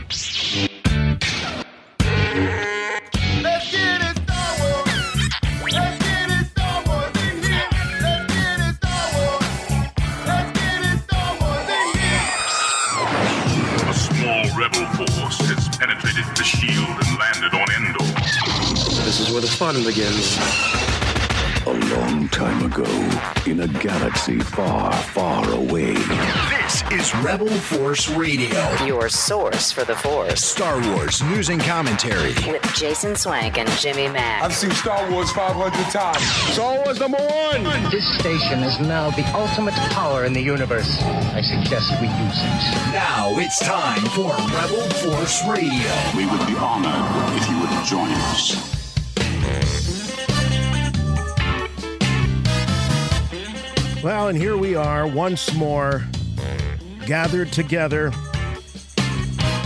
Let's get it Star Wars. Let's get it Star Wars in here. Let's get it Star Wars. Let's get it Star Wars in here. A small rebel force has penetrated the shield and landed on Endor. This is where the fun begins. A long time ago, in a galaxy far, far away. This is Rebel Force Radio, your source for the Force. Star Wars news and commentary With Jason Swank and Jimmy Mack. I've seen Star Wars 500 times. Star Wars #1. This station is now the ultimate power in the universe. I suggest we use it. Now it's time for Rebel Force Radio. We would be honored if you would join us. Well, and here we are once more, gathered together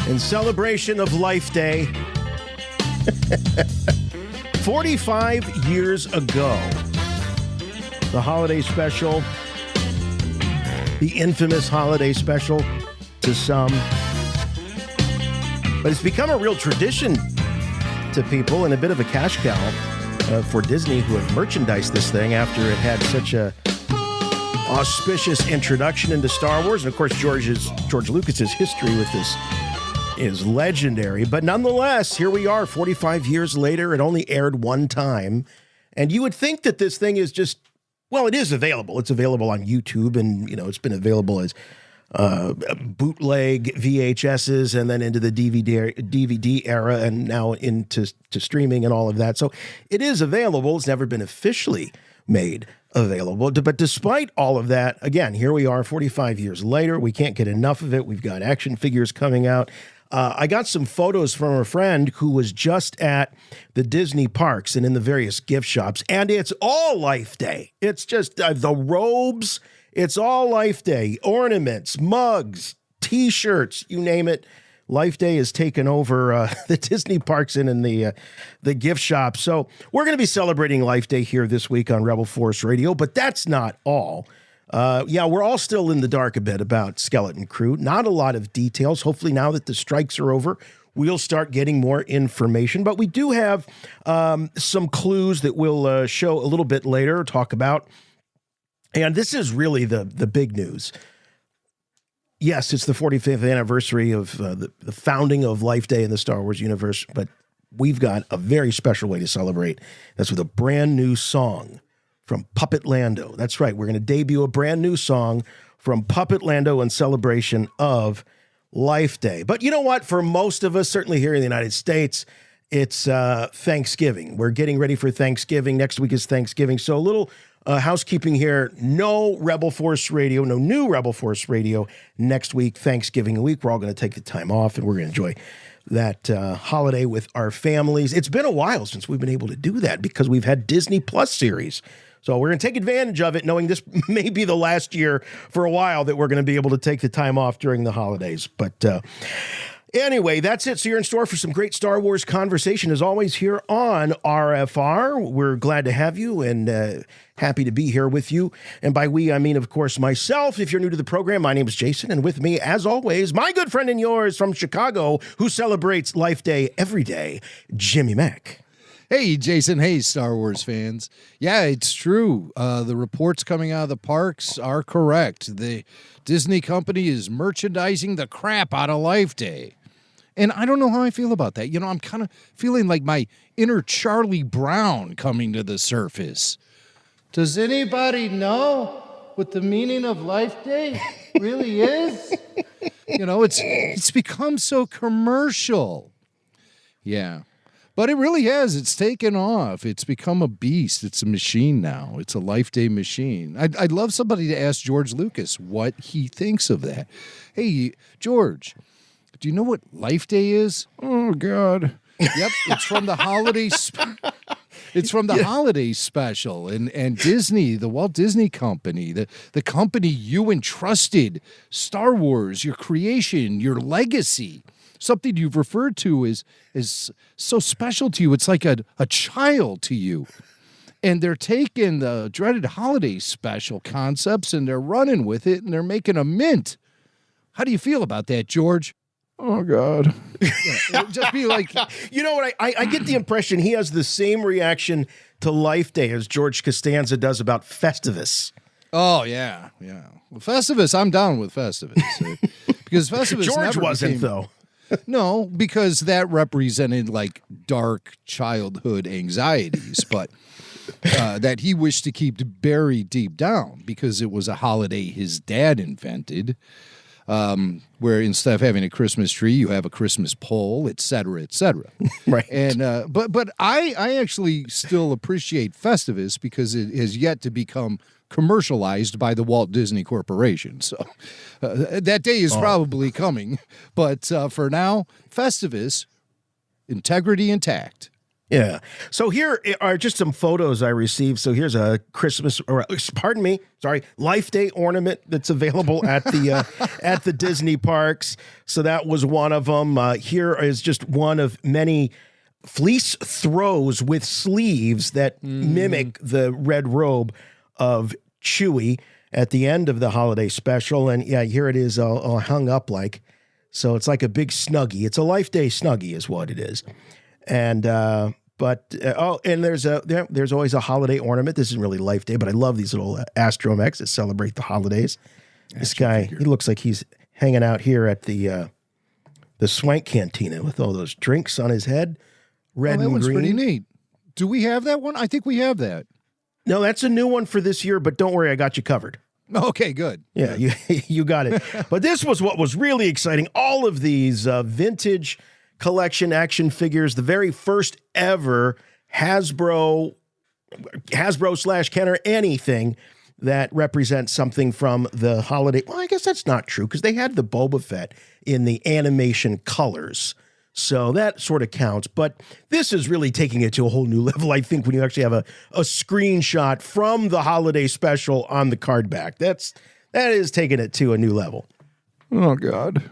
in celebration of Life Day. 45 years ago, the holiday special, the infamous holiday special to some, but it's become a real tradition to people and a bit of a cash cow for Disney, who have merchandised this thing after it had such a auspicious introduction into Star Wars. And of course, George Lucas's history with this is legendary. But nonetheless, here we are 45 years later. It only aired one time. And you would think that this thing is just, well, it is available. It's available on YouTube, and, you know, it's been available as bootleg VHSs and then into the DVD era and now into streaming and all of that. So it is available. It's never been officially made available. But despite all of that, again, here we are 45 years later. We can't get enough of it. We've got action figures coming out. I got some photos from a friend who was just at the Disney parks and in the various gift shops, and it's all Life Day. It's just the robes. It's all Life Day. Ornaments, mugs, T-shirts, you name it. Life Day has taken over the Disney parks and in the gift shop. So we're going to be celebrating Life Day here this week on Rebel Force Radio, but that's not all. We're all still in the dark a bit about Skeleton Crew. Not a lot of details. Hopefully now that the strikes are over, we'll start getting more information. But we do have some clues that we'll show a little bit later, talk about. And this is really the big news. Yes, it's the 45th anniversary of the founding of Life Day in the Star Wars universe, but we've got a very special way to celebrate. That's with a brand new song from Puppet Lando. That's right, we're going to debut a brand new song from Puppet Lando in celebration of Life Day. But you know what? For most of us, certainly here in the United States, it's Thanksgiving. We're getting ready for Thanksgiving. Next week is Thanksgiving. So a little housekeeping here. No Rebel Force Radio, no new Rebel Force Radio next week, Thanksgiving week. We're all going to take the time off, and we're going to enjoy that holiday with our families. It's been a while since we've been able to do that because we've had Disney Plus series. So we're going to take advantage of it, knowing this may be the last year for a while that we're going to be able to take the time off during the holidays. But anyway, that's it. So you're in store for some great Star Wars conversation, as always, here on RFR. We're glad to have you and happy to be here with you. And by we, I mean, of course, myself. If you're new to the program, my name is Jason. And with me, as always, my good friend and yours from Chicago, who celebrates Life Day every day, Jimmy Mack. Hey, Jason. Hey, Star Wars fans. Yeah, it's true. The reports coming out of the parks are correct. The Disney company is merchandising the crap out of Life Day. And I don't know how I feel about that. You know, I'm kind of feeling like my inner Charlie Brown coming to the surface. Does anybody know what the meaning of Life Day really is? You know, it's become so commercial. Yeah. But it really has. It's taken off. It's become a beast. It's a machine now. It's a Life Day machine. I'd love somebody to ask George Lucas what he thinks of that. Hey, George, do you know what Life Day is? Oh, God. Yep, it's from the holiday holiday special. And Disney, the Walt Disney Company, the company you entrusted Star Wars, your creation, your legacy, something you've referred to is so special to you. It's like a child to you. And they're taking the dreaded holiday special concepts and they're running with it and they're making a mint. How do you feel about that, George? Oh, God. It would just be like... You know what? I get the impression he has the same reaction to Life Day as George Costanza does about Festivus. Oh, yeah. Well, Festivus, I'm down with Festivus. Because Festivus George never wasn't, became, though. No, because that represented like dark childhood anxieties, but that he wished to keep buried deep down because it was a holiday his dad invented, where instead of having a Christmas tree, you have a Christmas pole, et cetera, et cetera. Right. And but I actually still appreciate Festivus because it has yet to become commercialized by the Walt Disney Corporation. So that day is probably coming. But for now, Festivus, integrity intact. Yeah. So here are just some photos I received. So here's a Life Day ornament that's available at the at the Disney parks. So that was one of them. Here is just one of many fleece throws with sleeves that mimic the red robe of Chewie at the end of the holiday special. And yeah, here it is all hung up like, so it's like a big Snuggie. It's a Life Day Snuggie is what it is. And, and there's always a holiday ornament. This isn't really Life Day, but I love these little astromechs that celebrate the holidays. This guy, he looks like he's hanging out here at the Swank Cantina with all those drinks on his head. Red and green. That one's pretty neat. Do we have that one? I think we have that. No, that's a new one for this year, but don't worry, I got you covered. Okay, good. Yeah, you got it. But this was what was really exciting. All of these vintage collection action figures, the very first ever Hasbro / Kenner anything that represents something from the holiday. Well, I guess that's not true because they had the Boba Fett in the animation colors. So that sort of counts. But this is really taking it to a whole new level, I think, when you actually have a screenshot from the holiday special on the card back. That is taking it to a new level. Oh, God.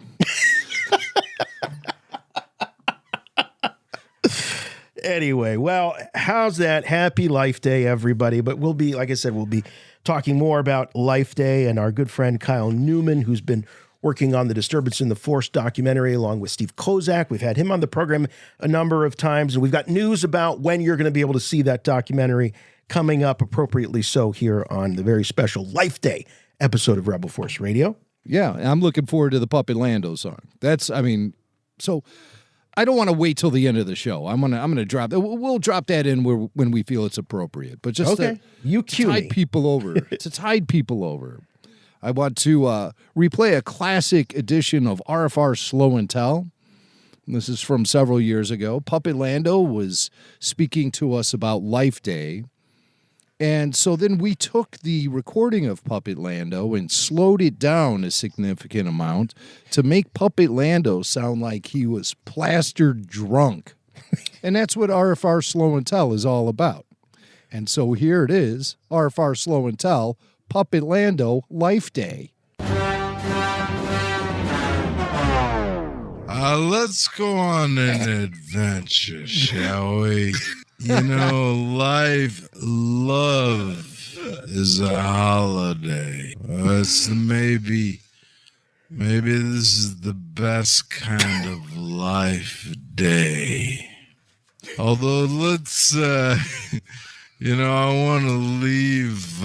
Anyway, well, how's that? Happy Life Day, everybody. But we'll be, like I said, we'll be talking more about Life Day and our good friend Kyle Newman, who's been working on the Disturbance in the Force documentary along with Steve Kozak. We've had him on the program a number of times, and we've got news about when you're going to be able to see that documentary coming up appropriately so here on the very special Life Day episode of Rebel Force Radio. Yeah, I'm looking forward to the Puppet Lando song. So I don't want to wait till the end of the show. I'm gonna drop it. We'll drop that in when we feel it's appropriate. But just to tide people over. I want to replay a classic edition of RFR Slow and Tell. This is from several years ago. Puppet Lando was speaking to us about Life Day. And so then we took the recording of Puppet Lando and slowed it down a significant amount to make Puppet Lando sound like he was plastered drunk. And that's what RFR Slow and Tell is all about. And so here it is, RFR Slow and Tell, Puppet Lando Life Day. Let's go on an adventure, shall we? You know, love is a holiday. It's maybe this is the best kind of life day. Although let's, I want to leave,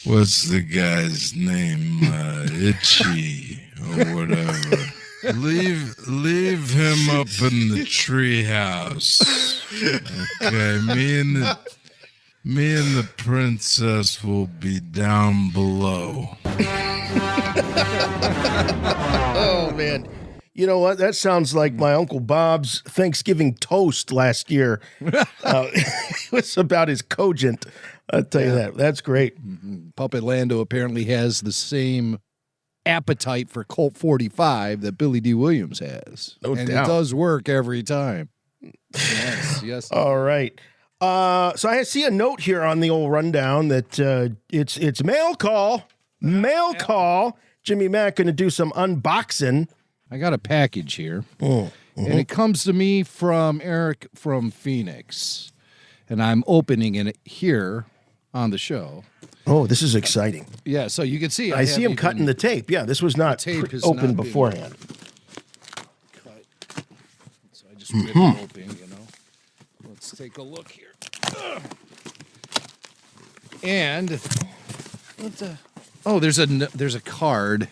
what's the guy's name? Itchy or whatever. Leave him up in the treehouse. Okay, me and the princess will be down below. Oh, man. You know what? That sounds like my Uncle Bob's Thanksgiving toast last year. It was about his cogent. I'll tell you that. That's great. Mm-hmm. Puppet Lando apparently has the same appetite for Colt 45 that Billy D. Williams has. No doubt. It does work every time. Yes. All right. So I see a note here on the old rundown that it's mail call. Mail call. Jimmy Mack going to do some unboxing. I got a package here. Mm-hmm. And it comes to me from Eric from Phoenix. And I'm opening it here on the show. Oh, this is exciting. Yeah, so you can see. I see him cutting the tape. Yeah, this was not open beforehand. just rip it open, you know. Let's take a look here. And there's a card.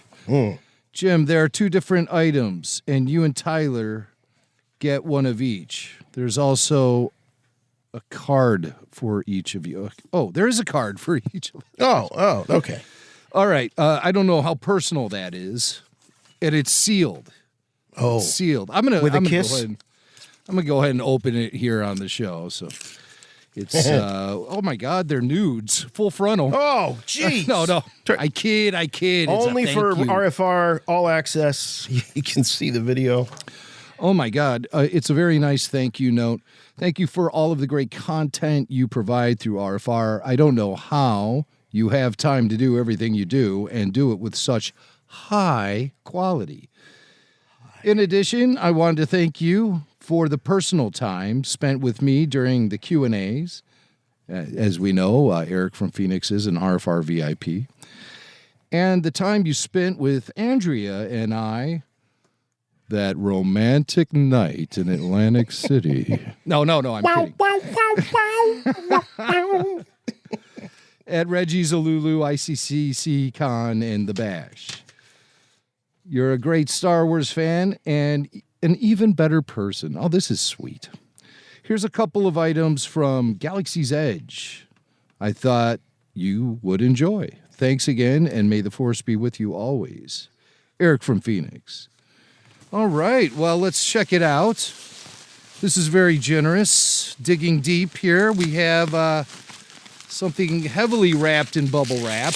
Jim, there are 2 different items, and you and Tyler get one of each. There's also a card for each of you. Oh, there is a card for each of us. Oh, okay. All right. I don't know how personal that is, and it's sealed. Oh, It's sealed. I'm gonna kiss? I'm gonna go ahead and open it here on the show. So it's oh my God, they're nudes, full frontal. Oh, jeez. No, I kid. It's only a thank for you. RFR All Access. You can see the video. Oh my God, it's a very nice thank you note. Thank you for all of the great content you provide through RFR. I don't know how you have time to do everything you do and do it with such high quality. In addition, I wanted to thank you for the personal time spent with me during the Q&As. As we know, Eric from Phoenix is an RFR VIP. And the time you spent with Andrea and I that romantic night in Atlantic City. No, I'm kidding. At Reggie's Alulu, ICCC Con, and the Bash. You're a great Star Wars fan and an even better person. Oh, this is sweet. Here's a couple of items from Galaxy's Edge I thought you would enjoy. Thanks again, and may the Force be with you always. Eric from Phoenix. All right, well, let's check it out. This is very generous. Digging deep here, we have something heavily wrapped in bubble wrap,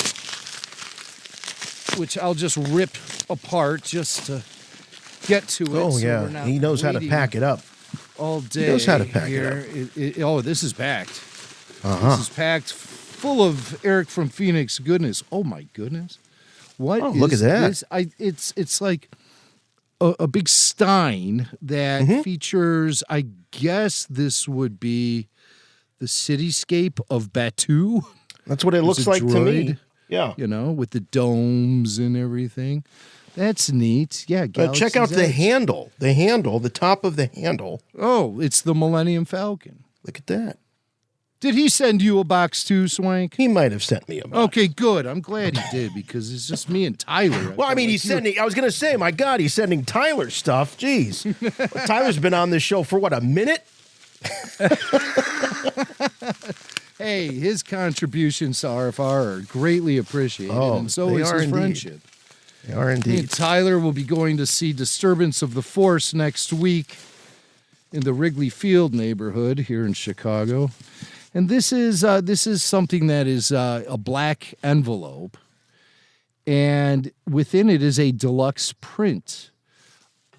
which I'll just rip apart just to get to it. Oh, so yeah. we're not He knows how to waiting pack it up. all day. He knows how to pack here. it up. Oh, this is packed. Uh-huh. This is packed full of Eric from Phoenix goodness. Oh, my goodness. What is look at that. this? It's like a big stein that features, I guess this would be the cityscape of Batu. That's what it looks like to me. Yeah. You know, with the domes and everything. That's neat. Yeah. Check out Galaxy's the Edge. handle. The top of the handle. Oh, it's the Millennium Falcon. Look at that. Did he send you a box too, Swank? He might have sent me a box. Okay, good. I'm glad he did because it's just me and Tyler. Well, I mean, he's sending. I was going to say, my God, he's sending Tyler stuff. Jeez. Tyler's been on this show for what, a minute? Hey, his contributions to RFR are greatly appreciated, and so they is are his indeed. friendship. They are Me and indeed. Tyler will be going to see Disturbance of the Force next week in the Wrigley Field neighborhood here in Chicago. And this is something that is a black envelope, and within it is a deluxe print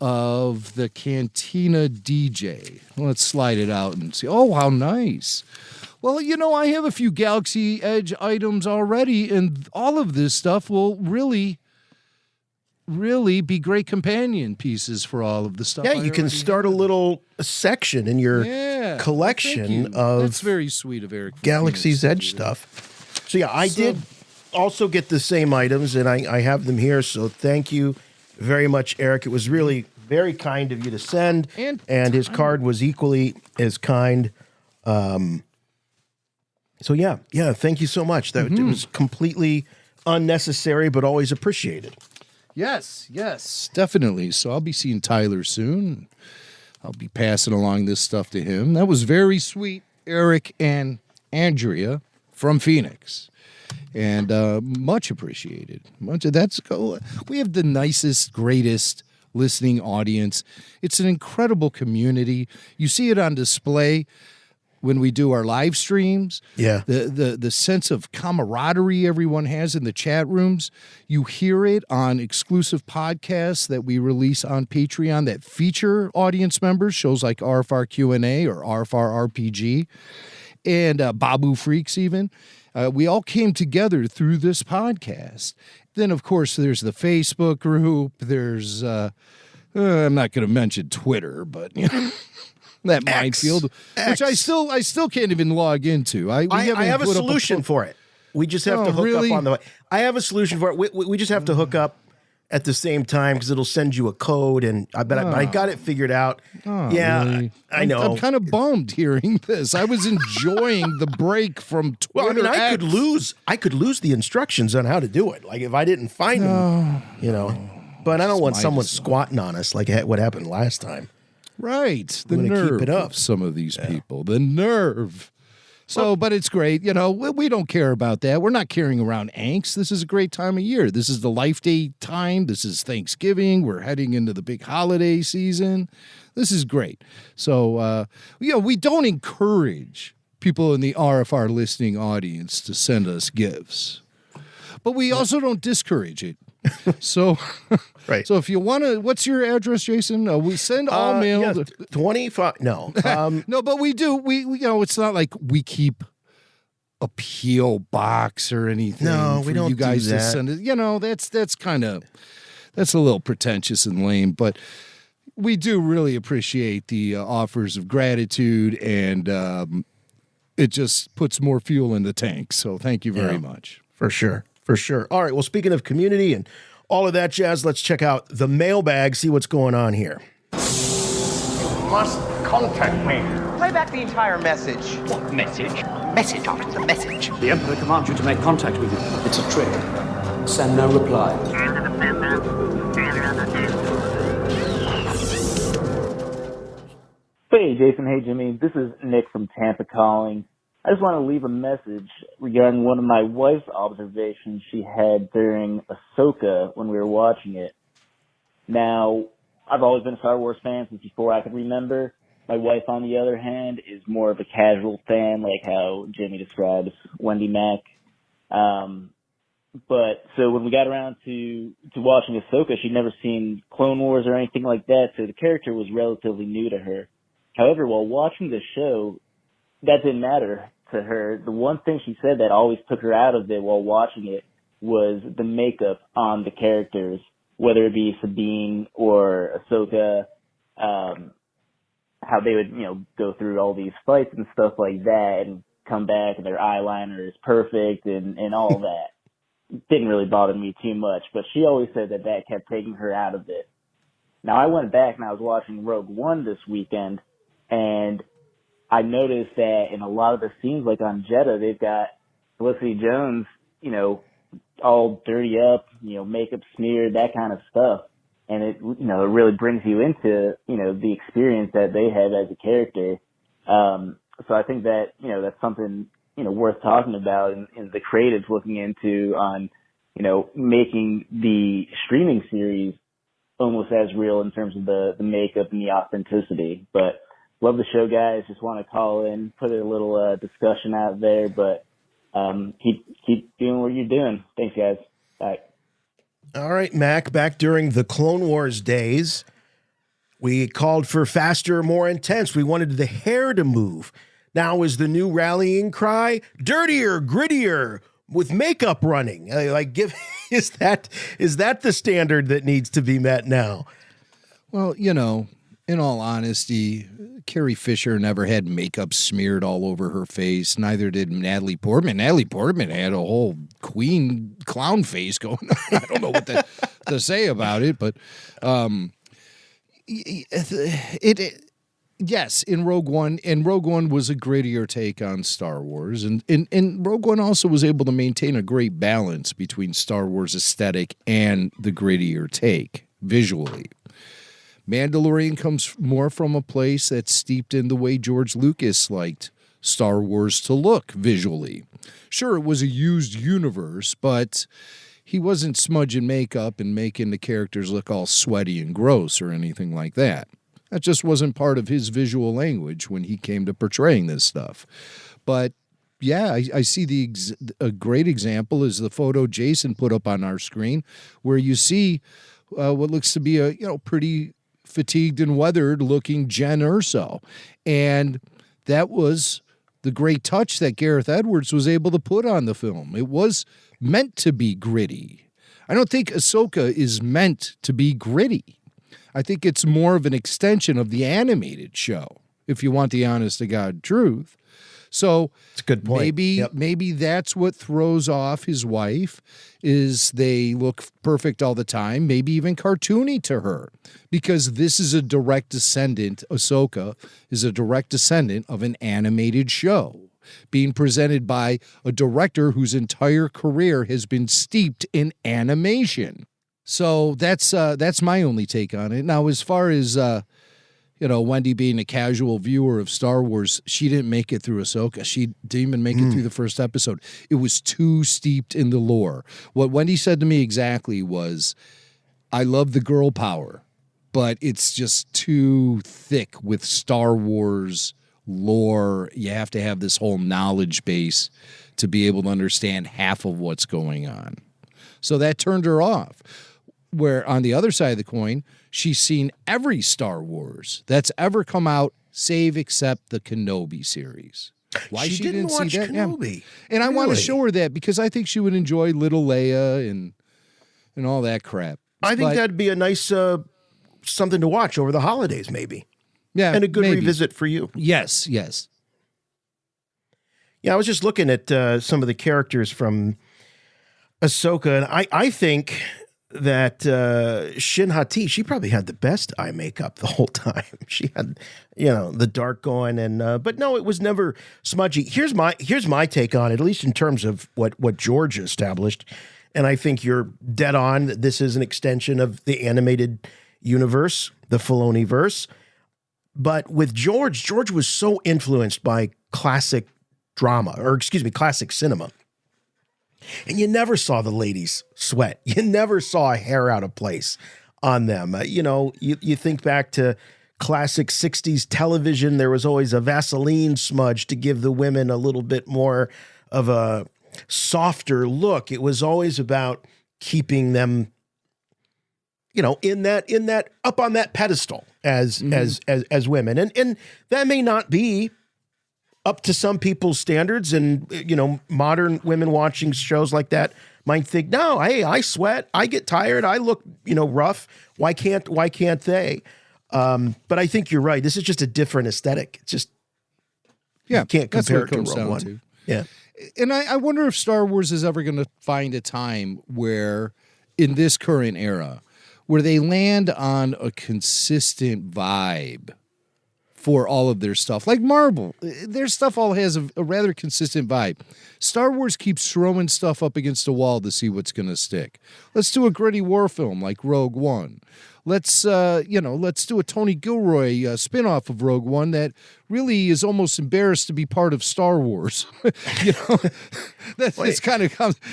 of the Cantina DJ. Let's slide it out and see. Oh, how nice. Well, you know, I have a few Galaxy Edge items already, and all of this stuff will really be great companion pieces for all of the stuff. Yeah, I you can already start a have. little section in your Thank collection you. of That's very sweet of Eric. from Galaxy's Phoenix to Edge do that. stuff. So, yeah, I did also get the same items, and I have them here. So thank you very much, Eric. It was really very kind of you to send, and his card was equally as kind. So, yeah, thank you so much. That it was completely unnecessary, but always appreciated. Yes, definitely. So I'll be seeing Tyler soon. I'll be passing along this stuff to him. That was very sweet, Eric and Andrea from Phoenix, and much appreciated. That's cool. We have the nicest, greatest listening audience. It's an incredible community. You see it on display when we do our live streams. Yeah. The sense of camaraderie everyone has in the chat rooms. You hear it on exclusive podcasts that we release on Patreon that feature audience members, shows like RFR Q&A or RFR RPG, and Babu Freaks even. We all came together through this podcast. Then, of course, there's the Facebook group. There's, I'm not going to mention Twitter, but, you know. That minefield, which I still can't even log into. I have a solution for it. We just have to hook up on the. I have a solution for it. We just have to hook up at the same time because it'll send you a code, and but I got it figured out. Really? I know. I'm kind of bummed hearing this. I was enjoying the break from Twitter. Well, I mean, I X. could lose the instructions on how to do it. Like if I didn't find them, But I don't want someone squatting on us like what happened last time. Right. The I'm gonna nerve keep it up. of some of these people. The nerve. So, but it's great. We don't care about that. We're not carrying around angst. This is a great time of year. This is the Life Day time. This is Thanksgiving. We're heading into the big holiday season. This is great. So, we don't encourage people in the RFR listening audience to send us gifts, but we also don't discourage it. So, right. So if you want to, what's your address, Jason? We send all mail. Yeah, to, 25. No, no, but we do. We it's not like we keep a PO box or anything. No, for we don't you guys do that. to send it. That's a little pretentious and lame, but we do really appreciate the offers of gratitude, and it just puts more fuel in the tank. So thank you very much. For sure. All right. Well, speaking of community and all of that jazz, let's check out the mailbag, see what's going on here. Must contact me. Play back the entire message. What message? Message after the message. The Emperor commands you to make contact with him. It's a trick. Send no reply. Hey, Jason. Hey, Jimmy. This is Nick from Tampa calling. I just want to leave a message regarding one of my wife's observations she had during Ahsoka when we were watching it. Now, I've always been a Star Wars fan since before I could remember. My wife, on the other hand, is more of a casual fan, like how Jimmy describes Wendy Mac. But so when we got around to watching Ahsoka, she'd never seen Clone Wars or anything like that, so the character was relatively new to her. However, while watching the show, that didn't matter to her. The one thing she said that always took her out of it while watching it was the makeup on the characters, whether it be Sabine or Ahsoka, how they would, go through all these fights and stuff like that and come back and their eyeliner is perfect and all that. It didn't really bother me too much, but she always said that kept taking her out of it. Now, I went back and I was watching Rogue One this weekend, and I noticed that in a lot of the scenes, like on Jeddah, they've got Felicity Jones, all dirty up, makeup smeared, that kind of stuff. And it, it really brings you into, the experience that they have as a character. So I think that, that's something, worth talking about and the creatives looking into on, making the streaming series almost as real in terms of the makeup and the authenticity. But love the show, guys. Just want to call in, put a little discussion out there, but keep doing what you're doing. Thanks, guys. Bye. All right, Mac, back during the Clone Wars days, we called for faster, more intense. We wanted the hair to move. Now is the new rallying cry dirtier, grittier, with makeup running. Is that the standard that needs to be met now? Well, in all honesty, Carrie Fisher never had makeup smeared all over her face. Neither did Natalie Portman. Natalie Portman had a whole queen clown face going on. I don't know what to say about it, but yes, in Rogue One, and Rogue One was a grittier take on Star Wars, and Rogue One also was able to maintain a great balance between Star Wars aesthetic and the grittier take visually. Mandalorian comes more from a place that's steeped in the way George Lucas liked Star Wars to look visually. Sure, it was a used universe, but he wasn't smudging makeup and making the characters look all sweaty and gross or anything like that. That just wasn't part of his visual language when he came to portraying this stuff. But yeah, I see a great example is the photo Jason put up on our screen, where you see what looks to be a pretty fatigued and weathered looking Jen Erso. And that was the great touch that Gareth Edwards was able to put on the film. It was meant to be gritty. I don't think Ahsoka is meant to be gritty. I think it's more of an extension of the animated show, if you want the honest to God truth. So it's a good point. Maybe that's what throws off his wife is they look perfect all the time, maybe even cartoony to her, because this is a direct descendant. Ahsoka is a direct descendant of an animated show being presented by a director whose entire career has been steeped in animation. So that's my only take on it. Now, as far as Wendy being a casual viewer of Star Wars, she didn't make it through Ahsoka. She didn't even make it through the first episode. It was too steeped in the lore. What Wendy said to me exactly was, I love the girl power, but it's just too thick with Star Wars lore. You have to have this whole knowledge base to be able to understand half of what's going on. So that turned her off. Where on the other side of the coin, she's seen every Star Wars that's ever come out, save except the Kenobi series. Why she didn't watch see that? Kenobi? Yeah. And I want to Really? show her that because I think she would enjoy Little Leia and all that crap. I think that'd be a nice something to watch over the holidays, maybe. Yeah, and a good maybe. revisit for you. Yes. Yeah, I was just looking at some of the characters from Ahsoka, and I think that Shin Hati, she probably had the best eye makeup the whole time. She had, the dark going, and but no, it was never smudgy. Here's my take on it, at least in terms of what George established, and I think you're dead on. This is an extension of the animated universe, the Filoni-verse. But with George was so influenced by classic classic cinema. And you never saw the ladies sweat. You never saw a hair out of place on them. You think back to classic 60s television, there was always a Vaseline smudge to give the women a little bit more of a softer look. It was always about keeping them, in that up on that pedestal as women. And that may not be up to some people's standards, and modern women watching shows like that might think, no, hey, I sweat, I get tired, I look rough. Why can't they? But I think you're right. This is just a different aesthetic. It's just you can't compare it to Rogue One. Yeah, and I wonder if Star Wars is ever going to find a time where, in this current era, where they land on a consistent vibe for all of their stuff. Like Marvel, their stuff all has a rather consistent vibe. Star Wars keeps throwing stuff up against a wall to see what's going to stick. Let's do a gritty war film like Rogue One. Let's do a Tony Gilroy spinoff of Rogue One that really is almost embarrassed to be part of Star Wars.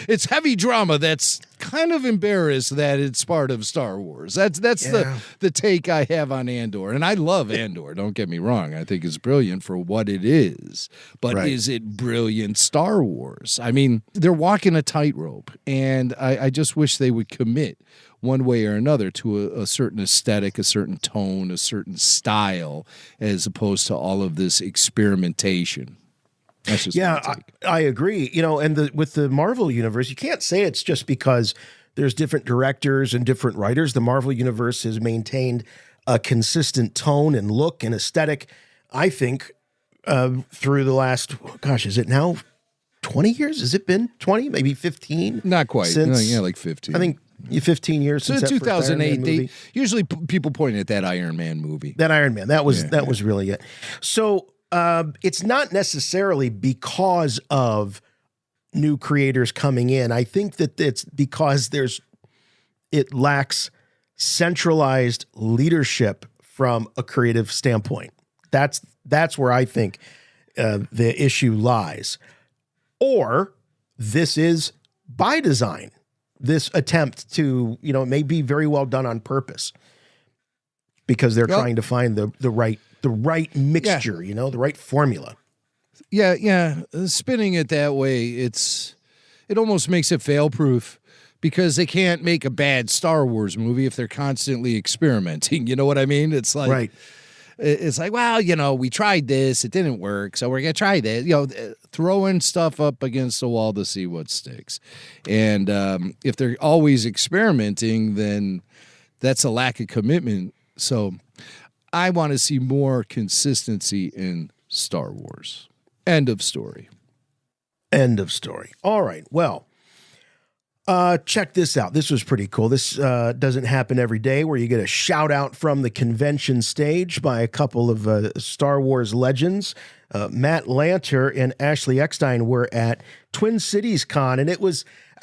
It's heavy drama that's kind of embarrassed that it's part of Star Wars. That's the take I have on Andor, and I love Andor. Don't get me wrong; I think it's brilliant for what it is. But is it brilliant Star Wars? I mean, they're walking a tightrope, and I just wish they would commit one way or another to a certain aesthetic, a certain tone, a certain style, as opposed to all of this experimentation. That's just I agree. And with the Marvel universe, you can't say it's just because there's different directors and different writers. The Marvel universe has maintained a consistent tone and look and aesthetic, I think, through the last, is it now 20 years? Has it been 20? Maybe 15? Not quite. Like 15. I think 15 years since so that 2008. They usually people point at that Iron Man movie. That Iron Man. That was really it. So it's not necessarily because of new creators coming in. I think that it's because it lacks centralized leadership from a creative standpoint. That's where I think the issue lies. Or this is by design. This attempt to, it may be very well done on purpose because they're trying to find the right mixture, the right formula. Yeah. Spinning it that way, it almost makes it fail-proof because they can't make a bad Star Wars movie if they're constantly experimenting. You know what I mean? It's like, right. It's like, well, we tried this, it didn't work, so we're going to try this. Throwing stuff up against the wall to see what sticks. And if they're always experimenting, then that's a lack of commitment. So I want to see more consistency in Star Wars. End of story. End of story. All right. Well, check this out. This was pretty cool. This doesn't happen every day where you get a shout out from the convention stage by a couple of Star Wars legends. Matt Lanter and Ashley Eckstein were at Twin Cities Con, and I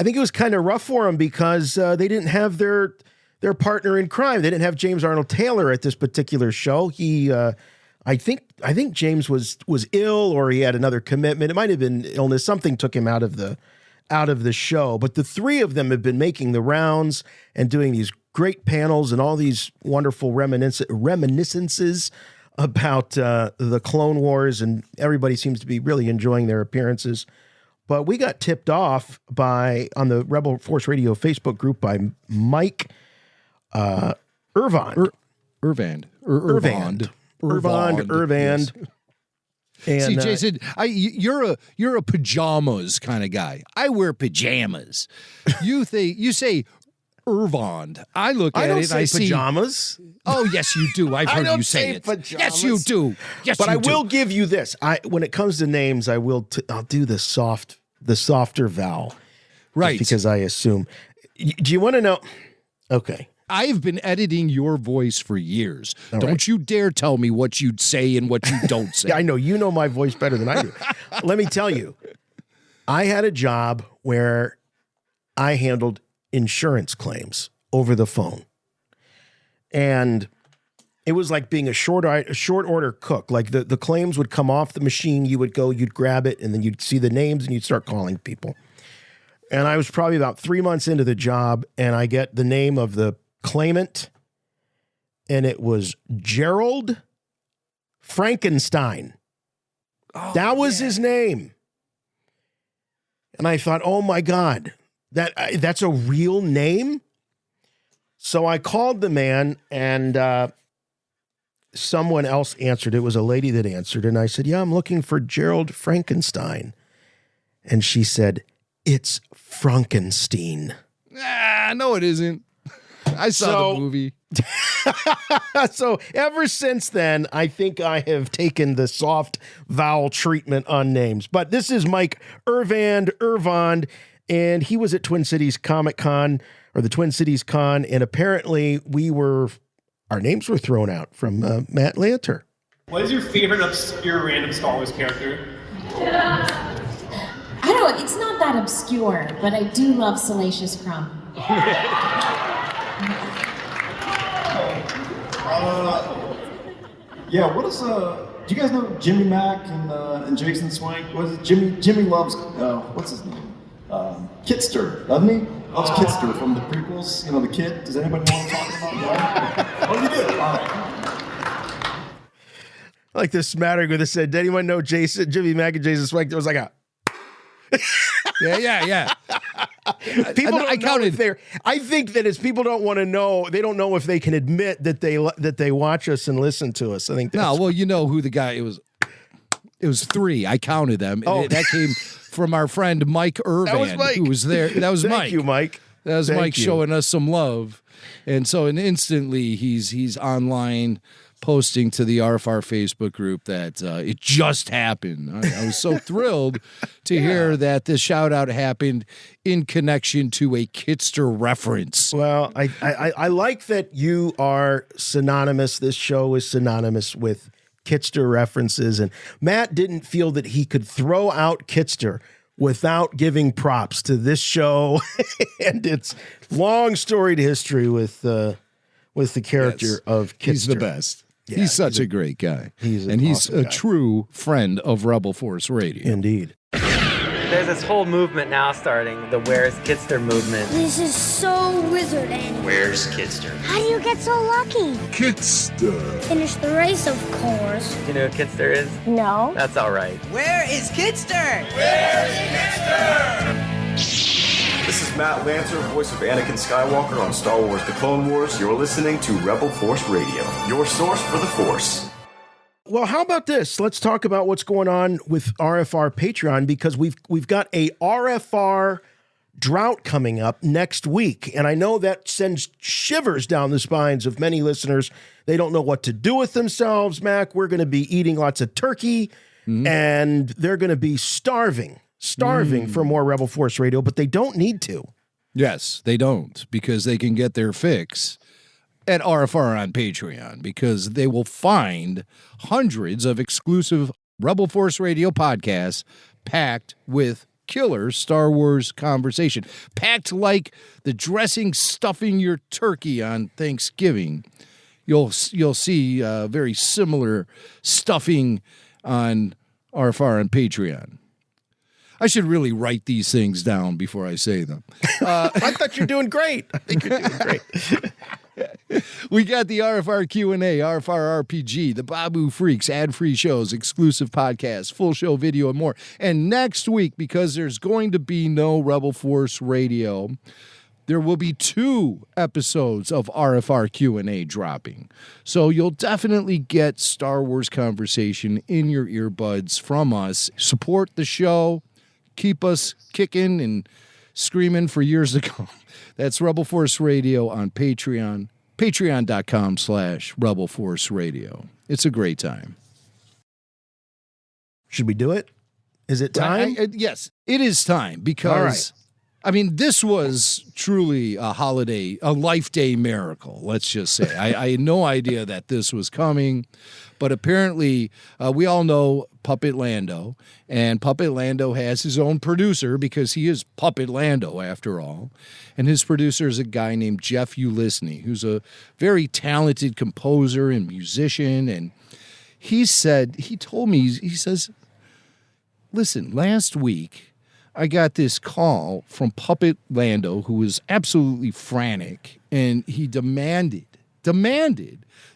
think it was kind of rough for them because they didn't have their partner in crime. They didn't have James Arnold Taylor at this particular show. He, I think James was ill, or he had another commitment. It might have been illness. Something took him out of the show. But the three of them have been making the rounds and doing these great panels and all these wonderful reminiscences about the Clone Wars, and everybody seems to be really enjoying their appearances. But we got tipped off on the Rebel Force Radio Facebook group by Mike Irvand. And, see, Jason, you're a pajamas kind of guy. I wear pajamas. You say Irvand. I look at it and I see pajamas. Oh, yes, you do. I've heard you say it. Pajamas. Yes, you do. Yes, but you I do. will give you this. When it comes to names, I'll do the softer vowel, right? Because I assume. Do you want to know? Okay. I've been editing your voice for years. All Don't right. you dare tell me what you'd say and what you don't say. I know you know my voice better than I do. Let me tell you, I had a job where I handled insurance claims over the phone, and it was like being a short order cook. Like the claims would come off the machine, you would go, you'd grab it, and then you'd see the names and you'd start calling people. And I was probably about 3 months into the job, and I get the name of the claimant, and it was Gerald Frankenstein. Oh, that was his name. And I thought, oh my God, that's a real name? So I called the man, and someone else answered. It was a lady that answered, and I said, yeah, I'm looking for Gerald Frankenstein. And she said, it's Frankenstein. No, it isn't. I saw the movie. So ever since then, I think I have taken the soft vowel treatment on names. But this is Mike Irvand, and he was at Twin Cities Comic Con, or the Twin Cities Con, and apparently our names were thrown out from Matt Lanter. What is your favorite obscure random Star Wars character? I don't, it's not that obscure, but I do love Salacious Crumb. Yeah, what is do you guys know Jimmy Mack and Jason Swank? What is it? Jimmy loves what's his name? Kitster, doesn't he? Loves Kitster from the prequels. You know, the kid. Does anybody know what I'm talking about? Yeah. Oh, you do. All right. Like this smattering with it said, did anyone know Jimmy Mack and Jason Swank? There was like a yeah. People don't know if they're. I think that as people don't want to know, they don't know if they can admit that they watch us and listen to us. I think that's, no. Well, you know who the guy it was. It was 3. I counted them. Oh, that came from our friend Mike Irvand, who was there. That was Mike. Thank you, Mike. That was Mike showing us some love, and instantly he's online posting to the RFR Facebook group that it just happened. I was so thrilled to hear that this shout out happened in connection to a Kitster reference. Well, I like that you are synonymous. This show is synonymous with Kitster references, and Matt didn't feel that he could throw out Kitster without giving props to this show and its long storied history with the character of Kitster. He's the best. Yeah, he's such a great guy. He's awesome a guy. True friend of Rebel Force Radio. Indeed. There's this whole movement now starting, the Where's Kitster movement. This is so wizard and Where's Kitster? how do you get so lucky? Kitster. Finish the race, of course. Do you know what Kitster is? No. That's all right. Where is Kitster? This is Matt Lancer, voice of Anakin Skywalker on Star Wars The Clone Wars. You're listening to Rebel Force Radio, your source for the Force. Well, how about this? Let's talk about what's going on with RFR Patreon, because we've got a RFR drought coming up next week. And I know that sends shivers down the spines of many listeners. They don't know what to do with themselves, Mac. We're going to be eating lots of turkey and they're going to be starving for more Rebel Force Radio, but they don't need to. Yes, they don't, because they can get their fix at RFR on Patreon, because they will find hundreds of exclusive Rebel Force Radio podcasts packed with killer Star Wars conversation, packed like the dressing stuffing your turkey on Thanksgiving. You'll see very similar stuffing on RFR on Patreon. I should really write these things down before I say them. I thought you're doing great. I think you're doing great. We got the RFR Q&A, RFR RPG, the Babu Freaks, ad-free shows, exclusive podcasts, full show video, and more. And next week, because there's going to be no Rebel Force Radio, there will be 2 episodes of RFR Q&A dropping. So you'll definitely get Star Wars conversation in your earbuds from us. Support the show. Keep us kicking and screaming for years to come. That's Rebel Force Radio on Patreon. Patreon.com/Rebel Force Radio. It's a great time. Should we do it? Is it time? Yes, it is time, because, all right. I mean, this was truly a holiday, a Life Day miracle, let's just say. I had no idea that this was coming, but apparently we all know Puppet Lando, and Puppet Lando has his own producer, because he is Puppet Lando after all, and his producer is a guy named Jeff Ulisny, who's a very talented composer and musician, and he told me, he says, listen, last week, I got this call from Puppet Lando, who was absolutely frantic, and he demanded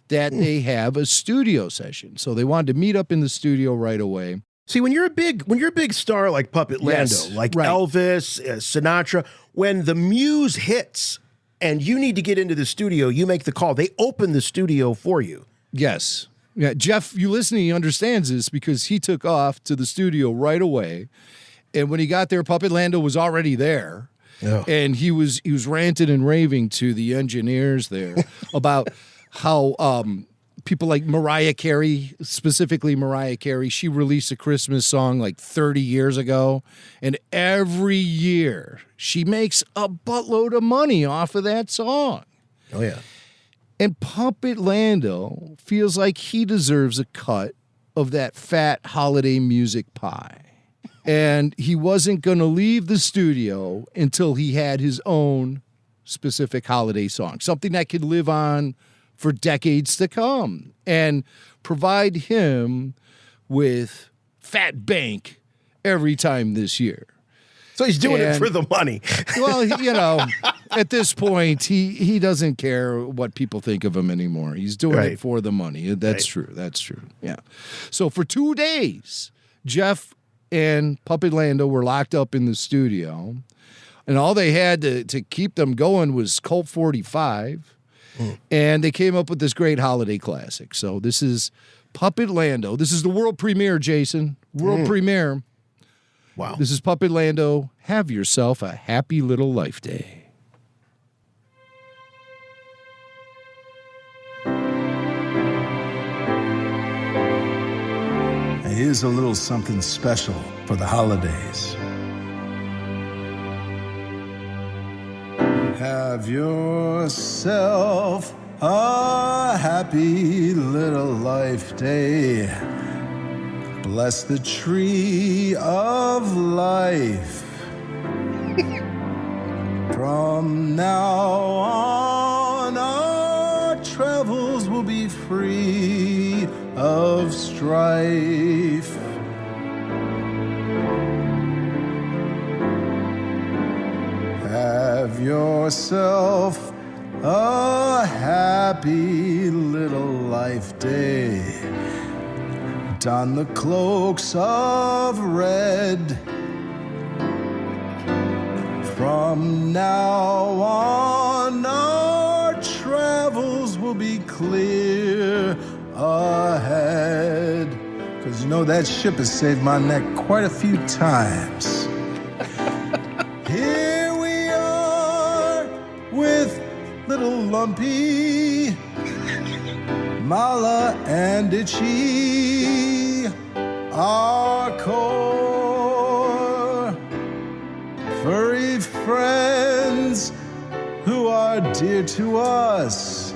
that they have a studio session. So they wanted to meet up in the studio right away. See, when you're a big star like Puppet Lando, Yes, like right. Elvis, Sinatra, when the muse hits and you need to get into the studio, you make the call. They open the studio for you. Yes. Yeah, Jeff Ulisny understands this, because he took off to the studio right away. And when he got there, Puppet Lando was already there. Yeah. And he was ranting and raving to the engineers there about how people like Mariah Carey, specifically Mariah Carey, she released a Christmas song like 30 years ago. And every year she makes a buttload of money off of that song. Oh, yeah. And Puppet Lando feels like he deserves a cut of that fat holiday music pie. And he wasn't going to leave the studio until he had his own specific holiday song, something that could live on for decades to come and provide him with fat bank every time this year. So he's doing it for the money. Well, you know, at this point, he doesn't care what people think of him anymore. He's doing it for the money. That's true. That's true. Yeah. So for 2 days, Jeff and Puppet Lando were locked up in the studio, and all they had to keep them going was Colt 45, and they came up with this great holiday classic. So this is Puppet Lando. This is the world premiere, Jason. World premiere. Wow. This is Puppet Lando. Have yourself a happy little life day. Here's a little something special for the holidays. Have yourself a happy little life day. Bless the tree of life. From now on, our travels will be free of strife. Have yourself a happy little life day. Don the cloaks of red. From now on, our travels will be clear ahead. 'Cause you know that ship has saved my neck quite a few times. Here we are with little Lumpy, Mala and Itchy. our core. Furry friends who are dear to us,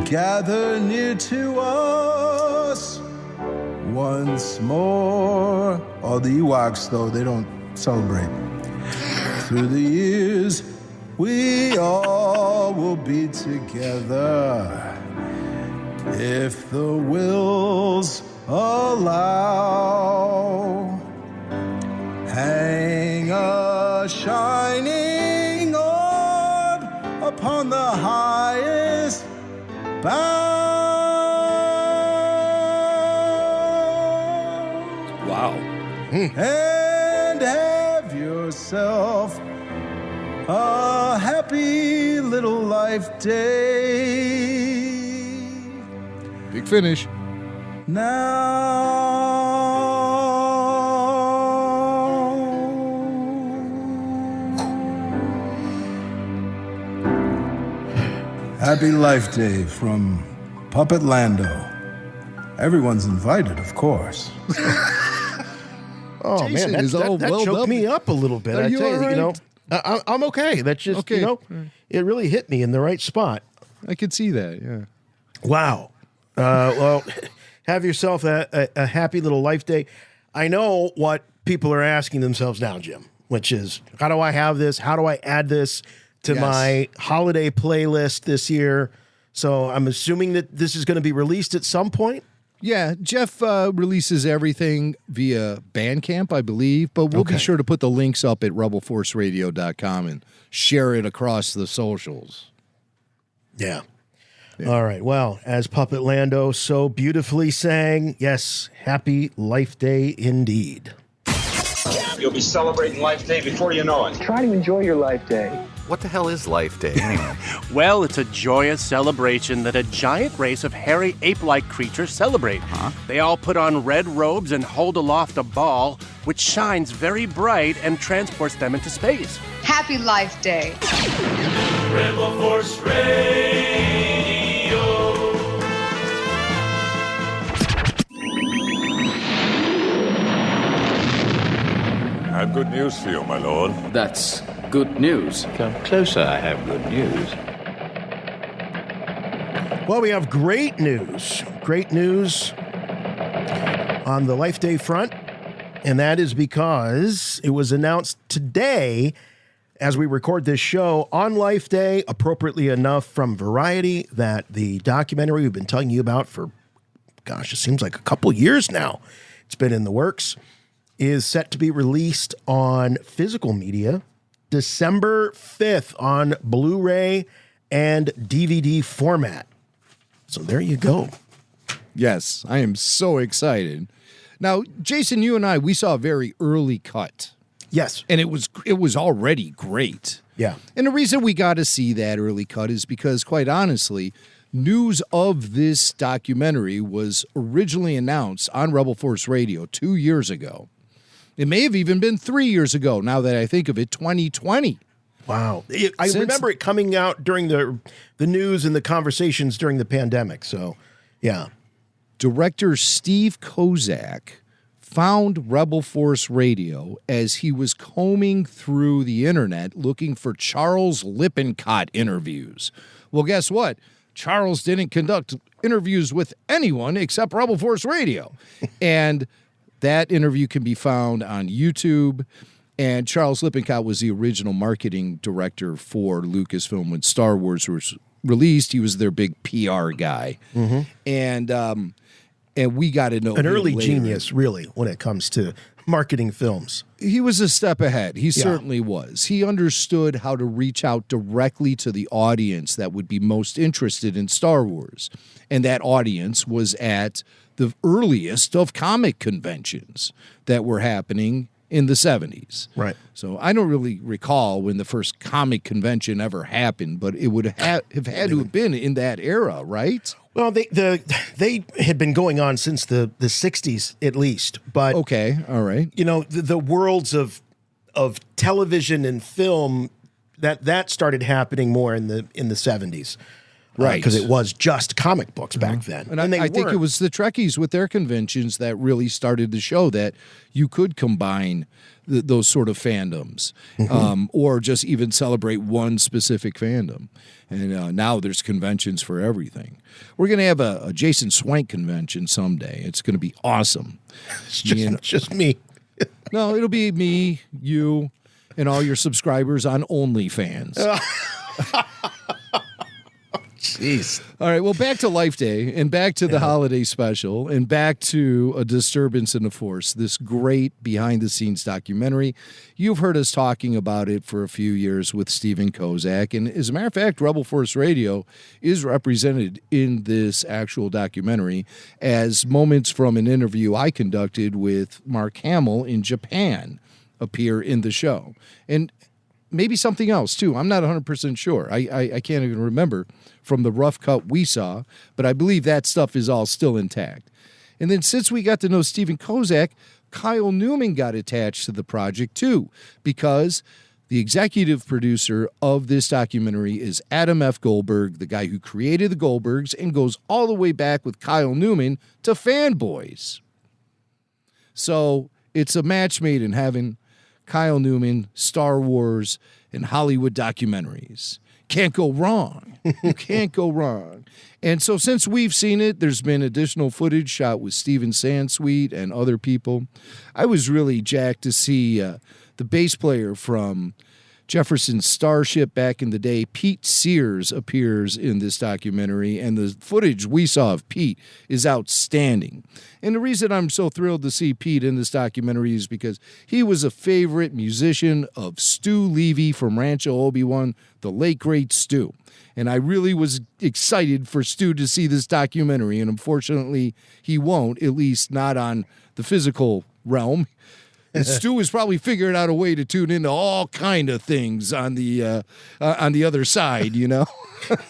gather near to us once more. All the Ewoks, though, they don't celebrate. Through the years, we all will be together if the wills allow. Hang a shining orb upon the highest bough. Wow. And have yourself a happy little life day. Big finish. Happy Life Day from Puppet Lando. Everyone's invited, of course. Oh, Jason man, is that all well choked done. me up a little bit. Are I you tell you, all you know, right? I'm okay. That's just, Okay. you know, it really hit me in the right spot. I could see that, yeah. Wow. Well, have yourself a happy little life day. I know what people are asking themselves now, Jim, which is, how do I have this? How do I add this to Yes. my holiday playlist this year? So I'm assuming that this is going to be released at some point. Yeah, Jeff releases everything via Bandcamp, I believe, but we'll be sure to put the links up at rebelforceradio.com and share it across the socials. Yeah. All right. Well, as Puppet Lando so beautifully sang, yes, happy Life Day indeed. You'll be celebrating Life Day before you know it. Try to enjoy your Life Day. What the hell is Life Day anyway? Well, it's a joyous celebration that a giant race of hairy ape-like creatures celebrate. They all put on red robes and hold aloft a ball, which shines very bright and transports them into space. Happy Life Day. Rebel Force Radio. I have good news for you, my lord. That's good news. Come closer, I have good news. Well, we have great news. Great news on the Life Day front. And that is because it was announced today, as we record this show, on Life Day, appropriately enough, from Variety, that the documentary we've been telling you about for, gosh, it seems like a couple years now. It's been in the works. Is set to be released on physical media December 5th on Blu-ray and DVD format. So there you go. Yes, I am so excited. Now, Jason, you and I, we saw a very early cut. Yes. And it was already great. Yeah. And the reason we got to see that early cut is because, quite honestly, news of this documentary was originally announced on Rebel Force Radio 2 years ago. It may have even been 3 years ago, now that I think of it, 2020. Wow. I remember it coming out during the news and the conversations during the pandemic. So, yeah. Director Steve Kozak found Rebel Force Radio as he was combing through the internet looking for Charles Lippincott interviews. Well, guess what? Charles didn't conduct interviews with anyone except Rebel Force Radio. And that interview can be found on YouTube. And Charles Lippincott was the original marketing director for Lucasfilm when Star Wars was released. He was their big PR guy. Mm-hmm. And we got to know an early later. genius, really, when it comes to marketing films. He was a step ahead. He certainly was. He understood how to reach out directly to the audience that would be most interested in Star Wars. And that audience was at the earliest of comic conventions that were happening in the 70s. Right. So I don't really recall when the first comic convention ever happened, but it would have had to have been in that era, right? Well, they had been going on since the 60s at least. But okay, all right. You know, the worlds of television and film that started happening more in the 70s. Right. Because it was just comic books back then. And they I think it weren't. was the Trekkies with their conventions that really started to show that you could combine those sort of fandoms, or just even celebrate one specific fandom. And now there's conventions for everything. We're going to have a Jason Swank convention someday. It's going to be awesome. It's just me. No, it'll be me, you, and all your subscribers on OnlyFans. Jeez. All right, well, back to Life Day and back to the holiday special and back to A Disturbance in the Force, this great behind-the-scenes documentary. You've heard us talking about it for a few years with Stephen Kozak, and as a matter of fact, Rebel Force Radio is represented in this actual documentary as moments from an interview I conducted with Mark Hamill in Japan appear in the show. And maybe something else, too. I'm not 100% sure. I can't even remember from the rough cut we saw, but I believe that stuff is all still intact. And then since we got to know Stephen Kozak, Kyle Newman got attached to the project, too, because the executive producer of this documentary is Adam F. Goldberg, the guy who created the Goldbergs and goes all the way back with Kyle Newman to Fanboys. So it's a match made in heaven. Kyle Newman, Star Wars, and Hollywood documentaries. Can't go wrong. You can't go wrong. And so since we've seen it, there's been additional footage shot with Steven Sansweet and other people. I was really jacked to see the bass player from Jefferson Starship back in the day, Pete Sears, appears in this documentary, and the footage we saw of Pete is outstanding. And the reason I'm so thrilled to see Pete in this documentary is because he was a favorite musician of Stu Levy from Rancho Obi-Wan, the late great Stu. And I really was excited for Stu to see this documentary, and unfortunately he won't, at least not on the physical realm. And Stu has probably figured out a way to tune into all kind of things on the other side, you know.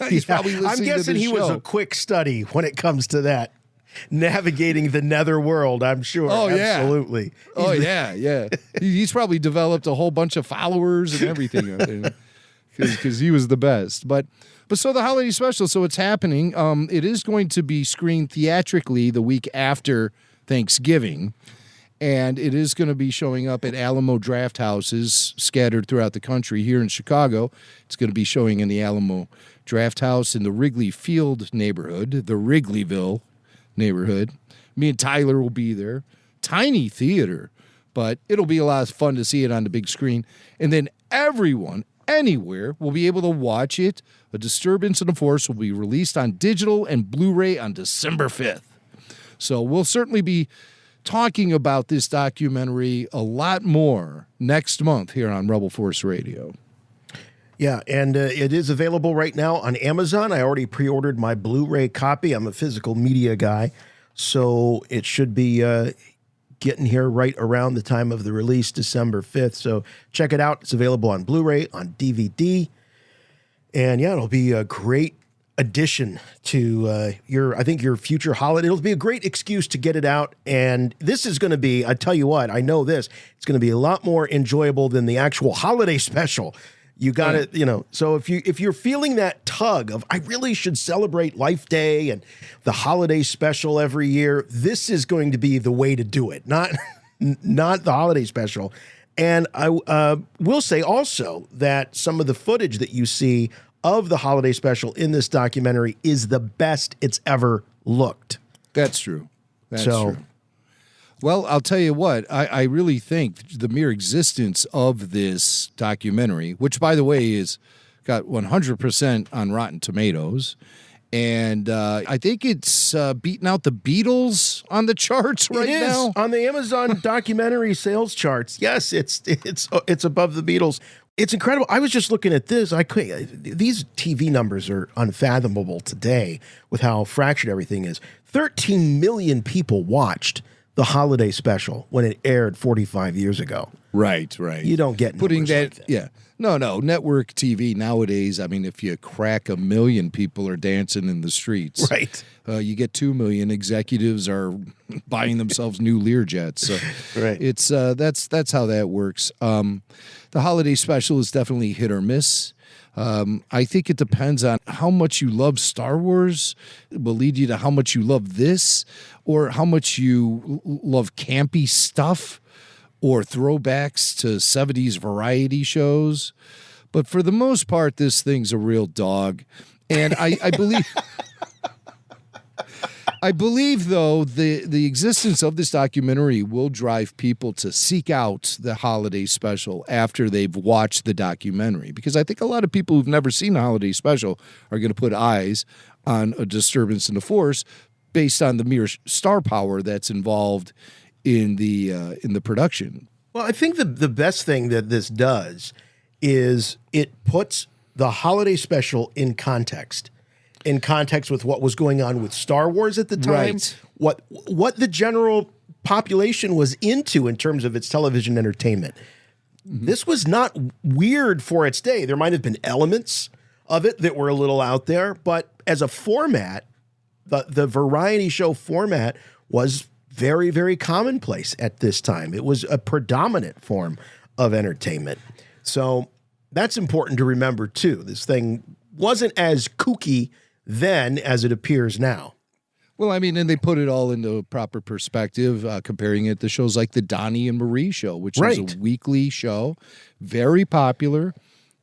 He's probably listening I'm guessing to he was a quick study when it comes to that. Navigating the nether world, I'm sure. Oh, yeah. Absolutely. Yeah. He's probably developed a whole bunch of followers and everything because he was the best. But so the holiday special, so it's happening. It is going to be screened theatrically the week after Thanksgiving. And it is going to be showing up at Alamo Draft Houses scattered throughout the country. Here in Chicago, it's going to be showing in the Alamo Draft House in the Wrigley Field neighborhood, the Wrigleyville neighborhood. Me and Tyler will be there. Tiny theater, but it'll be a lot of fun to see it on the big screen. And then everyone, anywhere, will be able to watch it. A Disturbance in the Force will be released on digital and Blu-ray on December 5th. So we'll certainly be talking about this documentary a lot more next month here on Rebel Force Radio. Yeah, and it is available right now on Amazon. I already pre-ordered my Blu-ray copy. I'm a physical media guy, so it should be getting here right around the time of the release, December 5th. So check it out. It's available on Blu-ray, on DVD. And yeah, it'll be a great addition to your future holiday. It'll be a great excuse to get it out. And this is going to be, I tell you what, I know this, it's going to be a lot more enjoyable than the actual holiday special. You got to, so if you're feeling that tug of, I really should celebrate Life Day and the holiday special every year, this is going to be the way to do it, not the holiday special. And I will say also that some of the footage that you see of the holiday special in this documentary is the best it's ever looked. That's true. That's true. Well, I'll tell you what, I really think the mere existence of this documentary, which, by the way, is got 100% on Rotten Tomatoes, and I think it's beating out the Beatles on the charts right now. It is on the Amazon documentary sales charts. Yes, it's above the Beatles. It's incredible. I was just looking at this. These TV numbers are unfathomable today with how fractured everything is. 13 million people watched the holiday special when it aired 45 years ago. Right. You don't get putting that. like that. Yeah. No. Network TV nowadays, I mean, if you crack 1 million people are dancing in the streets. Right. You get 2 million executives are buying themselves new Learjets. So right. It's that's how that works. The holiday special is definitely hit or miss. I think it depends on how much you love Star Wars. It will lead you to how much you love this, or how much you love campy stuff or throwbacks to 70s variety shows. But for the most part, this thing's a real dog. And I believe... I believe, though, the existence of this documentary will drive people to seek out the holiday special after they've watched the documentary, because I think a lot of people who've never seen a holiday special are going to put eyes on A Disturbance in the Force based on the mere star power that's involved in the production. Well, I think the best thing that this does is it puts the holiday special in context with what was going on with Star Wars at the time, Right. what the general population was into in terms of its television entertainment. This was not weird for its day. There might have been elements of it that were a little out there, but as a format, the variety show format was very, very commonplace at this time. It was a predominant form of entertainment. So that's important to remember, too. This thing wasn't as kooky then as it appears now. Well, I mean, and they put it all into proper perspective, comparing it to shows like the Donnie and Marie show, which was a weekly show, very popular.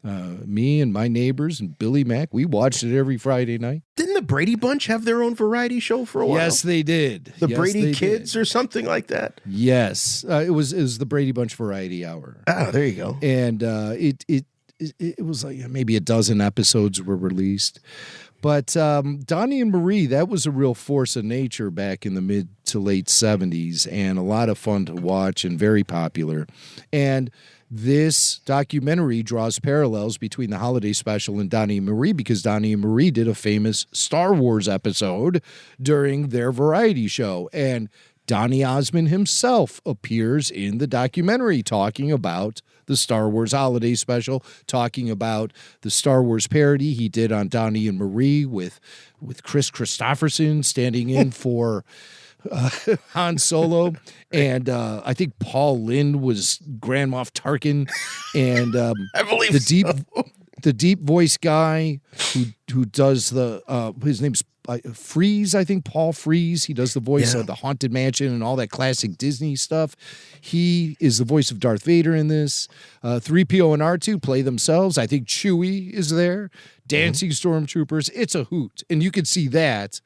Me and my neighbors and Billy Mack, we watched it every Friday night. Didn't the Brady Bunch have their own variety show for a while? Yes, they did. The Yes, Brady they Kids did. or something like that? Yes, it was the Brady Bunch Variety Hour. Ah, there you go. And it was like maybe a dozen episodes were released. But Donnie and Marie, that was a real force of nature back in the mid to late 70s, and a lot of fun to watch and very popular. And this documentary draws parallels between the holiday special and Donnie and Marie, because Donnie and Marie did a famous Star Wars episode during their variety show. And Donny Osmond himself appears in the documentary talking about the Star Wars holiday special, talking about the Star Wars parody he did on Donnie and Marie with Chris Christopherson standing in for Han Solo, and I think Paul Lynde was Grand Moff Tarkin, and I believe the deep voice guy who does the his name's Freeze, I think Paul Freeze. He does the voice of the Haunted Mansion and all that classic Disney stuff. He is the voice of Darth Vader in this. 3PO and R2 play themselves. I think Chewie is there. Dancing stormtroopers. It's a hoot, and you can see that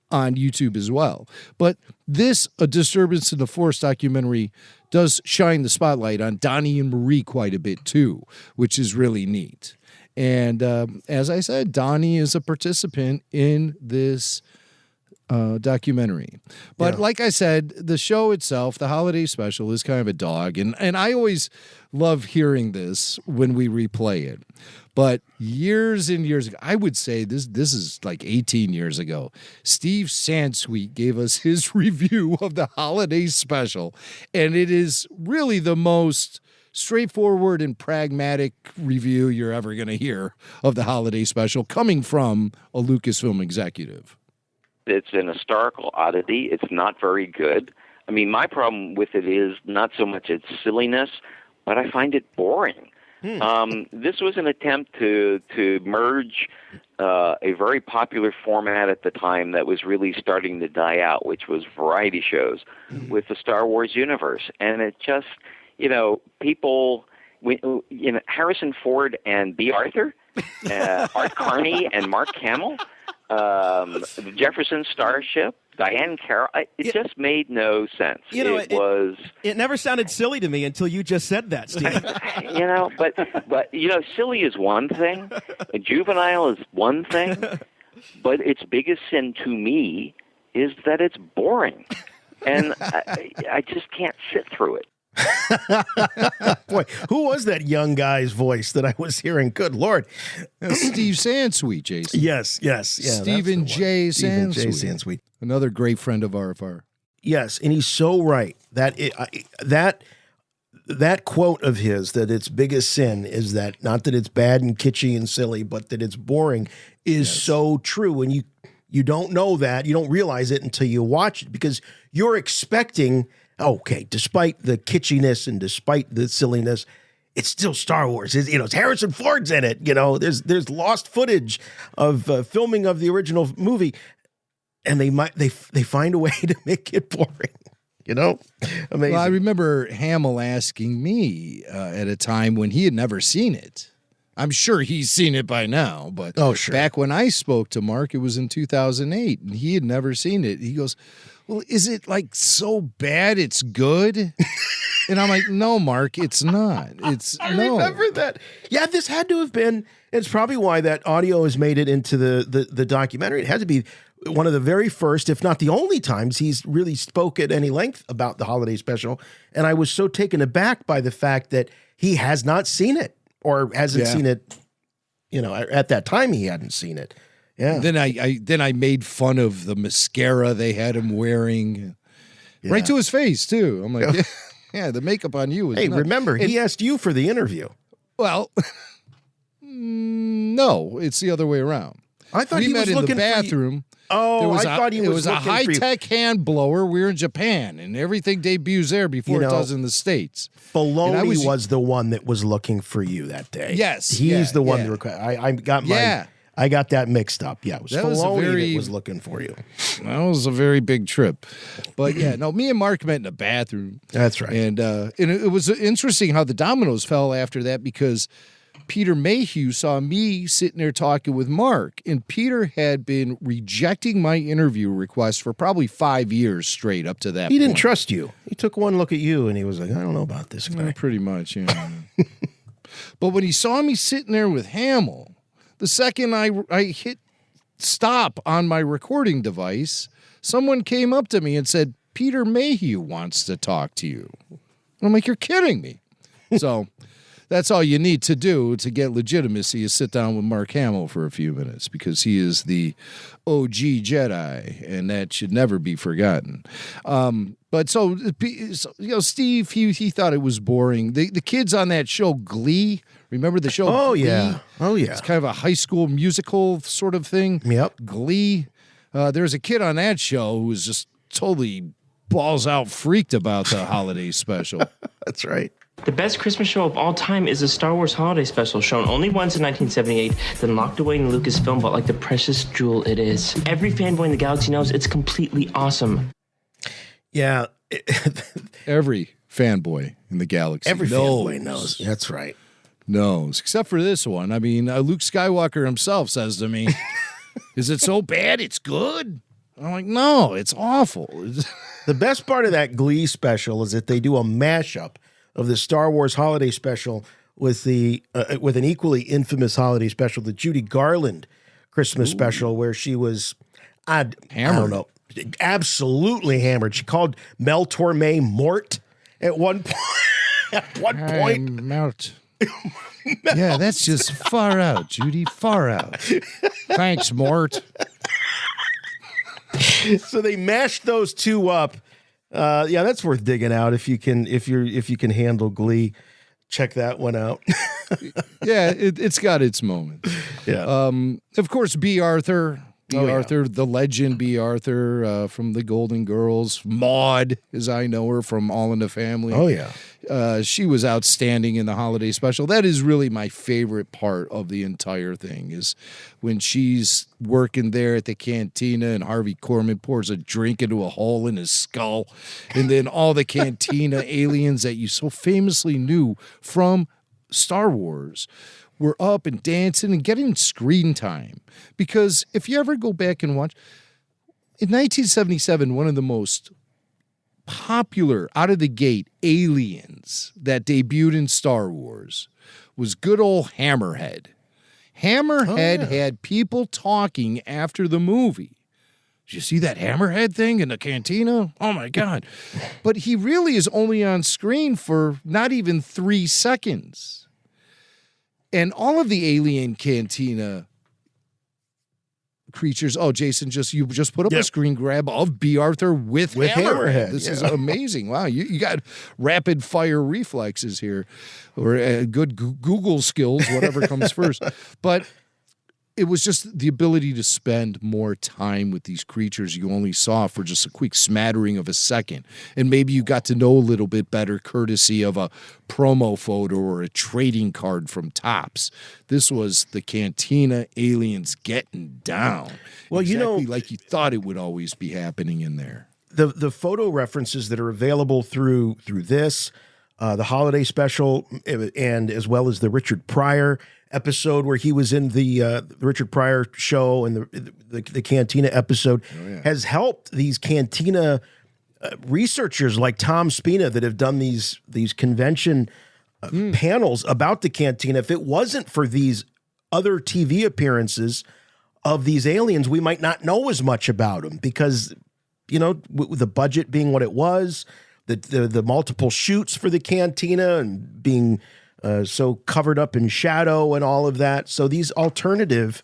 on YouTube as well. But this A Disturbance in the Force documentary does shine the spotlight on Donnie and Marie quite a bit too, which is really neat. And as I said, Donnie is a participant in this documentary. But like I said, the show itself, the holiday special, is kind of a dog. And I always love hearing this when we replay it. But years and years ago, I would say this is like 18 years ago, Steve Sansweet gave us his review of the holiday special. And it is really the most straightforward and pragmatic review you're ever going to hear of the holiday special coming from a Lucasfilm executive. It's an historical oddity. It's not very good. I mean, my problem with it is not so much its silliness, but I find it boring. This was an attempt to merge a very popular format at the time that was really starting to die out, which was variety shows, with the Star Wars universe. And it just, people, Harrison Ford and B. Arthur, Art Carney and Mark Hamill, the Jefferson Starship, Diane Carroll. It just made no sense. It never sounded silly to me until you just said that, Steve. But silly is one thing, juvenile is one thing, but its biggest sin to me is that it's boring, and I just can't sit through it. Boy, who was that young guy's voice that I was hearing? Good Lord. Steve Sansweet, Jason. Yes. Yeah, Stephen J. Sansweet. Another great friend of RFR. Yes, and he's so right. That quote of his, that its biggest sin is that, not that it's bad and kitschy and silly, but that it's boring, is so true. And you don't know that. You don't realize it until you watch it, because you're expecting, okay, despite the kitschiness and despite the silliness, it's still Star Wars. It's Harrison Ford's in it. There's lost footage of filming of the original movie, and they find a way to make it boring. Amazing. Well, I remember Hamill asking me at a time when he had never seen it. I'm sure he's seen it by now, but back when I spoke to Mark, it was in 2008, and he had never seen it. He goes, well, is it like so bad it's good? And I'm like, no, Mark, it's not. I remember that. Yeah, this had to have been. It's probably why that audio has made it into the documentary. It had to be one of the very first, if not the only times he's really spoke at any length about the holiday special. And I was so taken aback by the fact that he has not seen it or hasn't seen it. At that time he hadn't seen it. Yeah. Then I made fun of the mascara they had him wearing, right to his face too. I'm like, yeah, the makeup on you was. Hey, nuts. remember he asked you for the interview. Well, no, it's the other way around. I thought he met was in looking the bathroom. I thought he was. It was a high-tech hand blower. We're in Japan, and everything debuts there before it does in the States. Filoni was the one that was looking for you that day. Yes, he's the one that requested. I got that mixed up. Yeah, it was Filoni that was looking for you. That was a very big trip. But me and Mark met in the bathroom. That's right. And it was interesting how the dominoes fell after that, because Peter Mayhew saw me sitting there talking with Mark, and Peter had been rejecting my interview request for probably 5 years straight up to that point. He didn't trust you. He took one look at you, and he was like, I don't know about this guy. Pretty much, yeah. But when he saw me sitting there with Hamill, the second I hit stop on my recording device, someone came up to me and said, Peter Mayhew wants to talk to you. I'm like, you're kidding me. So that's all you need to do to get legitimacy, is sit down with Mark Hamill for a few minutes, because he is the OG Jedi, and that should never be forgotten. But Steve, he thought it was boring. The kids on that show, Glee, remember the show? Oh, Glee? yeah. Oh, yeah. It's kind of a high school musical sort of thing. Yep. Glee. There's a kid on that show who was just totally balls out freaked about the holiday special. That's right. The best Christmas show of all time is the Star Wars Holiday Special, shown only once in 1978, then locked away in Lucasfilm, but like the precious jewel it is. Every fanboy in the galaxy knows it's completely awesome. Yeah. Every fanboy in the galaxy fanboy knows. That's right. Knows, except for this one. I mean, Luke Skywalker himself says to me, is it so bad it's good? I'm like, no, it's awful. The best part of that Glee special is that they do a mashup of the Star Wars Holiday Special with with an equally infamous holiday special, the Judy Garland Christmas special, where she was hammered. I don't know, absolutely hammered. She called Mel Torme Mort at one point. At one point, Mort. Yeah, that's just far out, Judy. Far out. Thanks, Mort. So they mashed those two up. That's worth digging out if you can handle Glee. Check that one out. Yeah, it's got its moment. Yeah. Of course, B. Arthur. The legend B. Arthur from the Golden Girls. Maude, as I know her from All in the Family. Oh, yeah. She was outstanding in the holiday special. That is really my favorite part of the entire thing, is when she's working there at the cantina and Harvey Korman pours a drink into a hole in his skull, and then all the cantina aliens that you so famously knew from Star Wars were up and dancing and getting screen time. Because if you ever go back and watch, in 1977, one of the most popular out of the gate aliens that debuted in Star Wars was good old Hammerhead. Hammerhead had people talking after the movie. Did you see that Hammerhead thing in the cantina? Oh my God. But he really is only on screen for not even 3 seconds. And all of the alien cantina creatures. Oh, Jason, you just put up a screen grab of B. Arthur with Hammerhead. This is amazing. Wow, you got rapid fire reflexes here, or good Google skills, whatever comes first. But it was just the ability to spend more time with these creatures you only saw for just a quick smattering of a second. And maybe you got to know a little bit better courtesy of a promo photo or a trading card from Topps. This was the Cantina aliens getting down. Well, exactly like you thought it would always be happening in there. The photo references that are available through this, the holiday special, and as well as the Richard Pryor episode where he was in the Richard Pryor show and the Cantina episode has helped these Cantina researchers like Tom Spina that have done these convention panels about the Cantina. If it wasn't for these other TV appearances of these aliens, we might not know as much about them because, with the budget being what it was, the multiple shoots for the Cantina and being so covered up in shadow and all of that. So these alternative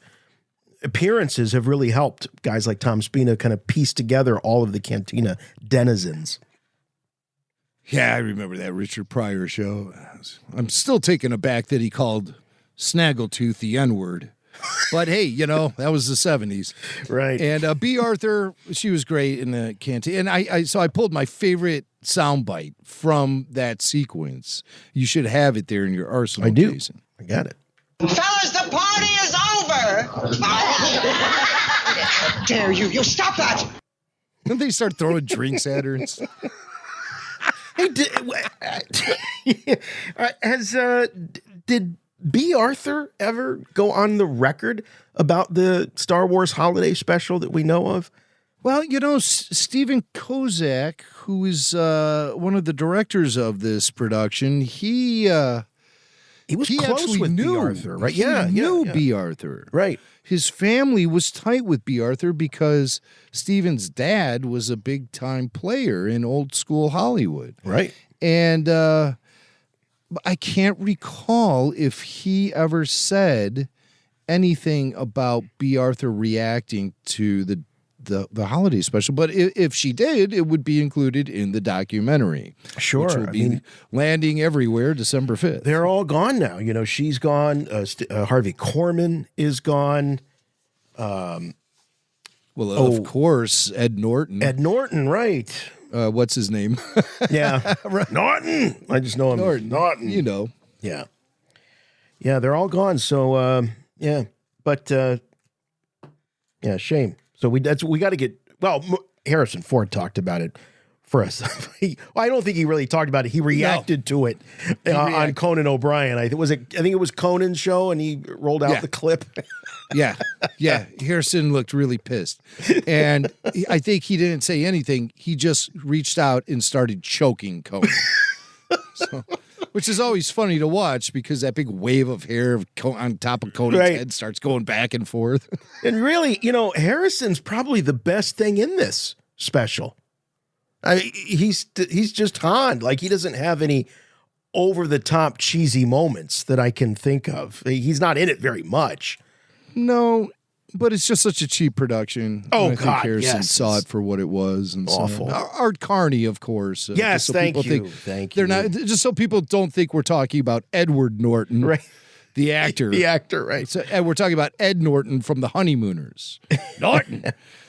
appearances have really helped guys like Tom Spina kind of piece together all of the Cantina denizens. Yeah, I remember that Richard Pryor show. I'm still taken aback that he called Snaggletooth the N-word. But hey, that was the 70s. Right. And B. Arthur, she was great in the Cantina. And so I pulled my favorite soundbite from that sequence. You should have it there in your arsenal, I do. Jason. I got it. Fellas, the party is over! How dare you! You stop that! Then they start throwing drinks at her. Hey, did B. Arthur ever go on the record about the Star Wars holiday special that we know of? Well, Stephen Kozak, who is one of the directors of this production, he was close with B. Arthur, right? He knew B. Arthur. Right. His family was tight with B. Arthur because Stephen's dad was a big-time player in old school Hollywood. Right. And I can't recall if he ever said anything about B. Arthur reacting to the holiday special, but if she did, it would be included in the documentary. Sure. Which will be landing everywhere December 5th. They're all gone now. She's gone. Harvey Korman is gone. Of course, Ed Norton. Ed Norton, right. What's his name? Yeah. Norton. I just know him. Norton. Yeah. Yeah, they're all gone. So, yeah. But, yeah, shame. So we got to get, Harrison Ford talked about it for us. I don't think he really talked about it. He reacted to it on Conan O'Brien. I think it was Conan's show, and he rolled out the clip. Yeah. Harrison looked really pissed. And I think he didn't say anything. He just reached out and started choking Conan. Which is always funny to watch because that big wave of hair on top of Conan's head starts going back and forth. And really, Harrison's probably the best thing in this special. He's just Han. Like, he doesn't have any over-the-top cheesy moments that I can think of. He's not in it very much. No, but it's just such a cheap production. Oh, I think God, Harrison saw it for what it was. And awful. So, Art Carney, of course. Yes, so thank you. They're not, just so people don't think we're talking about Edward Norton. Right. The actor. The actor, right. So, and we're talking about Ed Norton from The Honeymooners. Norton.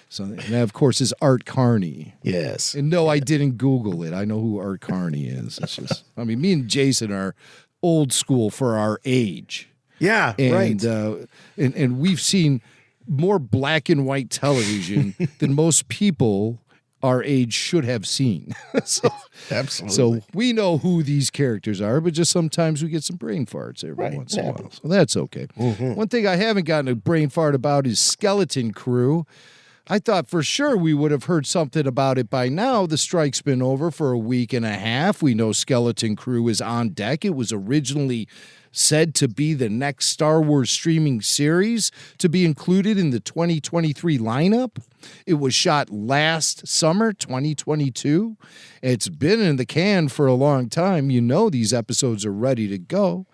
So, and of course, is Art Carney. Yes. And no, I didn't Google it. I know who Art Carney is. It's just, me and Jason are old school for our age. Yeah, right. And we've seen more black and white television than most people our age should have seen. Absolutely. So we know who these characters are, but just sometimes we get some brain farts every once in a while. So that's okay. Mm-hmm. One thing I haven't gotten a brain fart about is Skeleton Crew. I thought for sure we would have heard something about it by now. The strike's been over for a week and a half. We know Skeleton Crew is on deck. It was originally said to be the next Star Wars streaming series to be included in the 2023 lineup. It was shot last summer, 2022. It's been in the can for a long time. These episodes are ready to go.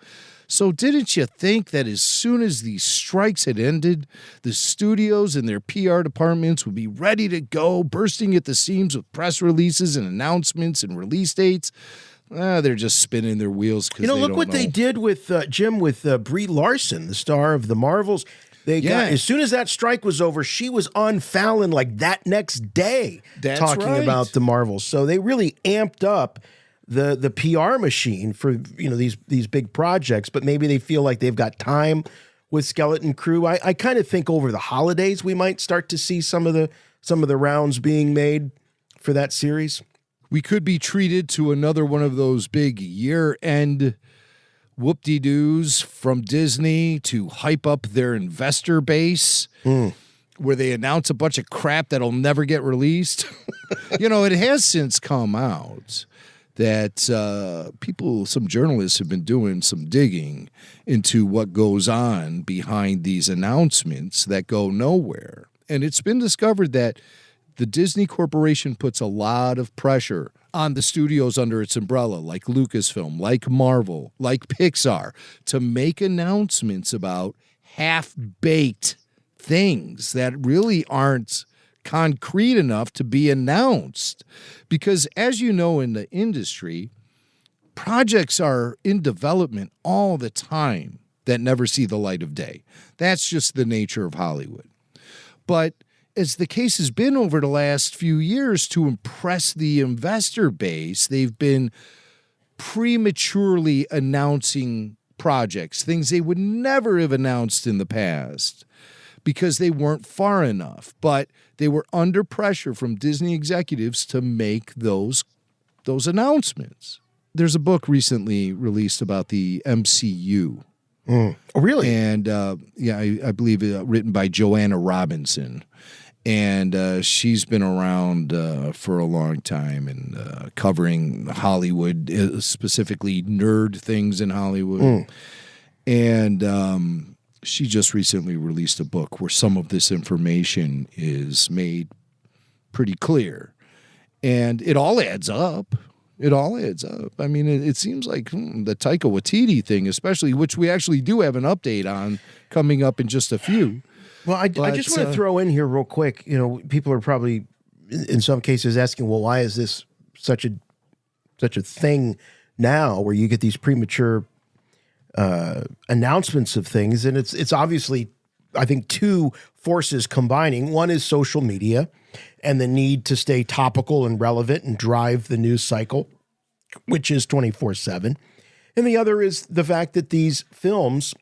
So didn't you think that as soon as these strikes had ended, the studios and their PR departments would be ready to go, bursting at the seams with press releases and announcements and release dates? They're just spinning their wheels because look what they did with Jim, with Brie Larson, the star of The Marvels. They got, as soon as that strike was over, she was on Fallon like that next day talking about the Marvels. So they really amped up the PR machine for these big projects, but maybe they feel like they've got time with Skeleton Crew. I kind of think over the holidays we might start to see some of the rounds being made for that series. We could be treated to another one of those big year-end whoop-de-doos from Disney to hype up their investor base, where they announce a bunch of crap that'll never get released. It has since come out that some journalists have been doing some digging into what goes on behind these announcements that go nowhere. And it's been discovered that the Disney Corporation puts a lot of pressure on the studios under its umbrella, like Lucasfilm, like Marvel, like Pixar, to make announcements about half-baked things that really aren't concrete enough to be announced. Because as you know, in the industry, projects are in development all the time that never see the light of day. That's just the nature of Hollywood. But as the case has been over the last few years, to impress the investor base, they've been prematurely announcing projects, things they would never have announced in the past because they weren't far enough. But they were under pressure from Disney executives to make those announcements. There's a book recently released about the MCU. Oh, really? And I believe written by Joanna Robinson. And she's been around for a long time and covering Hollywood, specifically nerd things in Hollywood. And she just recently released a book where some of this information is made pretty clear. And it all adds up. It all adds up. I mean, it seems like the Taika Waititi thing, especially, which we actually do have an update on coming up in just a few. Well, I just want to throw in here real quick. People are probably, in some cases, asking, well, why is this such a thing now where you get these premature announcements of things? And it's obviously, I think, two forces combining. One is social media and the need to stay topical and relevant and drive the news cycle, which is 24/7. And the other is the fact that these films,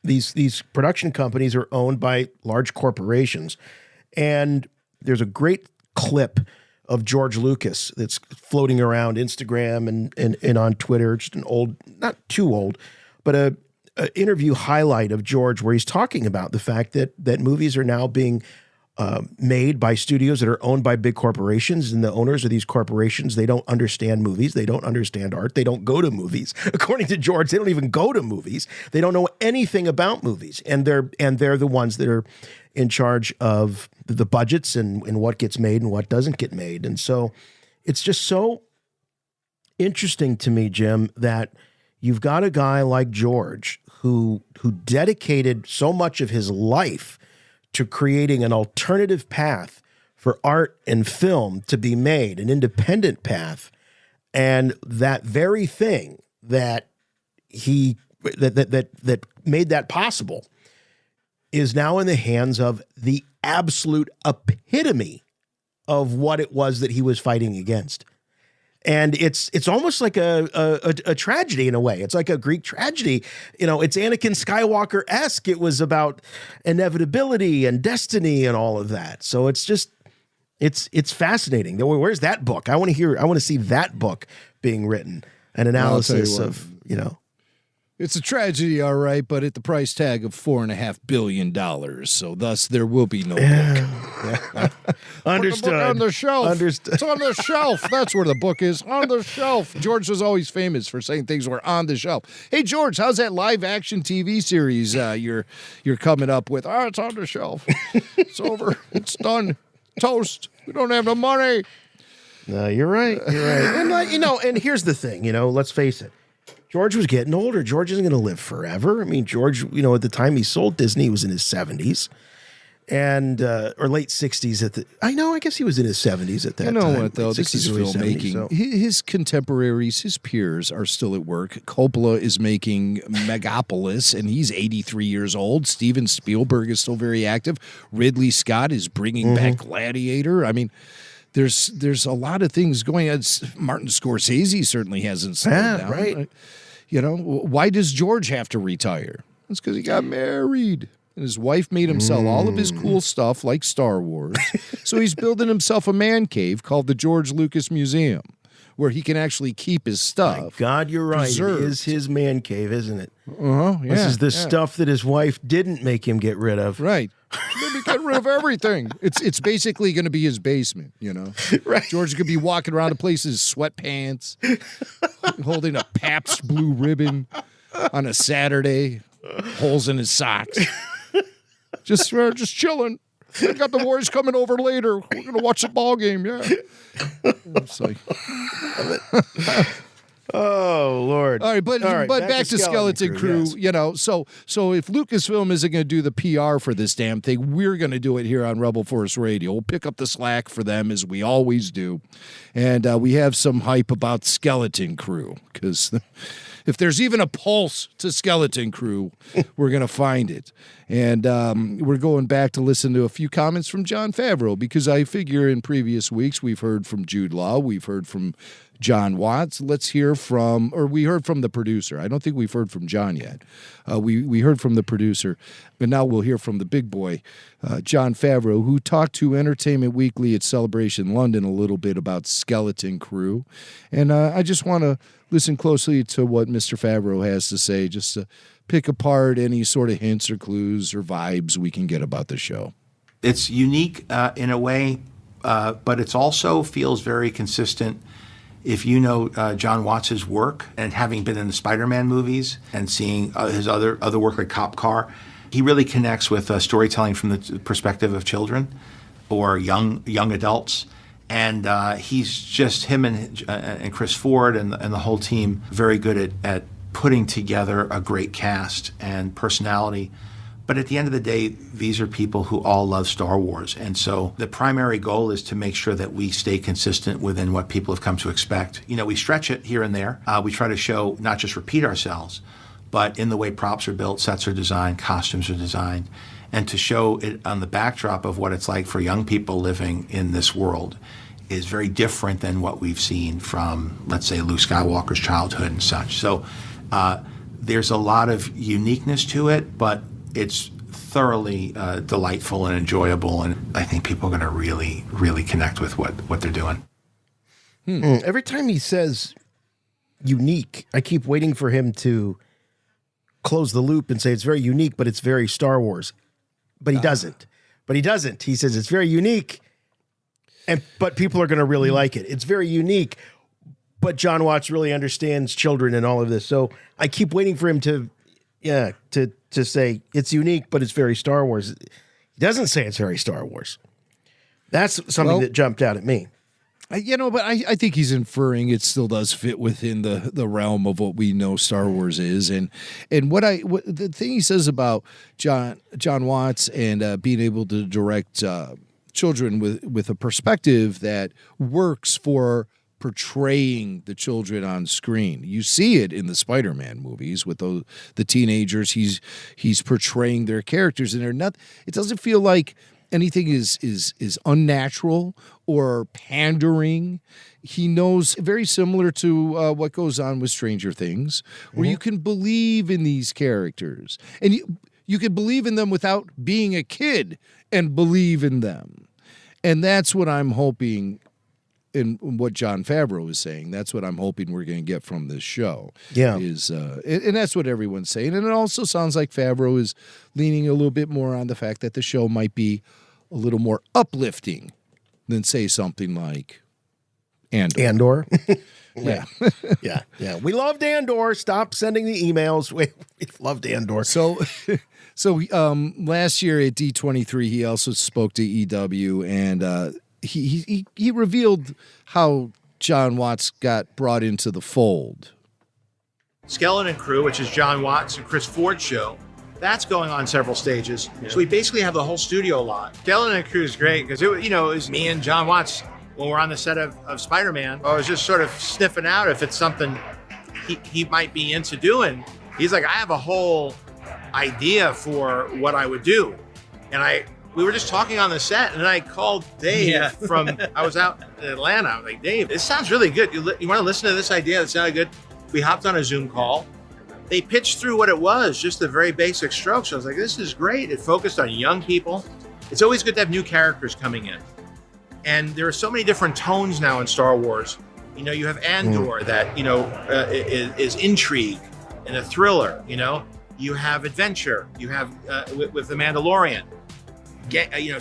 these production companies are owned by large corporations. And there's a great clip of George Lucas that's floating around Instagram and on Twitter, just an old, not too old, but a interview highlight of George where he's talking about the fact that movies are now being made by studios that are owned by big corporations, and the owners of these corporations, they don't understand movies. They don't understand art. They don't go to movies. According to George, they don't even go to movies. They don't know anything about movies, and they're the ones that are in charge of the budgets and what gets made and what doesn't get made. And so it's just so interesting to me, Jim, that you've got a guy like George who dedicated so much of his life to creating an alternative path for art and film to be made, an independent path. And that very thing that that made that possible is now in the hands of the absolute epitome of what it was that he was fighting against. And it's almost like a tragedy in a way. It's like a Greek tragedy. It's Anakin Skywalker-esque. It was about inevitability and destiny and all of that. So it's just, it's fascinating. Where's that book? I want to see that book being written. An analysis of. It's a tragedy, all right, but at the price tag of $4.5 billion. So thus there will be no book. Understood. Put the book on the shelf. Understood. It's on the shelf. That's where the book is. On the shelf. George was always famous for saying things were on the shelf. Hey, George, how's that live action TV series you're coming up with? Oh, it's on the shelf. It's over. It's done. Toast. We don't have the money. No, you're right. You're right. And and here's the thing. Let's face it. George was getting older. George isn't going to live forever. I mean, George, at the time he sold Disney, he was in his 70s. and or late 60s at the. I guess he was in his 70s at that time. You know what, though? This 60s, is early 70s, filmmaking. so. His contemporaries, his peers are still at work. Coppola is making Megapolis, and he's 83 years old. Steven Spielberg is still very active. Ridley Scott is bringing back Gladiator. I mean, there's a lot of things going on. Martin Scorsese certainly hasn't slowed down. Right. You know, why does George have to retire? It's because he got married. And his wife made him sell all of his cool stuff like Star Wars. So he's building himself a man cave called the George Lucas Museum, where he can actually keep his stuff. My God, you're right. preserved. It is his man cave, isn't it? Yeah, This is the stuff that his wife didn't make him get rid of. Right. Let me get rid of everything. It's basically going to be his basement, you know. Right. George could be walking around the place in his sweatpants, holding a Pabst Blue Ribbon on a Saturday, holes in his socks. Just chilling. I got the boys coming over later. We're going to watch the ball game, yeah. It's like... Oh, Lord. All right, but back to Skeleton Crew, yes. you know. So if Lucasfilm isn't going to do the PR for this damn thing, we're going to do it here on Rebel Force Radio. We'll pick up the slack for them as we always do. And we have some hype about Skeleton Crew because if there's even a pulse to Skeleton Crew, we're going to find it. And we're going back to listen to a few comments from Jon Favreau because I figure in previous weeks we've heard from Jude Law, we've heard from John Watts. Let's hear from, or we heard from the producer. I don't think we've heard from John yet. We heard from the producer, but now we'll hear from the big boy, Jon Favreau, who talked to Entertainment Weekly at Celebration London a little bit about Skeleton Crew. And I just want to listen closely to what Mr. Favreau has to say, just to pick apart any sort of hints or clues or vibes we can get about the show. It's unique in a way, but it also feels very consistent. If you know John Watts' work and having been in the Spider-Man movies and seeing his other work like Cop Car, he really connects with storytelling from the perspective of children or young adults. And he's just, him and Chris Ford and the whole team, very good at putting together a great cast and personality. But at the end of the day, these are people who all love Star Wars. And so the primary goal is to make sure that we stay consistent within what people have come to expect. You know, we stretch it here and there. We try to show, not just repeat ourselves, but in the way props are built, sets are designed, costumes are designed, and to show it on the backdrop of what it's like for young people living in this world is very different than what we've seen from, let's say, Luke Skywalker's childhood and such. So there's a lot of uniqueness to it, but it's thoroughly delightful and enjoyable, and I think people are going to really, really connect with what they're doing. Every time he says unique, I keep waiting for him to close the loop and say it's very unique, but it's very Star Wars. But he doesn't. He says it's very unique, but people are going to really like it. It's very unique, but John Watts really understands children and all of this. So I keep waiting for him to say it's unique, but it's very Star Wars. He doesn't say it's very Star Wars. That's something that jumped out at me. But I think he's inferring it still does fit within the realm of what we know Star Wars is, and what the thing he says about John Watts and being able to direct children with a perspective that works for portraying the children on screen. You see it in the Spider-Man movies with the teenagers. He's portraying their characters, and they're not. It doesn't feel like anything is unnatural or pandering. He knows, very similar to what goes on with Stranger Things, where you can believe in these characters, and you can believe in them without being a kid and believe in them. And that's what I'm hoping. And what Jon Favreau is saying, that's what I'm hoping we're going to get from this show. Yeah, and that's what everyone's saying. And it also sounds like Favreau is leaning a little bit more on the fact that the show might be a little more uplifting than, say, something like Andor. Yeah. Yeah. We loved Andor. Stop sending the emails. We loved Andor. So last year at D23, he also spoke to EW, and he revealed how John Watts got brought into the fold. Skeleton Crew, which is John Watts and Chris Ford's show, That's going on several stages. So we basically have the whole studio lot. Dylan and crew is great because it was me and John Watts when we're on the set of Spider-Man. I was just sort of sniffing out if it's something he might be into doing. He's like, I have a whole idea for what I would do. And we were just talking on the set, and I called Dave I was out in Atlanta. I was like, Dave, this sounds really good. You want to listen to this idea? That sounded good. We hopped on a Zoom call. They pitched through what it was, just the very basic strokes. I was like, this is great. It focused on young people. It's always good to have new characters coming in. And there are so many different tones now in Star Wars. You have Andor that, is intrigue and a thriller, You have adventure. You have, with The Mandalorian,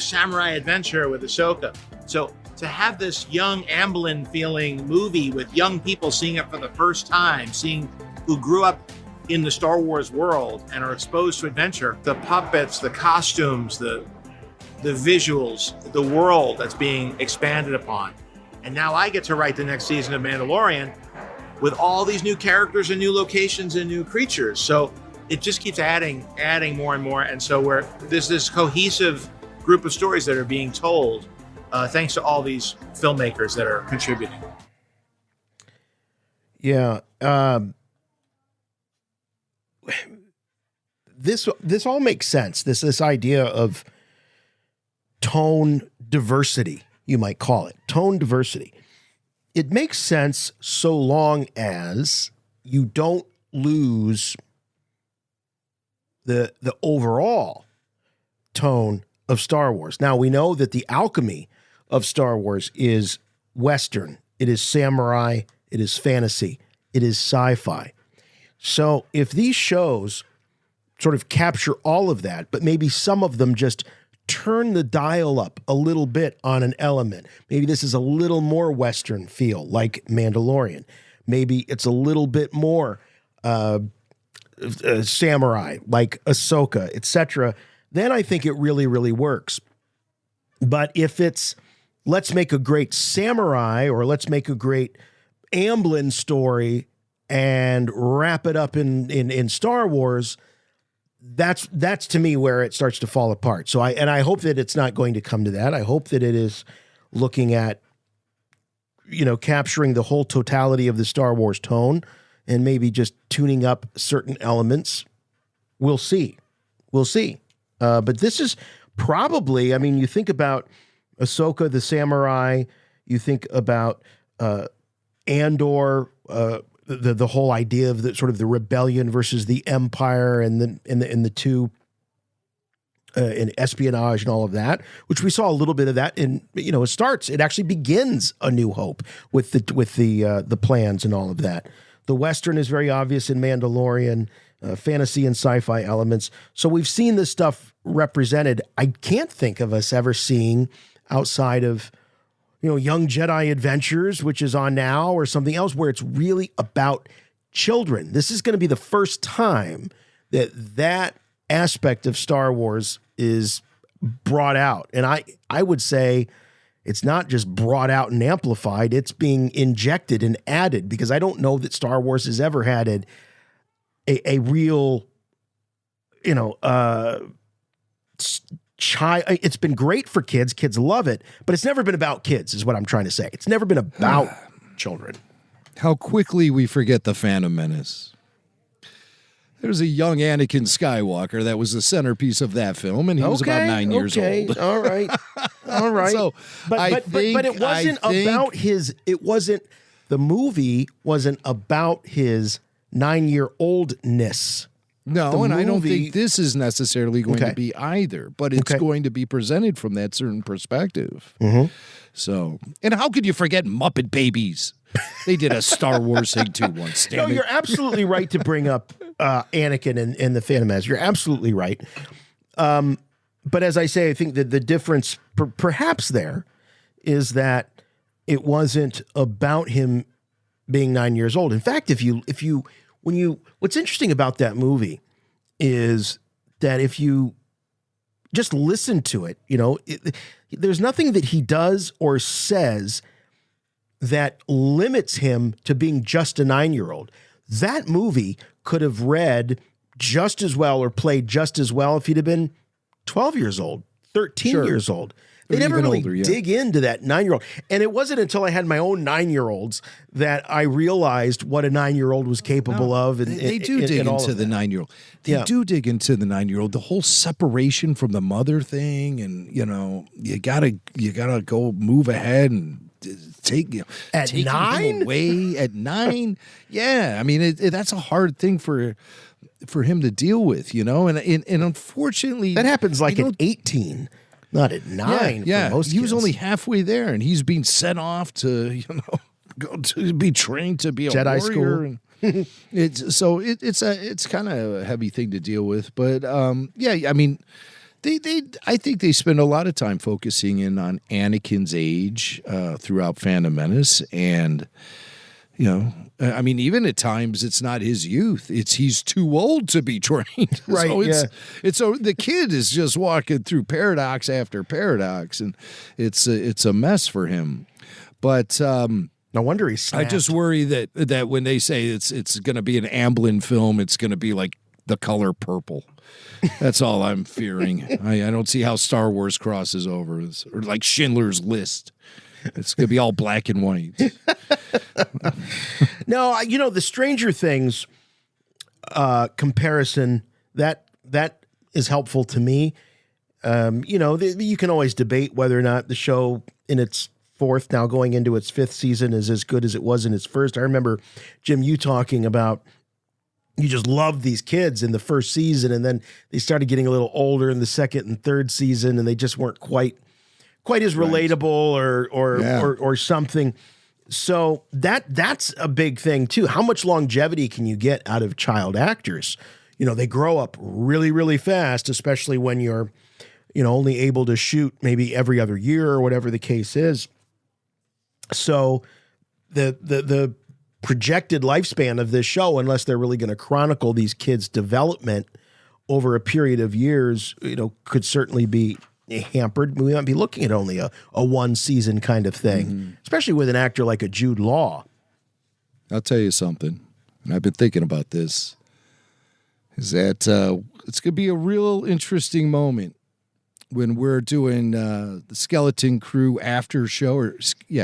samurai adventure with Ahsoka. So to have this young Amblin feeling movie with young people seeing it for the first time, who grew up in the Star Wars world and are exposed to adventure, the puppets, the costumes, the visuals, the world that's being expanded upon. And now I get to write the next season of Mandalorian with all these new characters and new locations and new creatures. So it just keeps adding more and more. And so there's this cohesive group of stories that are being told thanks to all these filmmakers that are contributing. Yeah. This all makes sense. This idea of tone diversity, you might call it. Tone diversity. It makes sense so long as you don't lose the overall tone of Star Wars. Now, we know that the alchemy of Star Wars is Western. It is samurai. It is fantasy. It is sci-fi. So if these shows sort of capture all of that, but maybe some of them just turn the dial up a little bit on an element. Maybe this is a little more Western feel, like Mandalorian. Maybe it's a little bit more samurai, like Ahsoka, etc. Then I think it really, really works. But if it's, let's make a great samurai or let's make a great Amblin story and wrap it up in Star Wars, that's to me where it starts to fall apart. So I hope that it's not going to come to that. I hope that it is looking at, capturing the whole totality of the Star Wars tone and maybe just tuning up certain elements. We'll see. But this is probably, you think about Ahsoka, the samurai, you think about Andor, the whole idea of the sort of the rebellion versus the empire and the two in espionage and all of that, which we saw a little bit of that in, it actually begins A New Hope with the plans and all of that. The Western is very obvious in Mandalorian, fantasy and sci-fi elements. So we've seen this stuff represented. I can't think of us ever seeing outside of, Young Jedi Adventures, which is on now, or something else where it's really about children. This is going to be the first time that aspect of Star Wars is brought out. And I would say it's not just brought out and amplified, it's being injected and added, because I don't know that Star Wars has ever had a real, it's been great for kids. Kids love it, but it's never been about kids, is what I'm trying to say. It's never been about children. How quickly we forget the Phantom Menace. There's a young Anakin Skywalker that was the centerpiece of that film, and he was about 9 years old. All right. So, but it wasn't about his. It wasn't. The movie wasn't about his 9-year-oldness. No, and I don't think this is necessarily going to be either, but it's going to be presented from that certain perspective. Mm-hmm. So, and how could you forget Muppet Babies? They did a Star Wars thing too once. No, you're absolutely right to bring up Anakin and the Phantom Menace. You're absolutely right. But as I say, I think that the difference perhaps there is that it wasn't about him being 9 years old. In fact, what's interesting about that movie is that if you just listen to it, there's nothing that he does or says that limits him to being just a 9-year-old. That movie could have read just as well or played just as well if he'd have been 12 years old, 13 years old. They Or never even really older, yeah. dig into that 9-year-old. And it wasn't until I had my own 9-year-olds that I realized what a 9-year-old was capable of. And, They do dig into the 9-year-old. They do dig into the 9-year-old. The whole separation from the mother thing, and you gotta go move ahead and take At taking 9? him away at 9. Yeah, I mean that's a hard thing for him to deal with, and unfortunately that happens like at 18. Not at 9. Yeah, for most he was kids. only halfway there, and he's being sent off to go to be trained to be a Jedi warrior. school. And it's kind of a heavy thing to deal with, but I mean, I think they spend a lot of time focusing in on Anakin's age throughout Phantom Menace, and I mean, even at times it's not his youth; he's too old to be trained. Right? So the kid is just walking through paradox after paradox, and it's a mess for him. But no wonder he's I just worry that when they say it's going to be an Amblin film, it's going to be like The Color Purple. That's all I'm fearing. I don't see how Star Wars crosses over, or like Schindler's List. It's going to be all black and white. No, the Stranger Things comparison, that is helpful to me. You can always debate whether or not the show in its fourth, now going into its fifth season, is as good as it was in its first. I remember, Jim, you talking about you just loved these kids in the first season, and then they started getting a little older in the second and third season, and they just weren't quite as relatable or something. So that's a big thing too. How much longevity can you get out of child actors? They grow up really, really fast, especially when you're, only able to shoot maybe every other year or whatever the case is. So the projected lifespan of this show, unless they're really going to chronicle these kids' development over a period of years, could certainly be hampered. We might be looking at only a one season kind of thing, especially with an actor like a Jude Law. I'll tell you something, and I've been thinking about this, is that it's going to be a real interesting moment when we're doing the Skeleton Crew after show,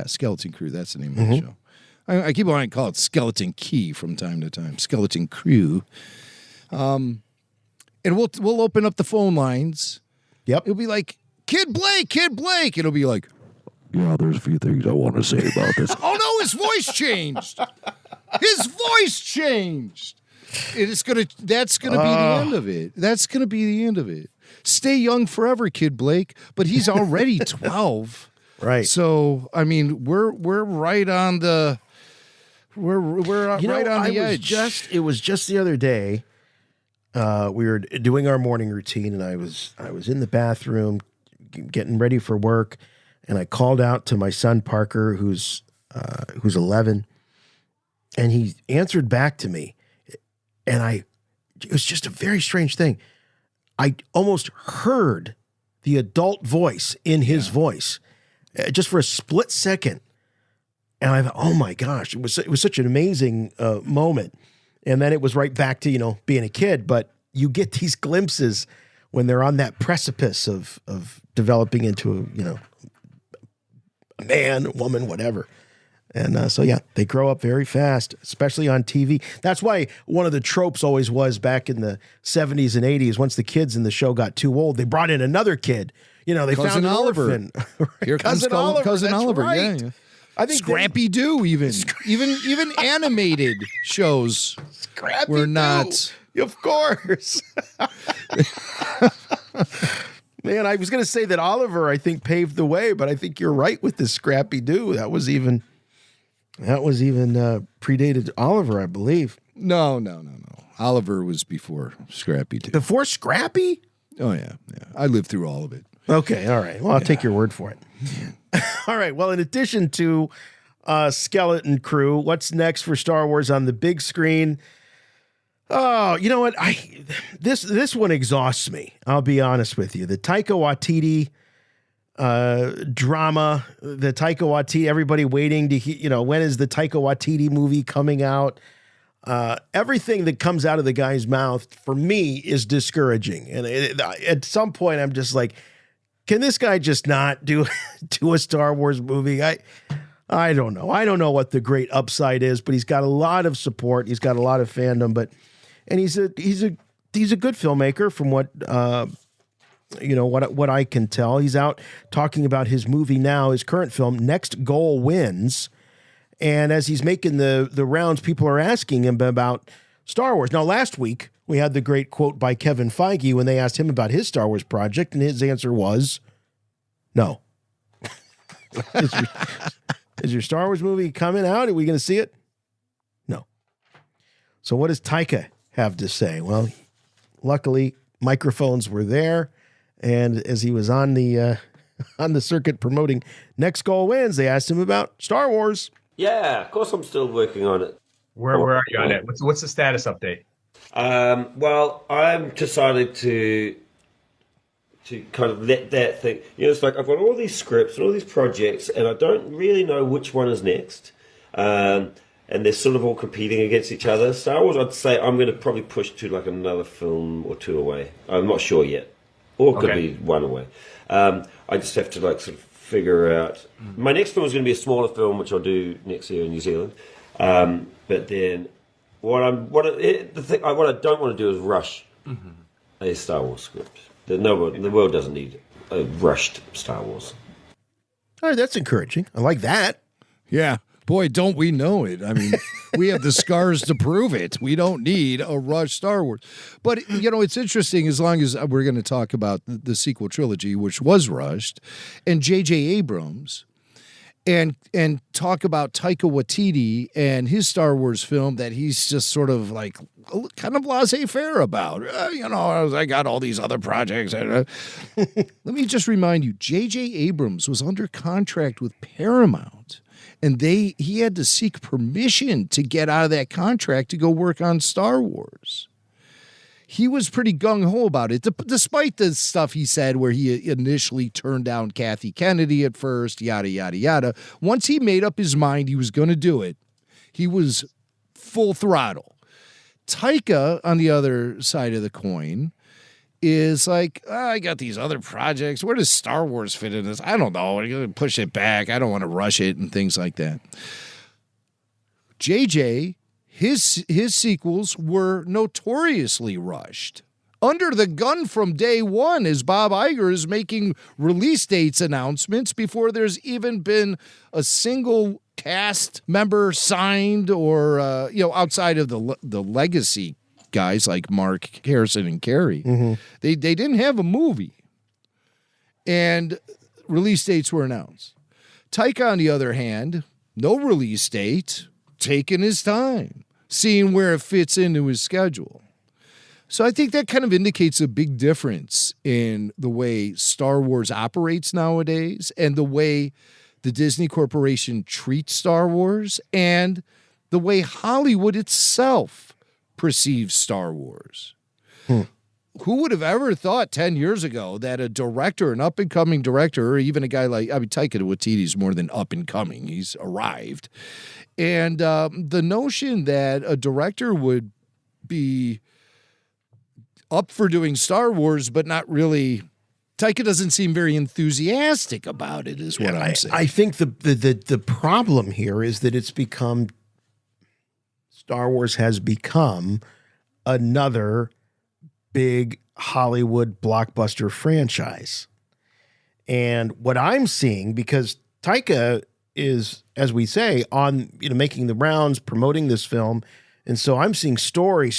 Skeleton Crew, that's the name of the show. I keep wanting to call it Skeleton Key from time to time, Skeleton Crew. And we'll open up the phone lines. Yep. It'll be like, Kid Blake. It'll be like, yeah, there's a few things I want to say about this. Oh no, his voice changed. That's gonna be the end of it. That's gonna be the end of it. Stay young forever, Kid Blake. But he's already 12. Right. So I mean, we're right on the right on the edge. It was just the other day. We were doing our morning routine, and I was in the bathroom getting ready for work, and I called out to my son Parker, who's 11, and he answered back to me, and it was just a very strange thing. I almost heard the adult voice in his voice, just for a split second, and I thought, oh my gosh, it was such an amazing moment. And then it was right back to, being a kid, but you get these glimpses when they're on that precipice of developing into a man, woman, whatever. And they grow up very fast, especially on TV. That's why one of the tropes always was back in the 70s and 80s, once the kids in the show got too old, they brought in another kid. They Cousin found an Oliver. orphan. Here comes Cousin that's Oliver. right. Yeah. I think Scrappy Doo, even animated shows Scrappy were Doo. not. Of course. Man, I was going to say that Oliver, I think, paved the way, but I think you're right with this Scrappy Doo. That was even predated Oliver, I believe. No. Oliver was before Scrappy Doo. Before Scrappy? Oh yeah. I lived through all of it. Okay, all right. Well, I'll take your word for it. All right. Well, in addition to Skeleton Crew, what's next for Star Wars on the big screen? Oh, you know what? This one exhausts me. I'll be honest with you. The Taika Waititi drama, the Taika Waititi, everybody waiting to when is the Taika Waititi movie coming out? everything that comes out of the guy's mouth for me is discouraging. And at some point, I'm just like, can this guy just not do a Star Wars movie? I don't know. I don't know what the great upside is, but he's got a lot of support. He's got a lot of fandom, and he's a good filmmaker from what what I can tell. He's out talking about his movie now, his current film, Next Goal Wins. And as he's making the rounds, people are asking him about Star Wars. Now, last week, we had the great quote by Kevin Feige when they asked him about his Star Wars project, and his answer was, no. Is your Star Wars movie coming out? Are we going to see it? No. So what does Taika have to say? Well, luckily, microphones were there, and as he was on the circuit promoting Next Goal Wins, they asked him about Star Wars. Yeah, of course I'm still working on it. Where are you on it? What's the status update? Well, I'm decided to kind of let that thing. It's like I've got all these scripts and all these projects, and I don't really know which one is next. And they're sort of all competing against each other. Star Wars, I'd say I'm going to probably push to like another film or two away. I'm not sure yet, or it could be one away. I just have to like sort of figure out. My next film is going to be a smaller film, which I'll do next year in New Zealand. But then, what I don't want to do is rush a Star Wars script. The world doesn't need a rushed Star Wars. All right, that's encouraging. I like that. Yeah. Boy, don't we know it. I mean, we have the scars to prove it. We don't need a rush Star Wars. But, it's interesting as long as we're going to talk about the sequel trilogy, which was rushed, and J.J. Abrams, and talk about Taika Waititi and his Star Wars film that he's just sort of like kind of laissez-faire about. I got all these other projects. Let me just remind you, J.J. Abrams was under contract with Paramount. And he had to seek permission to get out of that contract to go work on Star Wars. He was pretty gung-ho about it, despite the stuff he said where he initially turned down Kathy Kennedy at first, yada, yada, yada. Once he made up his mind he was going to do it, he was full throttle. Taika, on the other side of the coin, is like, I got these other projects. Where does Star Wars fit in this? I don't know. I'm going to push it back. I don't want to rush it and things like that. JJ, his sequels were notoriously rushed. Under the gun from day one as Bob Iger is making release dates announcements before there's even been a single cast member signed or, outside of the legacy guys like Mark, Harrison, and Carey. Mm-hmm. They didn't have a movie. And release dates were announced. Taika, on the other hand, no release date, taking his time, seeing where it fits into his schedule. So I think that kind of indicates a big difference in the way Star Wars operates nowadays and the way the Disney Corporation treats Star Wars and the way Hollywood itself perceives Star Wars. Who would have ever thought 10 years ago that a director, an up-and-coming director, or even a guy like, Taika Waititi is more than up-and-coming. He's arrived. And the notion that a director would be up for doing Star Wars, but not really... Taika doesn't seem very enthusiastic about it, is what I'm saying. I think the problem here is that it's become... Star Wars has become another big Hollywood blockbuster franchise. And what I'm seeing, because Taika is, as we say, on making the rounds, promoting this film, and so I'm seeing story,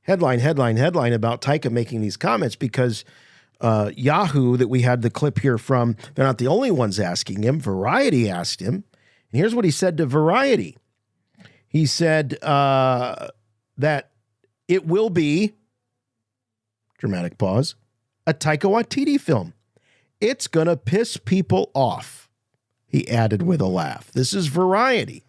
headline about Taika making these comments because Yahoo, that we had the clip here from, they're not the only ones asking him. Variety asked him, and here's what he said to Variety. He said that it will be, dramatic pause, a Taika Waititi film. It's going to piss people off, he added with a laugh. This is Variety.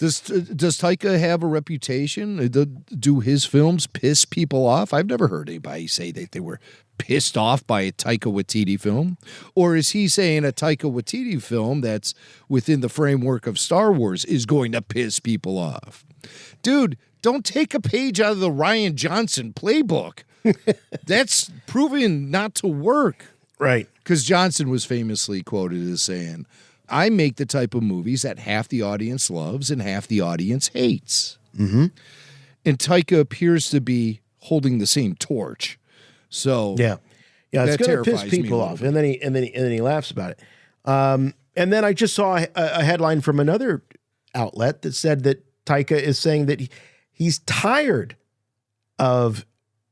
Does Taika have a reputation? Do his films piss people off? I've never heard anybody say that they were pissed off by a Taika Waititi film. Or is he saying a Taika Waititi film that's within the framework of Star Wars is going to piss people off? Dude, don't take a page out of the Rian Johnson playbook. That's proven not to work. Right. Because Johnson was famously quoted as saying, I make the type of movies that half the audience loves and half the audience hates. Mm-hmm. And Taika appears to be holding the same torch. So yeah, it's that going to piss terrifies me people a off, little and then he laughs about it. And then I just saw a headline from another outlet that said that Taika is saying that he's tired of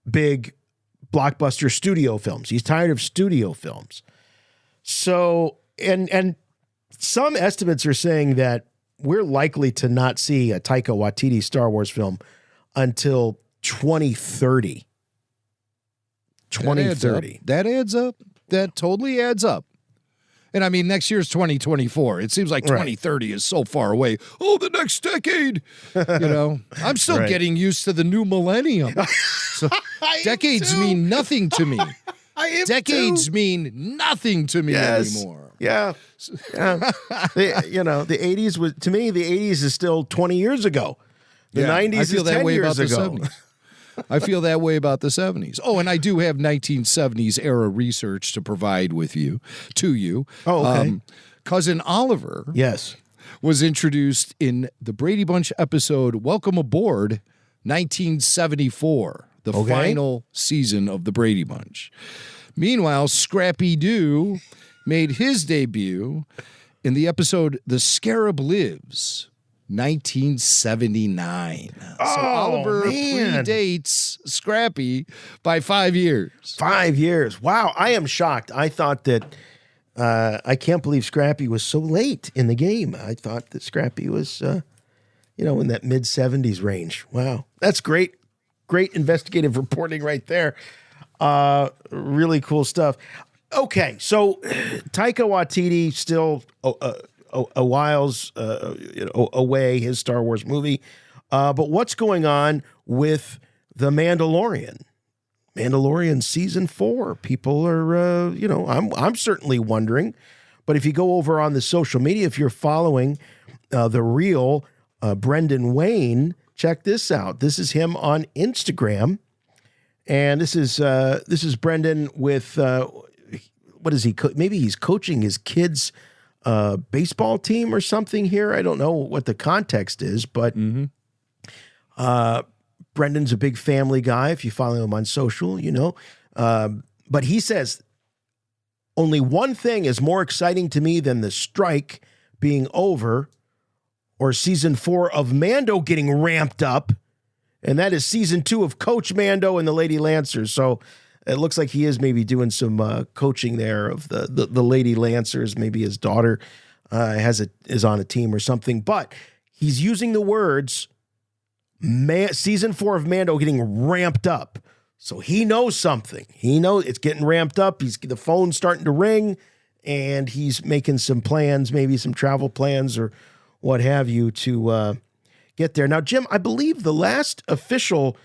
big blockbuster studio films. He's tired of studio films. So and some estimates are saying that we're likely to not see a Taika Waititi Star Wars film until 2030. 2030. That adds up. That totally adds up. And I mean, next year's 2024. It seems like 2030 is so far away. Oh, the next decade. I'm still getting used to the new millennium. So decades mean nothing to me. Decades mean nothing to me anymore. Yeah. The 80s was, to me, the 80s is still 20 years ago. The 90s is 10 years ago. I feel that way about the 70s. Oh, and I do have 1970s era research to provide to you. Oh, okay. Cousin Oliver was introduced in the Brady Bunch episode Welcome Aboard 1974, the final season of the Brady Bunch. Meanwhile, Scrappy Doo made his debut in the episode The Scarab Lives, 1979. So Oliver predates Scrappy by 5 years. 5 years. Wow, I am shocked. I thought that I can't believe Scrappy was so late in the game. I thought that Scrappy was in that mid-70s range. Wow. That's great. Great investigative reporting right there. Really cool stuff. Okay, so Taika Waititi still a while's away, his Star Wars movie. But what's going on with The Mandalorian? Mandalorian season 4. People are, I'm certainly wondering. But if you go over on the social media, if you're following the real Brendan Wayne, check this out. This is him on Instagram, and this is Brendan with what is he? Maybe he's coaching his kids' baseball team or something here. I don't know what the context is, but Brendan's a big family guy. If you follow him on social, but he says, only one thing is more exciting to me than the strike being over or season 4 of Mando getting ramped up. And that is season 2 of Coach Mando and the Lady Lancers. So it looks like he is maybe doing some coaching there of the Lady Lancers. Maybe his daughter is on a team or something. But he's using the words season 4 of Mando getting ramped up. So he knows something. He knows it's getting ramped up. The phone's starting to ring, and he's making some plans, maybe some travel plans or what have you, to get there. Now, Jim, I believe the last official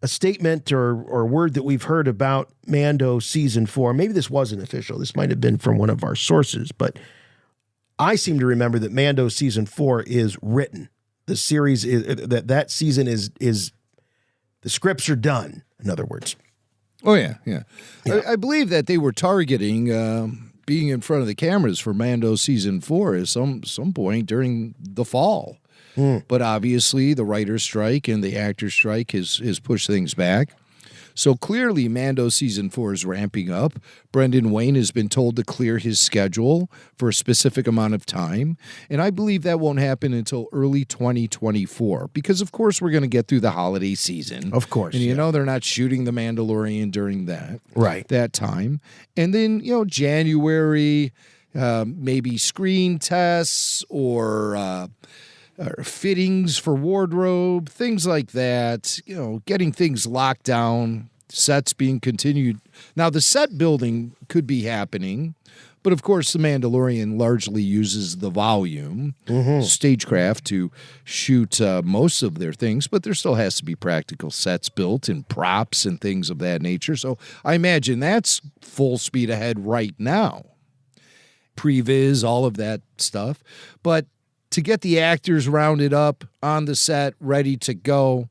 statement or word that we've heard about Mando season 4, maybe this wasn't official. This might have been from one of our sources, but I seem to remember that Mando season 4 is written. The series that season is the scripts are done. In other words. Oh yeah. I believe that they were targeting being in front of the cameras for Mando season 4 at some point during the fall. But obviously the writer's strike and the actor's strike has pushed things back. So clearly Mando season 4 is ramping up. Brendan Wayne has been told to clear his schedule for a specific amount of time. And I believe that won't happen until early 2024 because, of course, we're going to get through the holiday season. Of course. And, they're not shooting The Mandalorian during that time. And then, January, maybe screen tests or fittings for wardrobe, things like that, getting things locked down sets being continued. Now, the set building could be happening, but of course, The Mandalorian largely uses the volume, stagecraft, to shoot most of their things, but there still has to be practical sets built and props and things of that nature. So I imagine that's full speed ahead right now. Previs, all of that stuff. But to get the actors rounded up on the set, ready to go,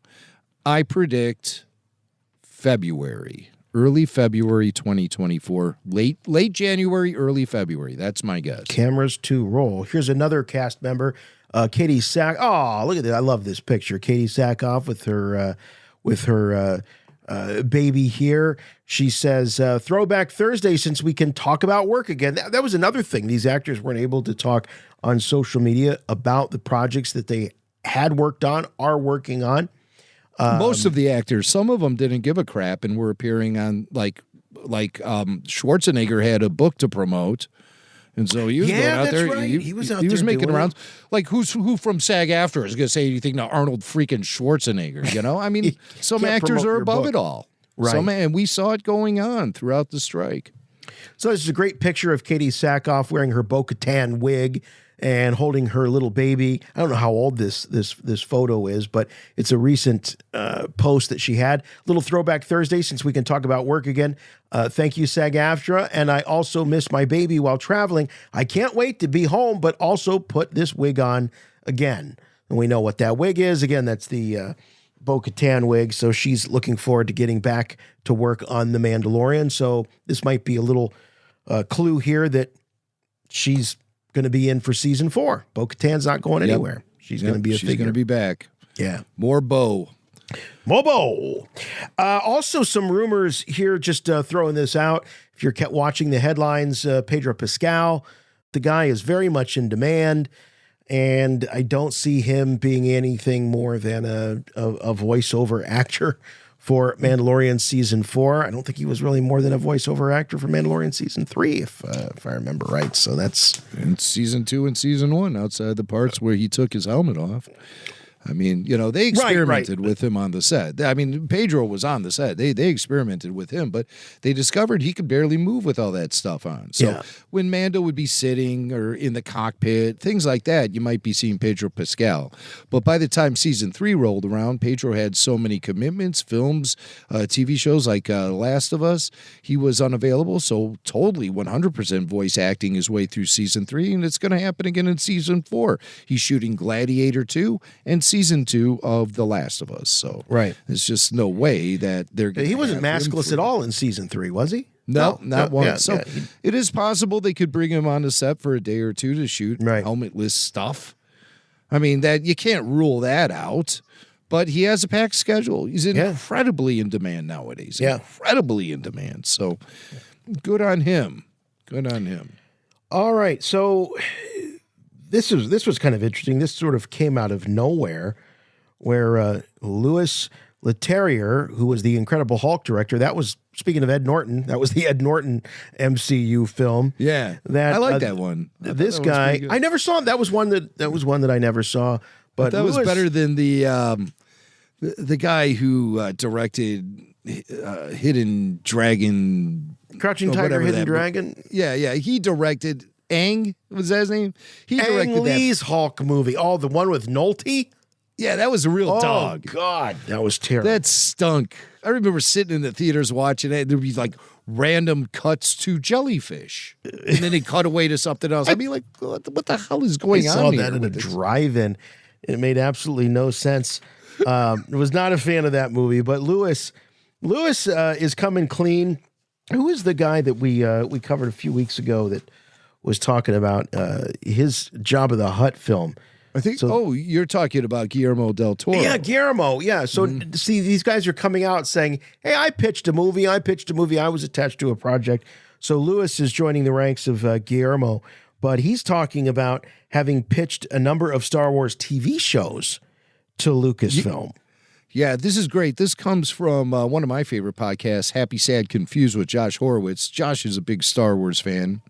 I predict February, early February 2024, late January, early February. That's my guess. Cameras to roll. Here's another cast member, Katie Sack. Oh, look at that! I love this picture. Katie Sackhoff with her baby here. She says, "Throwback Thursday, since we can talk about work again." That was another thing. These actors weren't able to talk on social media about the projects that they had worked on, are working on. Most of the actors, some of them didn't give a crap and were appearing on like Schwarzenegger had a book to promote, and so he was going out there. Right. He was out he there was making doing rounds. Like who from SAG-AFTRA is going to say anything to Arnold freaking Schwarzenegger? You know, I mean, some can't actors promote are your above book. it all. Right. And we saw it going on throughout the strike. So this is a great picture of Katie Sackhoff wearing her Bo-Katan wig and holding her little baby. I don't know how old this photo is, but it's a recent post that she had. Little throwback Thursday, since we can talk about work again. Thank you, SAG-AFTRA. And I also miss my baby while traveling. I can't wait to be home, but also put this wig on again. And we know what that wig is. Again, that's the Bo-Katan wig. So she's looking forward to getting back to work on The Mandalorian. So this might be a little clue here that she's going to be in for season 4. Bo-Katan's not going anywhere. She's going to be a figure. She's going to be back. Yeah. More Bo. Mobo. Also, some rumors here, just throwing this out. If you're kept watching the headlines, Pedro Pascal, the guy is very much in demand, and I don't see him being anything more than a voiceover actor for Mandalorian season 4. I don't think he was really more than a voiceover actor for Mandalorian season 3, if I remember right. So that's in season 2 and season 1, outside the parts where he took his helmet off. I mean, you know, they experimented with him on the set. I mean, Pedro was on the set. They experimented with him, but they discovered he could barely move with all that stuff on. So when Mando would be sitting or in the cockpit, things like that, you might be seeing Pedro Pascal. But by the time season 3 rolled around, Pedro had so many commitments, films, TV shows like Last of Us. He was unavailable, so totally 100% voice acting his way through season 3, and it's going to happen again in season 4. He's shooting Gladiator 2 and season 2 of The Last of Us. So there's just no way that they're going to. He wasn't maskless at all in season 3, was he? No, not once. Yeah, so it is possible they could bring him on the set for a day or two to shoot helmetless stuff. I mean, that you can't rule that out. But he has a packed schedule. He's incredibly in demand nowadays. Incredibly in demand. So good on him. Good on him. All right. So this was kind of interesting. This sort of came out of nowhere, where Louis Leterrier, who was the Incredible Hulk director, that was, speaking of Ed Norton, that was the Ed Norton MCU film. Yeah, I like that one. This guy, I never saw. That was one that I never saw. But that was better than the guy who directed Hidden Dragon, Crouching Tiger, Hidden Dragon. Yeah. He directed Ang. Was that his name? He directed Ang Lee's Hulk movie. Oh, the one with Nolte. Yeah, that was a real dog. Oh God, that was terrible. That stunk. I remember sitting in the theaters watching it. There'd be like random cuts to jellyfish, and then it cut away to something else. I'd be like, "What the hell is going on?" I saw that in a drive-in. It made absolutely no sense. Was not a fan of that movie. But Louis is coming clean. Who is the guy that we covered a few weeks ago that was talking about his Jabba the Hutt film? I think. So, you're talking about Guillermo del Toro. Yeah, Guillermo. Yeah. So see, these guys are coming out saying, "Hey, I pitched a movie. I was attached to a project." So Louis is joining the ranks of Guillermo, but he's talking about having pitched a number of Star Wars TV shows to Lucasfilm. Yeah, this is great. This comes from one of my favorite podcasts, Happy, Sad, Confused with Josh Horowitz. Josh is a big Star Wars fan.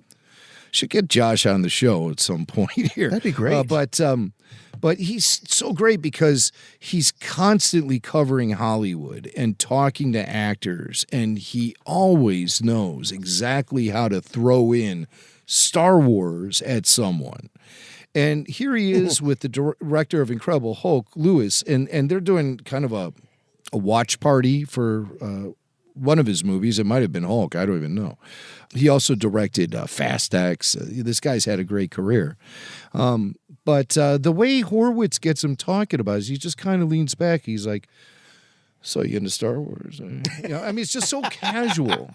Should get Josh on the show at some point here. That'd be great. But he's so great because he's constantly covering Hollywood and talking to actors, and he always knows exactly how to throw in Star Wars at someone. And here he is with the director of Incredible Hulk, Lewis, and they're doing kind of a watch party for one of his movies. It might have been Hulk. I don't even know. He also directed Fast X. This guy's had a great career. But the way Horowitz gets him talking about it is he just kind of leans back. He's like, so you into Star Wars? It's just so casual.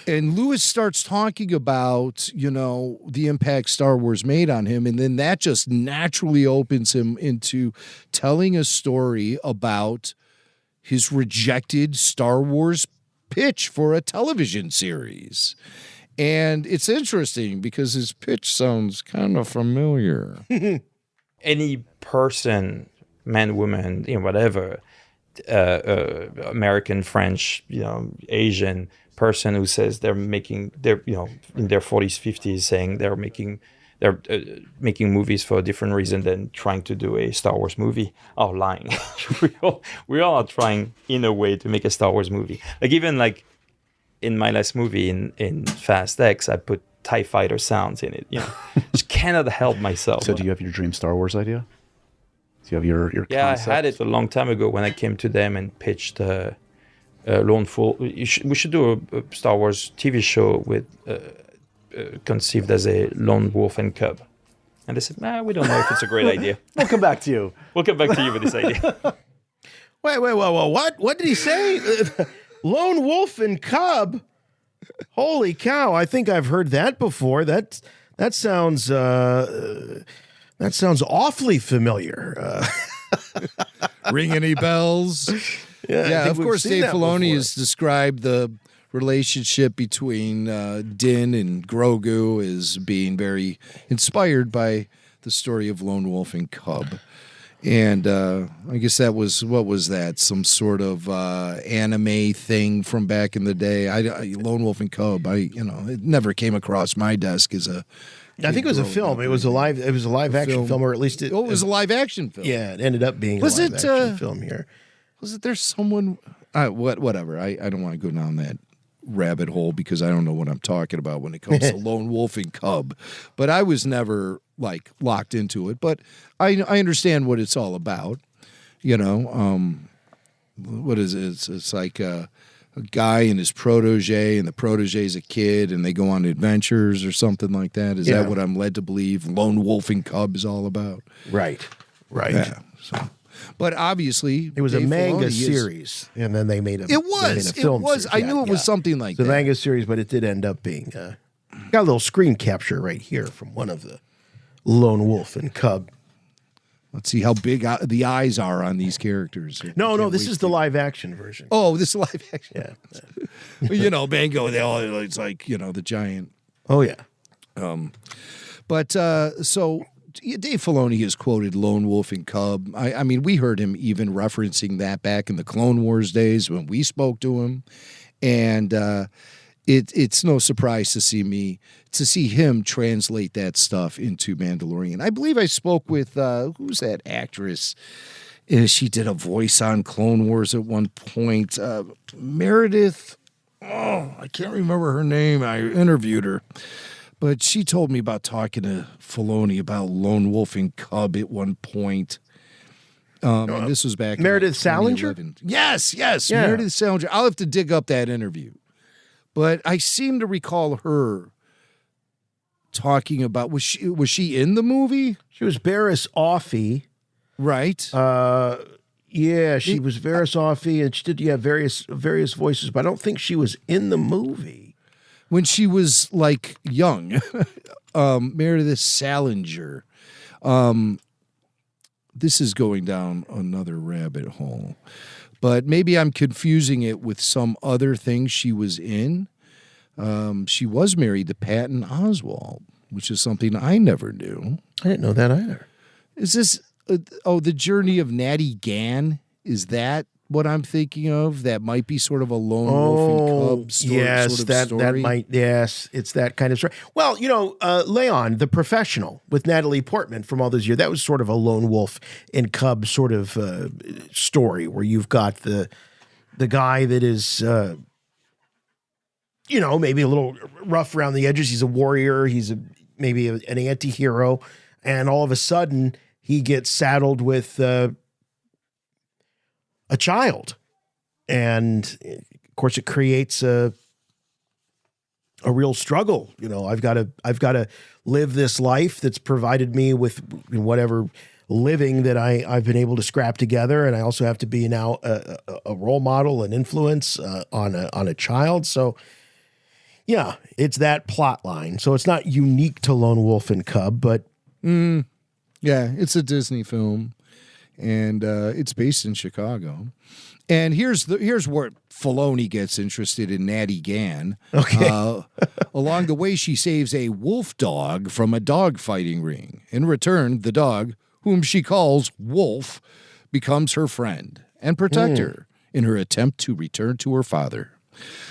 And Lewis starts talking about, the impact Star Wars made on him. And then that just naturally opens him into telling a story about his rejected Star Wars pitch for a television series. And it's interesting because his pitch sounds kind of familiar. Any person, man, woman, whatever, American, French, Asian person who says they're in their 40s, 50s, saying they're making movies for a different reason than trying to do a Star Wars movie are lying. we all are trying in a way to make a Star Wars movie. Even in my last movie in Fast X, I put TIE fighter sounds in it. Just cannot help myself. So do you have your dream Star Wars idea? Do you have your concept? I had it a long time ago when I came to them and pitched Lone Wolf. We should do a Star Wars TV show with conceived as a lone wolf and cub. And they said, we don't know if it's a great idea. We'll come back to you. We'll come back to you with this idea. Wait, what? What did he say? Lone wolf and cub? Holy cow, I think I've heard that before. That sounds awfully familiar. Ring any bells? Yeah, of course, Dave Filoni has described the relationship between Din and Grogu as being very inspired by the story of Lone Wolf and Cub. And I guess that was, what was that? Some sort of anime thing from back in the day. Lone Wolf and Cub. It never came across my desk as a. I think it was a film. It was a live action film, or at least it was a live action film. Yeah, it ended up being a live action film here. Was it there someone? Whatever. I don't want to go down that rabbit hole because I don't know what I'm talking about when it comes to Lone Wolf and Cub. But I was never locked into it. But I understand what it's all about. What is it? It's like a guy and his protege, and the protege's a kid, and they go on adventures or something like that. Is that what I'm led to believe Lone Wolf and Cub is all about? Right. Yeah. So. But obviously, it was a manga series, and then they made a film. It was. Series. I knew it was something like that. The manga series, but it did end up being got a little screen capture right here from one of the Lone Wolf and Cub. Let's see how big the eyes are on these characters. No, this is the live action version. Oh, this is live action. Yeah. Bango. It's like the giant. Oh yeah. So. Dave Filoni has quoted Lone Wolf and Cub. I mean, we heard him even referencing that back in the Clone Wars days when we spoke to him, and it's no surprise to see him translate that stuff into Mandalorian. I believe I spoke with who's that actress? She did a voice on Clone Wars at one point. Meredith. Oh, I can't remember her name. I interviewed her. But she told me about talking to Filoni about Lone Wolf and Cub at one point. And this was back Meredith Salinger? Yes, Meredith Salinger. I'll have to dig up that interview. But I seem to recall her talking about, was she in the movie? She was Barriss Offee. Right. She was Barriss Offee, and she did various voices, but I don't think she was in the movie. When she was young, Meredith Salinger. This is going down another rabbit hole, but maybe I'm confusing it with some other thing she was in. She was married to Patton Oswalt, which is something I never knew. I didn't know that either. Is this the Journey of Natty Gann? Is that what I'm thinking of? That might be sort of a lone wolf and cub story. Yes, sort of that story. might. Yes, it's that kind of story. Well, Leon, the Professional with Natalie Portman from all those years, that was sort of a lone wolf and cub sort of story where you've got the guy that is, maybe a little rough around the edges. He's a warrior. He's maybe an anti-hero, and all of a sudden he gets saddled with a child, and of course it creates a real struggle. I've got to live this life that's provided me with whatever living that I've been able to scrap together, and I also have to be now a role model and influence on a child. So yeah, it's that plot line. So it's not unique to Lone Wolf and Cub, but yeah, it's a Disney film. And it's based in Chicago. And here's where Filoni gets interested in Natty Gann. Okay. Along the way, she saves a wolf dog from a dog fighting ring. In return, the dog, whom she calls Wolf, becomes her friend and protector in her attempt to return to her father.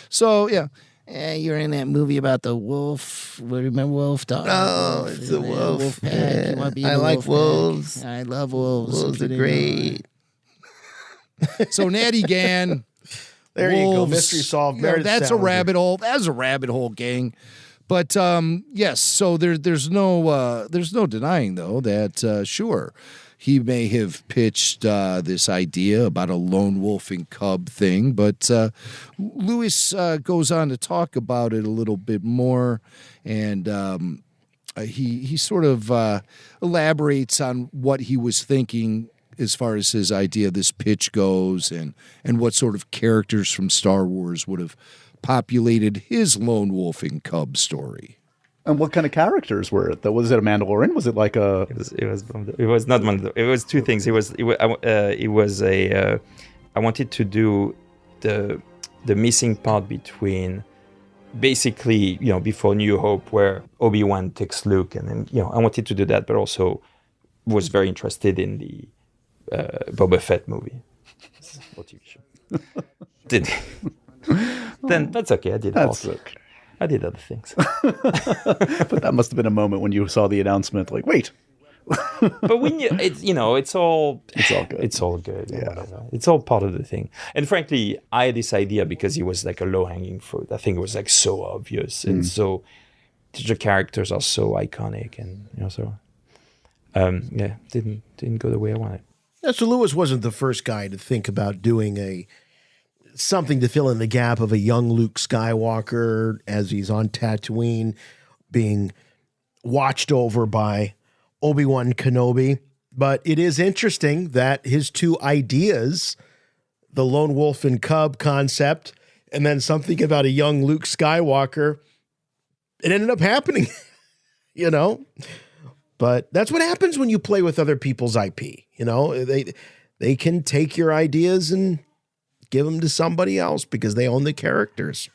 So, yeah. You're in that movie about the wolf. Remember Wolf Dog? Oh, it's the wolf. Wolf pack. You want to be in I the like wolf wolves. pack. I love wolves. Wolves are great. So Natty Gann. There you go. Mystery solved. That's a rabbit hole. That's a rabbit hole, gang. But yes, so there's no denying though that sure, he may have pitched this idea about a lone wolf and cub thing, but Lewis goes on to talk about it a little bit more, and he sort of elaborates on what he was thinking as far as his idea of this pitch goes, and what sort of characters from Star Wars would have populated his lone wolf and cub story. And what kind of characters were it? Was it a Mandalorian? Was it like a? It was not Mandalorian. It was two things. I wanted to do the missing part between basically before New Hope, where Obi-Wan takes Luke, and then I wanted to do that, but also was very interested in the Boba Fett movie or TV show. Then that's okay. I did also. Okay. I did other things. But that must have been a moment when you saw the announcement, like, wait. But when it's all good. It's all good. Yeah. Whatever. It's all part of the thing. And frankly, I had this idea because it was like a low-hanging fruit. I think it was like so obvious, and so the characters are so iconic, and didn't go the way I wanted. Yeah, so Lewis wasn't the first guy to think about doing something to fill in the gap of a young Luke Skywalker as he's on Tatooine being watched over by Obi-Wan Kenobi. But it is interesting that his two ideas, the lone wolf and cub concept, and then something about a young Luke Skywalker, it ended up happening, But that's what happens when you play with other people's IP. They can take your ideas and give them to somebody else because they own the characters.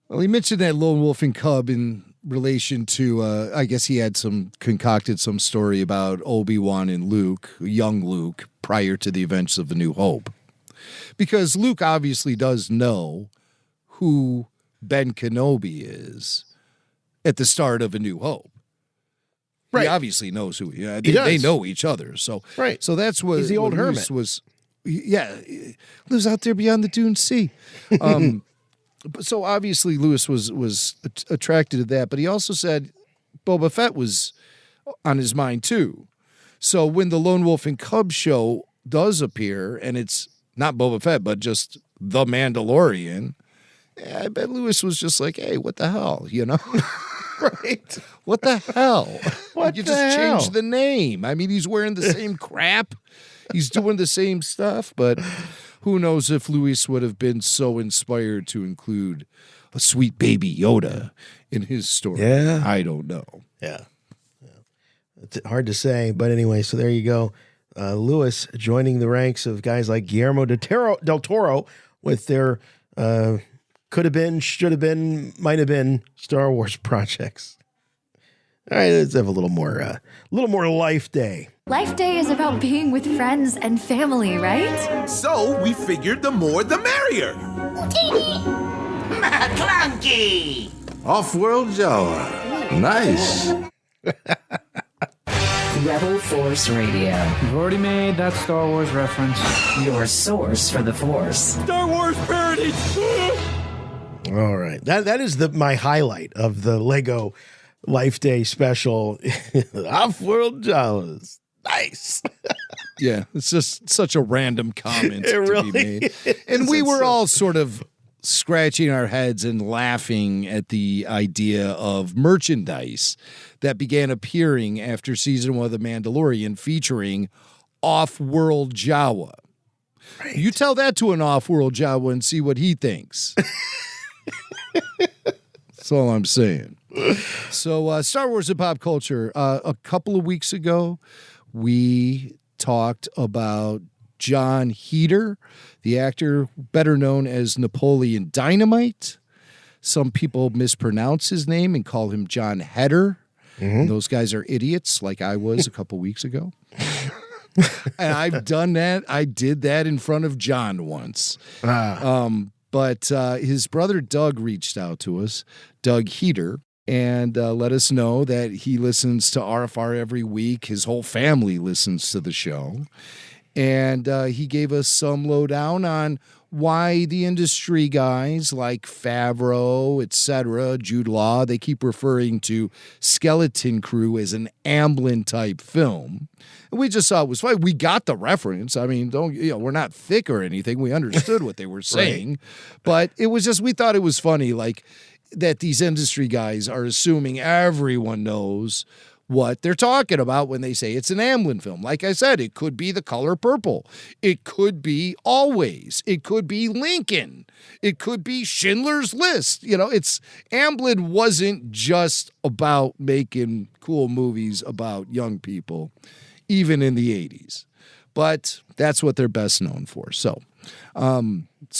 Well, he mentioned that lone wolf and cub in relation to, I guess he had concocted some story about Obi-Wan and Luke, young Luke, prior to the events of A New Hope. Because Luke obviously does know who Ben Kenobi is at the start of A New Hope. Right. He obviously knows who they know each other. So, right. So that's what he's the old Lewis hermit. Lives out there beyond the Dune Sea. So obviously Lewis was attracted to that, but he also said Boba Fett was on his mind too. So when the Lone Wolf and Cub show does appear, and it's not Boba Fett, but just the Mandalorian, I bet Lewis was just like, hey, what the hell, Right. What the hell? What you the just hell? changed the name. I mean, he's wearing the same crap. He's doing the same stuff, but who knows if Lewis would have been so inspired to include a sweet baby Yoda in his story. Yeah. I don't know. Yeah. It's hard to say, but anyway, so there you go. Lewis joining the ranks of guys like Guillermo del Toro with their could have been, should have been, might have been Star Wars projects. All right, let's have a little more Life Day. Life Day is about being with friends and family, right? So we figured the more the merrier. Clunky! Off-world Jawa. Nice. Rebel Force Radio. You've already made that Star Wars reference. Your source for the Force. Star Wars parody! All right. That is my highlight of the Lego Life Day special. Off-world Jawas. Nice. Yeah, it's just such a random comment It to really be made. is. And we It's were so- all sort of scratching our heads and laughing at the idea of merchandise that began appearing after season 1 of The Mandalorian featuring off-world Jawa. Right. You tell that to an off-world Jawa and see what he thinks. That's all I'm saying. So Star Wars and pop culture. A couple of weeks ago, we talked about John Heder, the actor better known as Napoleon Dynamite. Some people mispronounce his name and call him John Heder. And those guys are idiots like I was a couple weeks ago. And I've done that. I did that in front of John once. But his brother Doug reached out to us, Doug Heder, and let us know that he listens to RFR every week. His whole family listens to the show. And he gave us some lowdown on why the industry guys like Favreau, etc., Jude Law, they keep referring to Skeleton Crew as an Amblin-type film. And we just thought it was fine. We got the reference. I mean, we're not thick or anything. We understood what they were saying. Right. But it was just, we thought it was funny, like, that these industry guys are assuming everyone knows what they're talking about when they say it's an Amblin film. Like I said, it could be The Color Purple. It could be Always. It could be Lincoln. It could be Schindler's List. Amblin wasn't just about making cool movies about young people, even in the 80s. But that's what they're best known for. So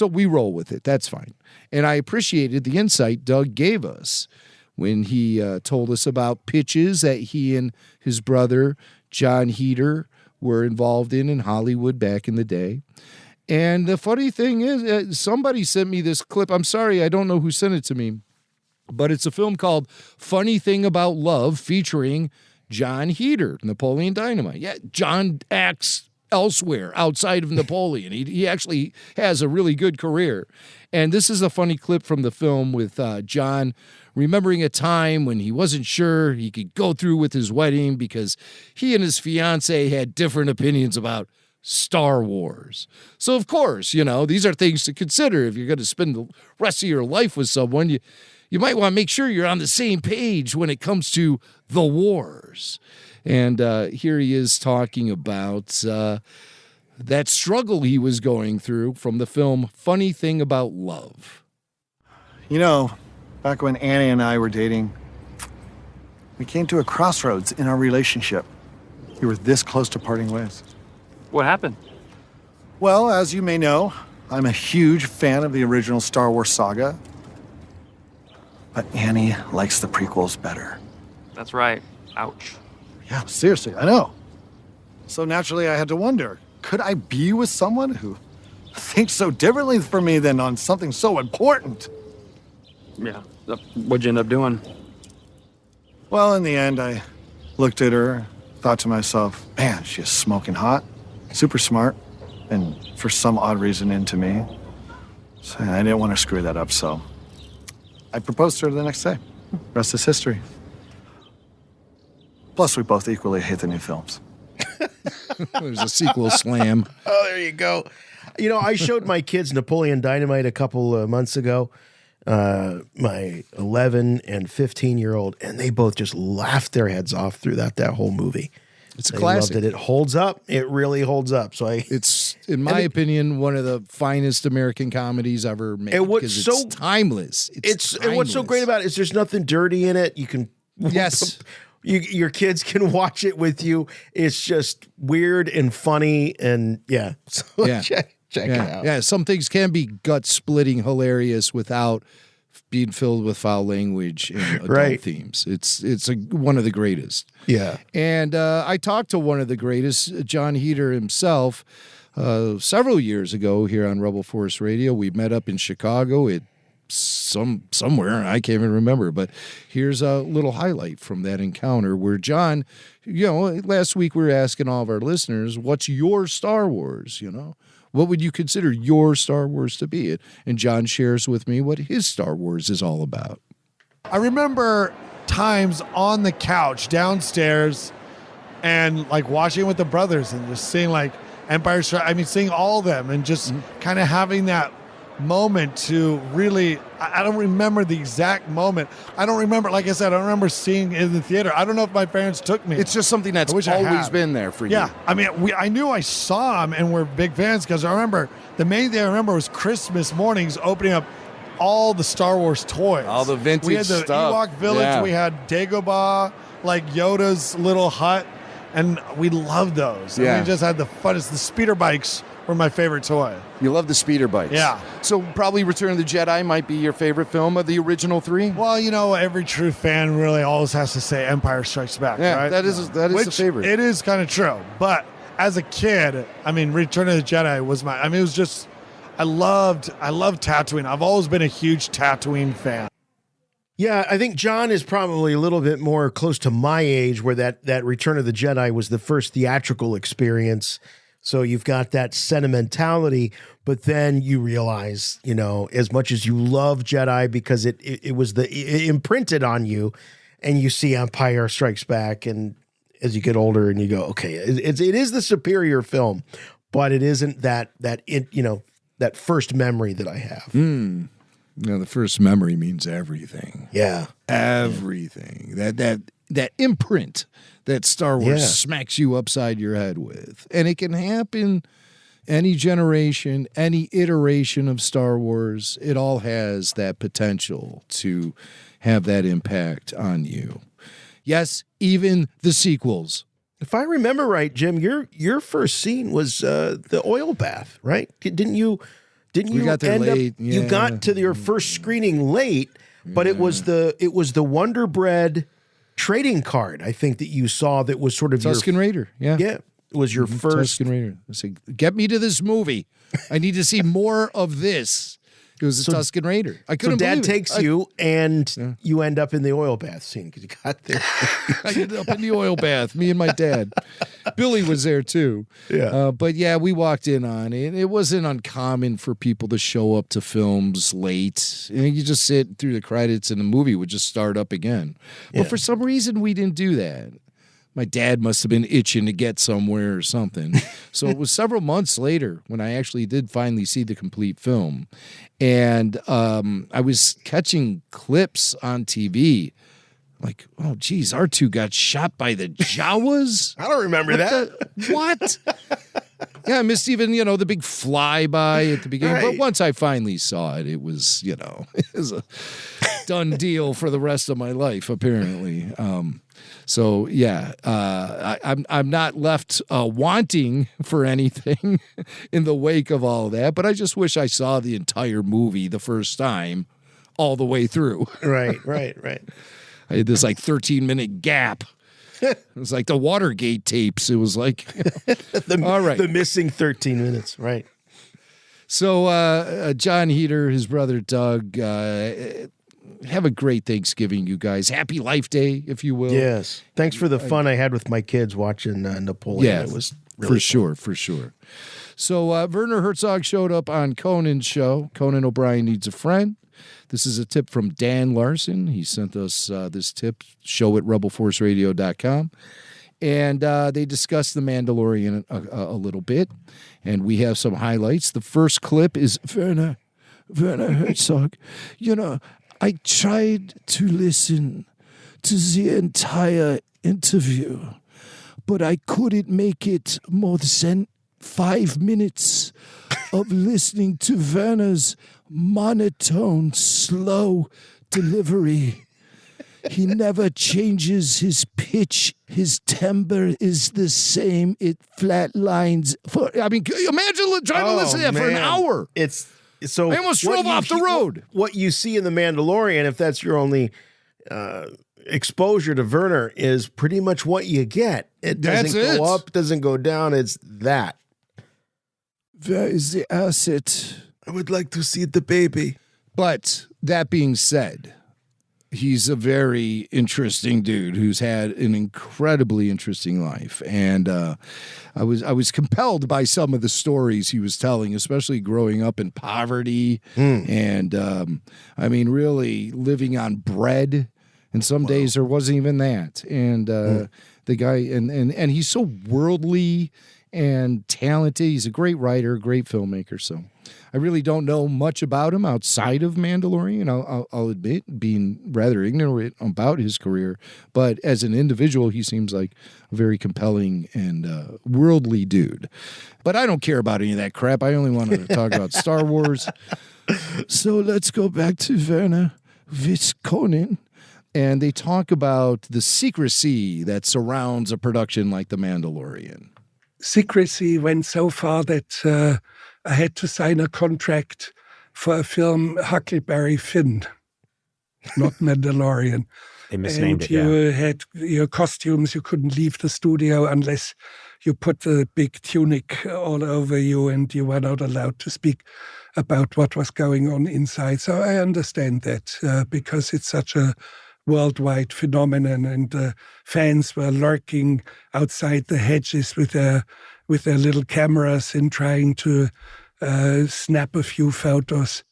we roll with it. That's fine. And I appreciated the insight Doug gave us when he told us about pitches that he and his brother, John Heder, were involved in Hollywood back in the day. And the funny thing is, somebody sent me this clip. I'm sorry, I don't know who sent it to me, but it's a film called Funny Thing About Love featuring John Heder, Napoleon Dynamite. Yeah, John acts elsewhere outside of Napoleon. He actually has a really good career. And this is a funny clip from the film with John remembering a time when he wasn't sure he could go through with his wedding because he and his fiancée had different opinions about Star Wars. So, of course, these are things to consider. If you're going to spend the rest of your life with someone, you might want to make sure you're on the same page when it comes to the wars. And here he is talking about that struggle he was going through from the film Funny Thing About Love. Back when Annie and I were dating, we came to a crossroads in our relationship. We were this close to parting ways. What happened? Well, as you may know, I'm a huge fan of the original Star Wars saga. But Annie likes the prequels better. That's right. Ouch. Yeah, seriously, I know. So naturally, I had to wonder, could I be with someone who thinks so differently from me than on something so important? Yeah. What'd you end up doing? Well, in the end, I looked at her, thought to myself, man, she's smoking hot, super smart, and for some odd reason into me. So I didn't want to screw that up, so I proposed to her the next day. Rest is history. Plus, we both equally hate the new films. There's a sequel slam. Oh, there you go. I showed my kids Napoleon Dynamite a couple of months ago, my 11 and 15-year-old, and they both just laughed their heads off through that whole movie. It's a They classic. loved it. It holds up. It really holds up. So it's, in my opinion, one of the finest American comedies ever made. And what's because so it's timeless. And what's so great about it is there's nothing dirty in it. You can Yes. your kids can watch it with you. It's just weird and funny, and yeah. So Yeah. check it out. Yeah, some things can be gut-splitting hilarious without being filled with foul language and adult Right. themes. It's one of the greatest. Yeah. And I talked to one of the greatest, John Heder himself, several years ago here on Rebel Force Radio. We met up in Chicago at somewhere, I can't even remember, but here's a little highlight from that encounter where John, last week we were asking all of our listeners, what's your Star Wars, What would you consider your Star Wars to be? And John shares with me what his Star Wars is all about. I remember times on the couch downstairs and like watching with the brothers and just seeing like Empire Strikes, seeing all of them and just kind of having that moment to really, I don't remember the exact moment. I don't remember, like I said, I don't remember seeing it in the theater. I don't know if my parents took me. It's just something that's always been there for you. Yeah, I knew I saw them and we're big fans because I remember, the main thing I remember was Christmas mornings opening up all the Star Wars toys. All the vintage We had the stuff. Ewok Village, Yeah. we had Dagobah, like Yoda's little hut, and we loved those. Yeah. And we just had the funnest. The speeder bikes were my favorite toy. You love the speeder bikes. Yeah. So probably Return of the Jedi might be your favorite film of the original three? Well, every true fan really always has to say Empire Strikes Back, Yeah, right? that is the favorite. It is kind of true. But as a kid, Return of the Jedi was it was just, I loved Tatooine. I've always been a huge Tatooine fan. Yeah, I think John is probably a little bit more close to my age where that Return of the Jedi was the first theatrical experience. So you've got that sentimentality, but then you realize, as much as you love Jedi because it was it imprinted on you, and you see Empire Strikes Back, and as you get older and you go, okay, it is the superior film, but it isn't that first memory that I have. The first memory means everything. Yeah. Everything. That imprint that Star Wars smacks you upside your head with. And it can happen any generation, any iteration of Star Wars. It all has that potential to have that impact on you. Yes, even the sequels. If I remember right, Jim, your first scene was the oil bath, right? Didn't you got there late. You got to your first screening late, but it was the Wonder Bread trading card, I think, that you saw that was sort of Tusken Raider. Yeah. Yeah. It was your first Tusken Raider. I said, get me to this movie. I need to see more of this. It was a Tusken Raider. I couldn't Dad believe it. takes you, and you end up in the oil bath scene because you got there. I ended up in the oil bath, me and my dad. Billy was there too. Yeah. But yeah, we walked in on it. It wasn't uncommon for people to show up to films late. You just sit through the credits and the movie would just start up again. But for some reason, we didn't do that. My dad must have been itching to get somewhere or something. So it was several months later when I actually did finally see the complete film. And I was catching clips on TV. Like, oh, geez, R2 got shot by the Jawas? I don't remember that. What? Yeah, I missed even, the big flyby at the beginning. Right. But once I finally saw it, it was, it was a done deal for the rest of my life, apparently. So yeah, I'm not left wanting for anything in the wake of all of that, but I just wish I saw the entire movie the first time, all the way through. Right. I had this 13-minute gap. It was like the Watergate tapes. It was like, all right, the missing 13 minutes. Right. So John Heder, his brother Doug. Have a great Thanksgiving, you guys. Happy Life Day, if you will. Yes. Thanks for the fun I had with my kids watching Napoleon. Yeah, It was really for sure. So Werner Herzog showed up on Conan's show. Conan O'Brien Needs a Friend. This is a tip from Dan Larson. He sent us this tip, show at rebelforceradio.com. And they discussed The Mandalorian a little bit. And we have some highlights. The first clip is Werner Herzog. I tried to listen to the entire interview, but I couldn't make it more than 5 minutes of listening to Werner's monotone, slow delivery. He never changes his pitch. His timbre is the same. It flatlines. Imagine trying to listen to that for an hour. So I almost what drove off the road. What you see in The Mandalorian, if that's your only exposure to Werner, is pretty much what you get. It doesn't go up, doesn't go down. It's that. Where is the asset? I would like to see the baby. But that being said, he's a very interesting dude who's had an incredibly interesting life. And I was compelled by some of the stories he was telling, especially growing up in poverty and, I mean, really living on bread. And some days there wasn't even that. And the guy, and he's so worldly and talented. He's a great writer, great filmmaker. So I really don't know much about him outside of Mandalorian. I'll admit being rather ignorant about his career, but as an individual, he seems like a very compelling and worldly dude. But I don't care about any of that crap. I only wanted to talk about Star Wars. So let's go back to Werner Herzog. And they talk about the secrecy that surrounds a production like The Mandalorian. Secrecy went so far that I had to sign a contract for a film, Huckleberry Finn, not Mandalorian. They misnamed it, you had your costumes. You couldn't leave the studio unless you put the big tunic all over you, and you were not allowed to speak about what was going on inside. So I understand that because it's such a worldwide phenomenon, and fans were lurking outside the hedges with their little cameras and trying to snap a few photos.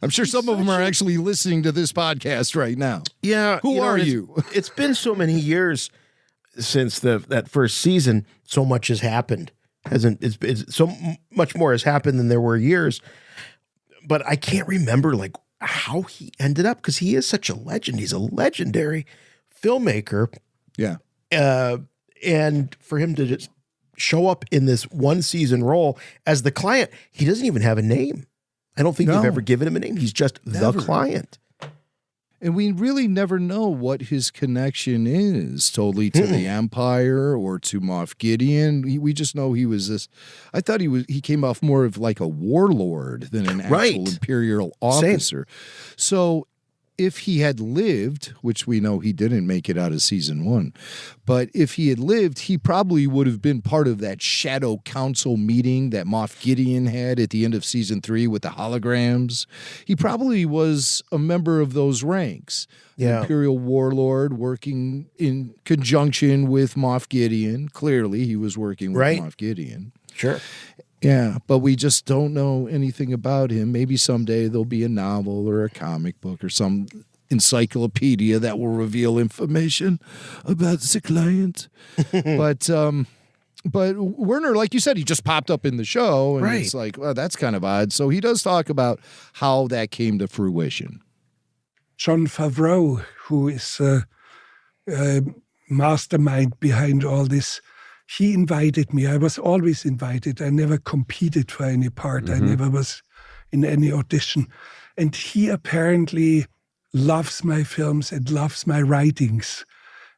I'm sure some of them are actually listening to this podcast right now. Yeah. Who are you? It's been so many years since that first season. So much has happened. It's so much more has happened than there were years. But I can't remember like how he ended up, because he is such a legend. He's a legendary filmmaker. Yeah. And for him to just show up in this one season role as the client, he doesn't even have a name. I don't think they've ever given him a name. He's just the client. And we really never know what his connection is totally to the Empire or to Moff Gideon. We just know he was this. I thought he came off more of like a warlord than an actual Imperial officer. Same. So if he had lived, which we know he didn't make it out of season 1, but if he had lived, he probably would have been part of that Shadow Council meeting that Moff Gideon had at the end of season 3 with the holograms. He probably was a member of those ranks. Yeah. Imperial warlord working in conjunction with Moff Gideon. Clearly, he was working with Moff Gideon. Sure. Yeah, but we just don't know anything about him. Maybe someday there'll be a novel or a comic book or some encyclopedia that will reveal information about the client. But Werner, like you said, he just popped up in the show, and it's like, well, that's kind of odd. So he does talk about how that came to fruition. Jon Favreau, who is a mastermind behind all this, he invited me. I was always invited. I never competed for any part. I never was in any audition. And he apparently loves my films and loves my writings.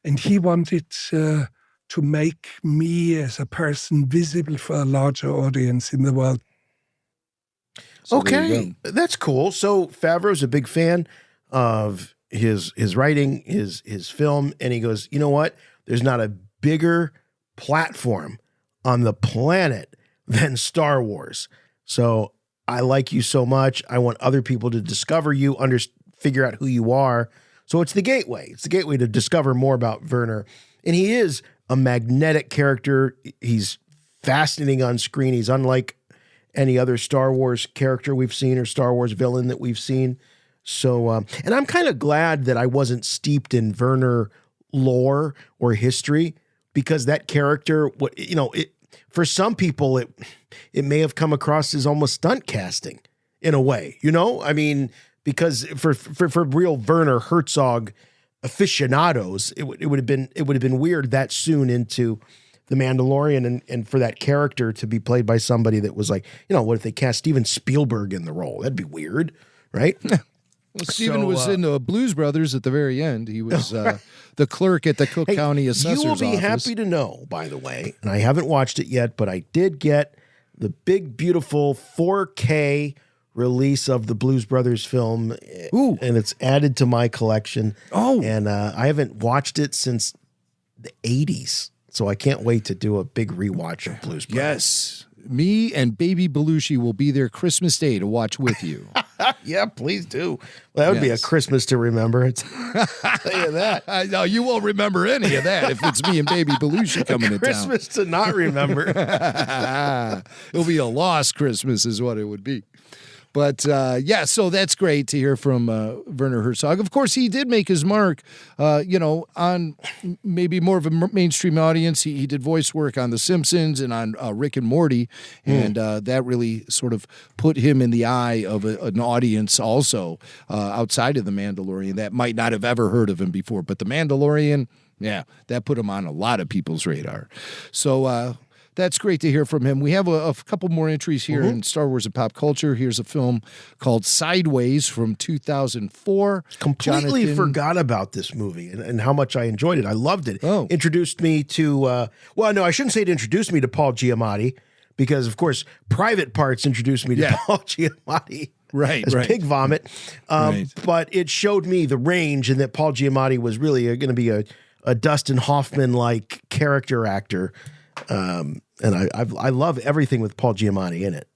And he wanted to make me as a person visible for a larger audience in the world. So okay, that's cool. So Favreau's a big fan of his writing, his film, and he goes, you know what? There's not a bigger platform on the planet than Star Wars. So I like you so much. I want other people to discover you, figure out who you are. So it's the gateway. It's the gateway to discover more about Werner. And he is a magnetic character. He's fascinating on screen. He's unlike any other Star Wars character we've seen or Star Wars villain that we've seen. So, and I'm kind of glad that I wasn't steeped in Werner lore or history, because that character, for some people, it may have come across as almost stunt casting in a way, I mean, because for real Werner Herzog aficionados, it would have been weird that soon into The Mandalorian, and for that character to be played by somebody that was like, what if they cast Steven Spielberg in the role? That'd be weird, right? Well, Steven was in Blues Brothers at the very end. He was the clerk at the Cook County Assessor's Office. You will be happy to know, by the way, and I haven't watched it yet, but I did get the big, beautiful 4K release of the Blues Brothers film. Ooh. And it's added to my collection. Oh. And I haven't watched it since the 80s. So I can't wait to do a big rewatch of Blues Brothers. Yes. Me and Baby Belushi will be there Christmas Day to watch with you. Yeah, please do. Well, that would be a Christmas to remember. I'll tell you that. No, you won't remember any of that if it's me and Baby Belushi coming to town. Christmas to not remember. It'll be a lost Christmas is what it would be. But so that's great to hear from Werner Herzog. Of course, he did make his mark, on maybe more of a mainstream audience. He did voice work on The Simpsons and on Rick and Morty, and that really sort of put him in the eye of an audience also outside of The Mandalorian that might not have ever heard of him before. But The Mandalorian, yeah, that put him on a lot of people's radar. So that's great to hear from him. We have a couple more entries here in Star Wars and pop culture. Here's a film called Sideways from 2004. Completely forgot about this movie and how much I enjoyed it. I loved it. Oh. Introduced me to, I shouldn't say it introduced me to Paul Giamatti because, of course, Private Parts introduced me to Paul Giamatti. Right, as right. Pig Vomit. Right. But it showed me the range and that Paul Giamatti was really going to be a Dustin Hoffman-like character actor. And I love everything with Paul Giamatti in it.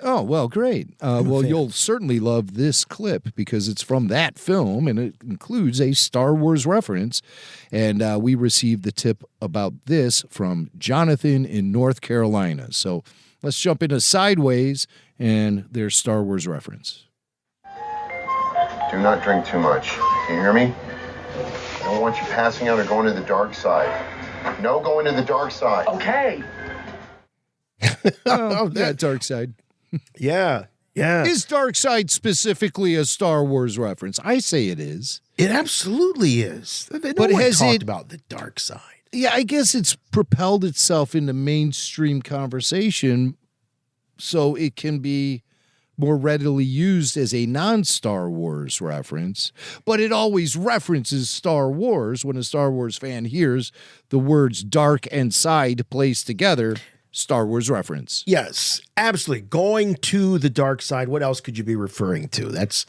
Oh, well, great. Well, you'll certainly love this clip because it's from that film and it includes a Star Wars reference. And we received the tip about this from Jonathan in North Carolina. So let's jump into Sideways and their Star Wars reference. Do not drink too much. Do you hear me? I don't want you passing out or going to the dark side. No going to the dark side. Okay. Dark Side. Yeah. Is Dark Side specifically a Star Wars reference? I say it is. It absolutely is. But has talked it about the dark side? Yeah, I guess it's propelled itself into mainstream conversation so it can be more readily used as a non-Star Wars reference, but it always references Star Wars when a Star Wars fan hears the words dark and side placed together. Star Wars reference. Yes, absolutely. Going to the dark side. What else could you be referring to? That's,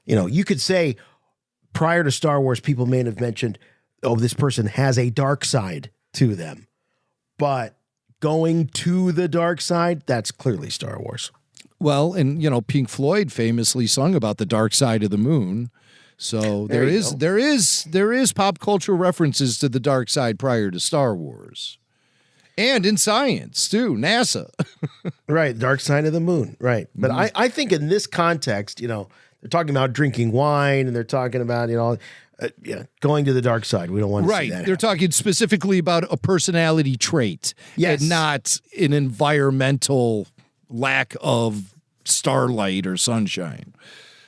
you could say prior to Star Wars, people may have mentioned, oh, this person has a dark side to them. But going to the dark side, that's clearly Star Wars. Well, and, Pink Floyd famously sung about the dark side of the moon. So there is pop culture references to the dark side prior to Star Wars. And in science, too, NASA. Right, dark side of the moon, right. But I think in this context, they're talking about drinking wine and they're talking about, going to the dark side. We don't want to see that. Right, they're talking specifically about a personality trait. Yes. And not an environmental lack of starlight or sunshine.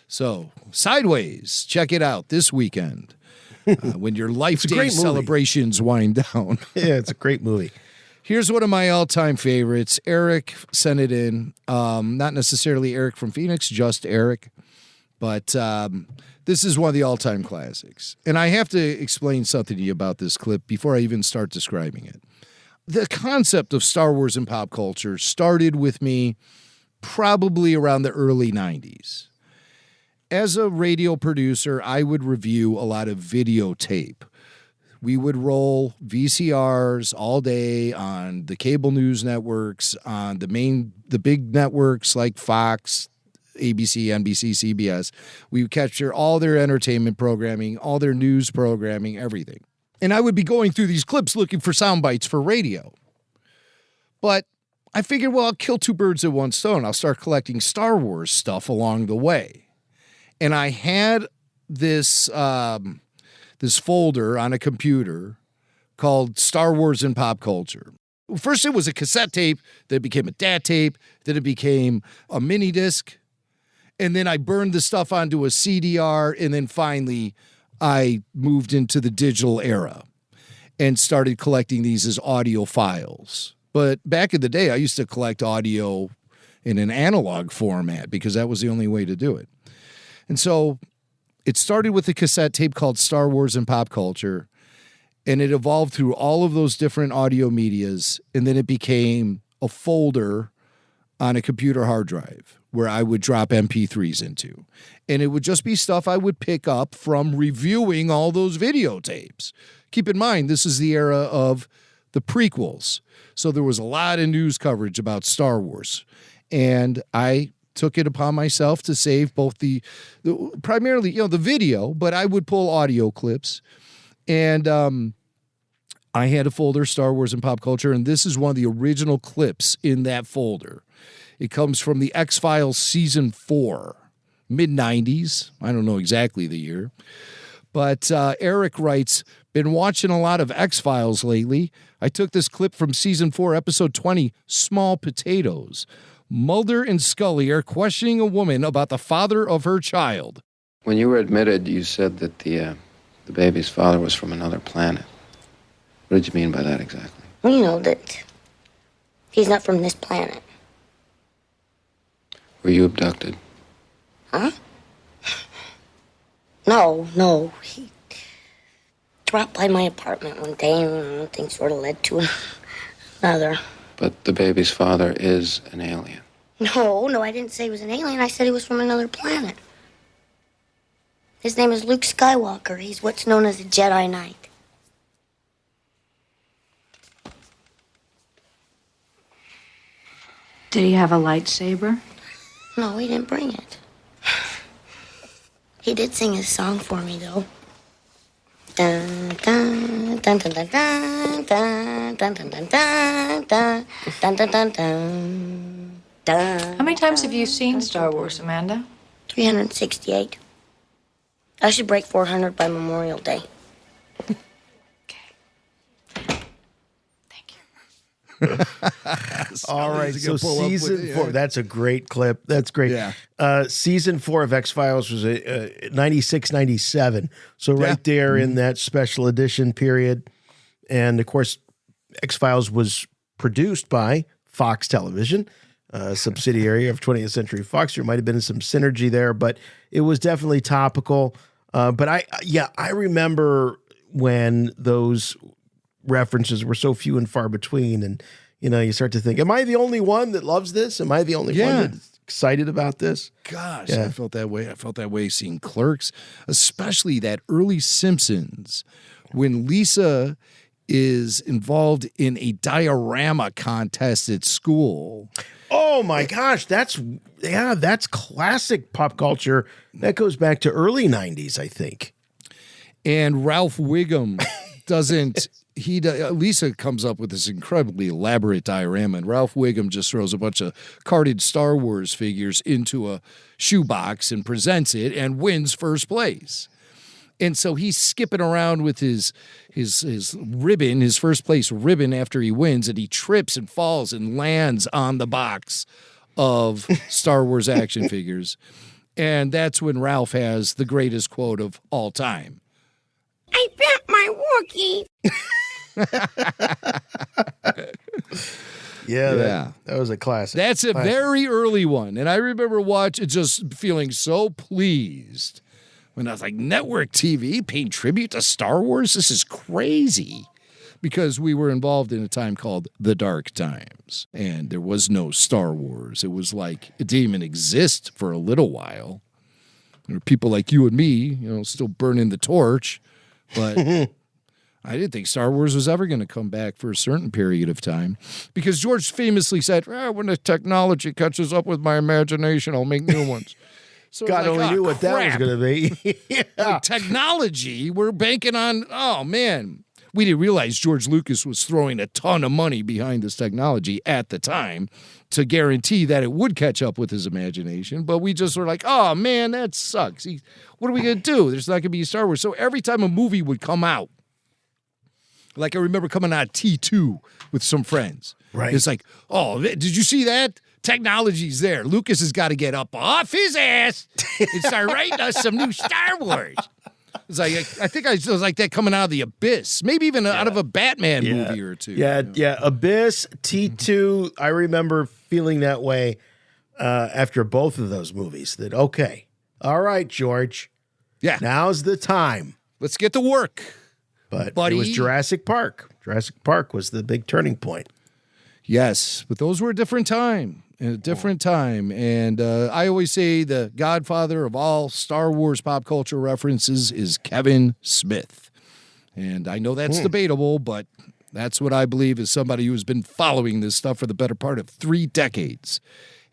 So, Sideways, check it out this weekend when your Life Day celebrations wind down. Yeah, it's a great movie. Here's one of my all-time favorites. Eric sent it in. Not necessarily Eric from Phoenix, just Eric. But this is one of the all-time classics. And I have to explain something to you about this clip before I even start describing it. The concept of Star Wars and pop culture started with me probably around the early 90s. As a radio producer, I would review a lot of videotape. We would roll VCRs all day on the cable news networks, on the big networks like Fox, ABC, NBC, CBS. We would capture all their entertainment programming, all their news programming, everything. And I would be going through these clips looking for sound bites for radio. But I figured, well, I'll kill two birds with one stone. I'll start collecting Star Wars stuff along the way. And I had this folder on a computer called Star Wars and Pop Culture. First, it was a cassette tape, then it became a DAT tape, then it became a mini disc, and then I burned the stuff onto a CDR, and then finally I moved into the digital era and started collecting these as audio files. But back in the day, I used to collect audio in an analog format because that was the only way to do it. And so it started with a cassette tape called Star Wars and Pop Culture, and it evolved through all of those different audio medias, and then it became a folder on a computer hard drive where I would drop MP3s into. And it would just be stuff I would pick up from reviewing all those videotapes. Keep in mind, this is the era of the prequels. So there was a lot of news coverage about Star Wars. And I took it upon myself to save both the primarily, the video, but I would pull audio clips. And I had a folder, Star Wars and Pop Culture, and this is one of the original clips in that folder. It comes from the X-Files Season 4, mid-90s. I don't know exactly the year. But Eric writes, been watching a lot of X-Files lately. I took this clip from Season 4, Episode 20, Small Potatoes. Mulder and Scully are questioning a woman about the father of her child. When you were admitted, you said that the baby's father was from another planet. What did you mean by that exactly? We know that he's not from this planet. Were you abducted? Huh? No. He dropped by my apartment one day and one thing sort of led to another. But the baby's father is an alien. No, I didn't say he was an alien. I said he was from another planet. His name is Luke Skywalker. He's what's known as a Jedi Knight. Did he have a lightsaber? No, he didn't bring it. He did sing his song for me, though. Dun, dun, dun, dun, dun, dun, dun, dun, dun, dun, dun, dun, dun, dun, dun, dun, dun. How many times have you seen Star Wars, Amanda? 368. I should break 400 by Memorial Day. All right, so season 4, that's a great clip. That's great. Yeah. Season 4 of X-Files was 96, 97. So right there in that special edition period. And of course, X-Files was produced by Fox Television, a subsidiary of 20th Century Fox. There might have been some synergy there, but it was definitely topical. But I remember when those references were so few and far between, and you start to think, am I the only one that loves this? Am I the only one that's excited about this? Gosh, I felt that way. I felt that way seeing Clerks, especially that early Simpsons, when Lisa is involved in a diorama contest at school. Oh my gosh, that's classic pop culture. That goes back to early 90s, I think. And Ralph Wiggum doesn't Lisa comes up with this incredibly elaborate diorama, and Ralph Wiggum just throws a bunch of carded Star Wars figures into a shoebox and presents it and wins first place. And so he's skipping around with his ribbon, his first place ribbon after he wins, and he trips and falls and lands on the box of Star Wars action figures. And that's when Ralph has the greatest quote of all time. I bet my Wookiee. That was a classic. That's a very early one. And I remember just feeling so pleased when I was like, network TV paying tribute to Star Wars? This is crazy. Because we were involved in a time called the Dark Times. And there was no Star Wars. It was like it didn't even exist for a little while. There were people like you and me, still burning the torch. But I didn't think Star Wars was ever going to come back for a certain period of time. Because George famously said, when the technology catches up with my imagination, I'll make new ones. So God only knew what that was going to be. Like technology, we're banking on, oh, man. We didn't realize George Lucas was throwing a ton of money behind this technology at the time to guarantee that it would catch up with his imagination. But we just were like, oh, man, that sucks. What are we going to do? There's not going to be a Star Wars. So every time a movie would come out, like I remember coming out T2 with some friends. Right. It's like, oh, did you see that? Technology's there. Lucas has got to get up off his ass and start writing us some new Star Wars. It's like, I think it was like that coming out of the abyss, maybe even out of a Batman movie or two. Yeah. Abyss, T2. I remember feeling that way after both of those movies. That okay, all right, George. Yeah, now's the time. Let's get to work. But buddy. It was Jurassic Park. Jurassic Park was the big turning point. Yes, but those were a different time. in a different time. And I always say the godfather of all Star Wars pop culture references is Kevin Smith. And I know that's debatable, but that's what I believe as somebody who's been following this stuff for the better part of 3 decades.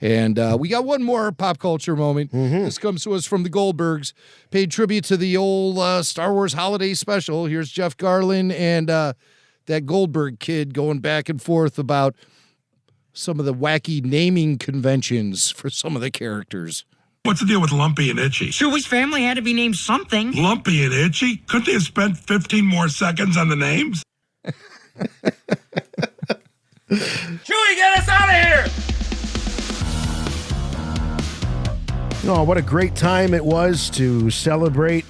And we got one more pop culture moment. This comes to us from the Goldbergs. Paid tribute to the old Star Wars holiday special. Here's Jeff Garlin and that Goldberg kid going back and forth about some of the wacky naming conventions for some of the characters. What's the deal with Lumpy and Itchy? Chewie's family had to be named something. Lumpy and Itchy? Couldn't they have spent 15 more seconds on the names? Chewie, get us out of here! Oh, what a great time it was to celebrate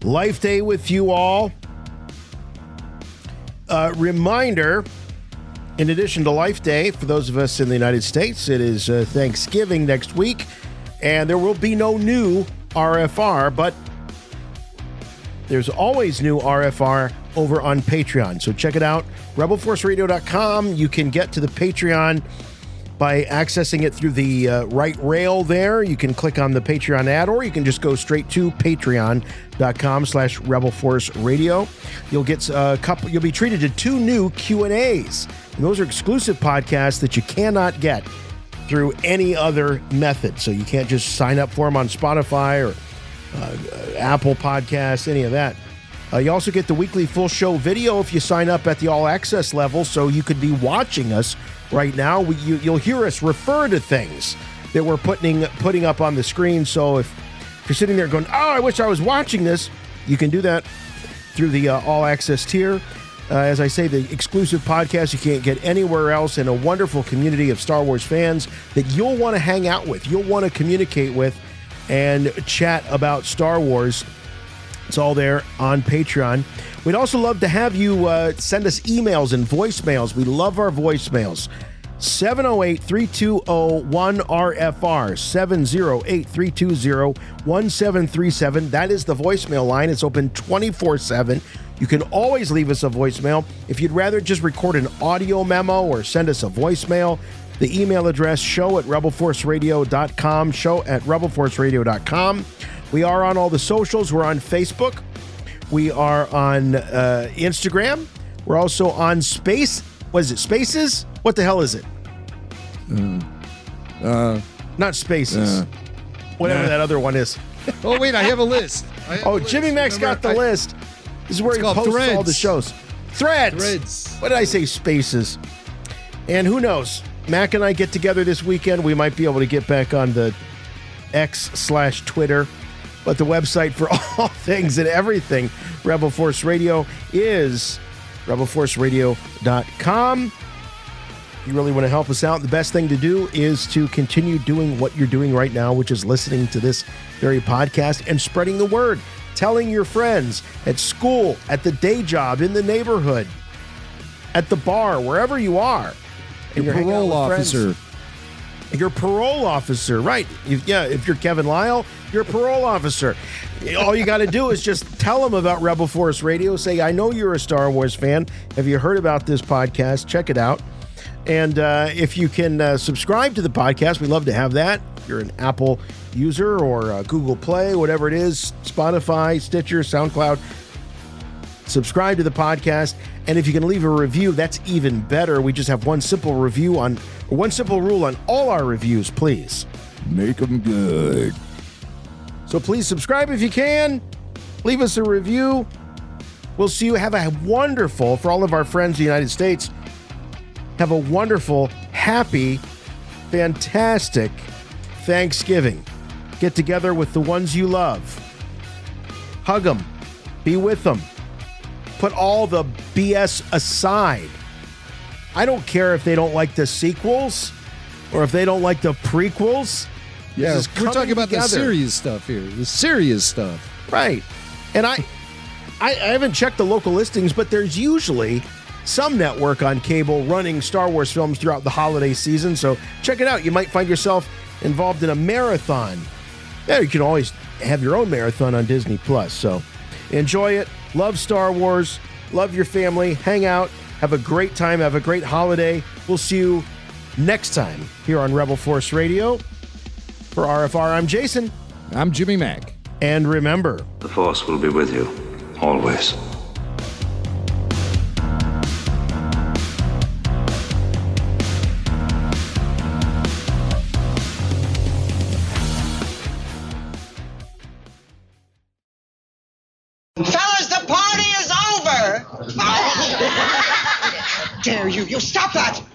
Life Day with you all. Reminder, in addition to Life Day, for those of us in the United States, it is Thanksgiving next week, and there will be no new RFR, but there's always new RFR over on Patreon. So check it out, rebelforceradio.com. You can get to the Patreon by accessing it through the right rail there. You can click on the Patreon ad, or you can just go straight to patreon.com/rebelforceradio. You'll get you'll be treated to 2 new Q&As. And those are exclusive podcasts that you cannot get through any other method. So you can't just sign up for them on Spotify or Apple Podcasts, any of that. You also get the weekly full show video if you sign up at the all access level, so you could be watching us right now. You'll hear us refer to things that we're putting up on the screen. So if you're sitting there going, oh, I wish I was watching this, you can do that through the all access tier. As I say, the exclusive podcast you can't get anywhere else, and a wonderful community of Star Wars fans that you'll want to hang out with, you'll want to communicate with and chat about Star Wars. It's all there on Patreon. We'd also love to have you send us emails and voicemails. We love our voicemails. 708-320-1RFR, 708-320-1737. That is the voicemail line. It's open 24/7. You can always leave us a voicemail. If you'd rather just record an audio memo or send us a voicemail, the email address, show@rebelforceradio.com, show@rebelforceradio.com. We are on all the socials. We're on Facebook. We are on Instagram. We're also on Space. What is it? Spaces? What the hell is it? Not Spaces. Whatever that other one is. Oh, wait, I have a list. Jimmy Mac's got the list. This is where he posts all the shows. Threads. What did I say? Spaces. And who knows? Mac and I get together this weekend. We might be able to get back on the X/Twitter. But the website for all things and everything Rebel Force Radio is rebelforceradio.com. If you really want to help us out, the best thing to do is to continue doing what you're doing right now, which is listening to this very podcast and spreading the word, telling your friends at school, at the day job, in the neighborhood, at the bar, wherever you are. Your parole officer. Your parole officer, right. If you're Kevin Lyle, you're a parole officer. All you got to do is just tell them about Rebel Force Radio. Say, I know you're a Star Wars fan. Have you heard about this podcast? Check it out. And if you can subscribe to the podcast, we'd love to have that. If you're an Apple user or Google Play, whatever it is, Spotify, Stitcher, SoundCloud, subscribe to the podcast. And if you can leave a review, that's even better. We just have one simple rule on all our reviews, please. Make them good. So please subscribe if you can. Leave us a review. We'll see you. Have a wonderful, for all of our friends in the United States, have a wonderful, happy, fantastic Thanksgiving. Get together with the ones you love. Hug them. Be with them. Put all the BS aside. I don't care if they don't like the sequels or if they don't like the prequels. Yeah, we're talking about the serious stuff here. The serious stuff. Right. And I haven't checked the local listings, but there's usually some network on cable running Star Wars films throughout the holiday season. So check it out. You might find yourself involved in a marathon. Yeah, you can always have your own marathon on Disney Plus. So enjoy it. Love Star Wars. Love your family. Hang out. Have a great time. Have a great holiday. We'll see you next time here on Rebel Force Radio. For RFR, I'm Jason. I'm Jimmy Mack. And remember, the Force will be with you, always. Fellas, the party is over! Dare you! You stop that!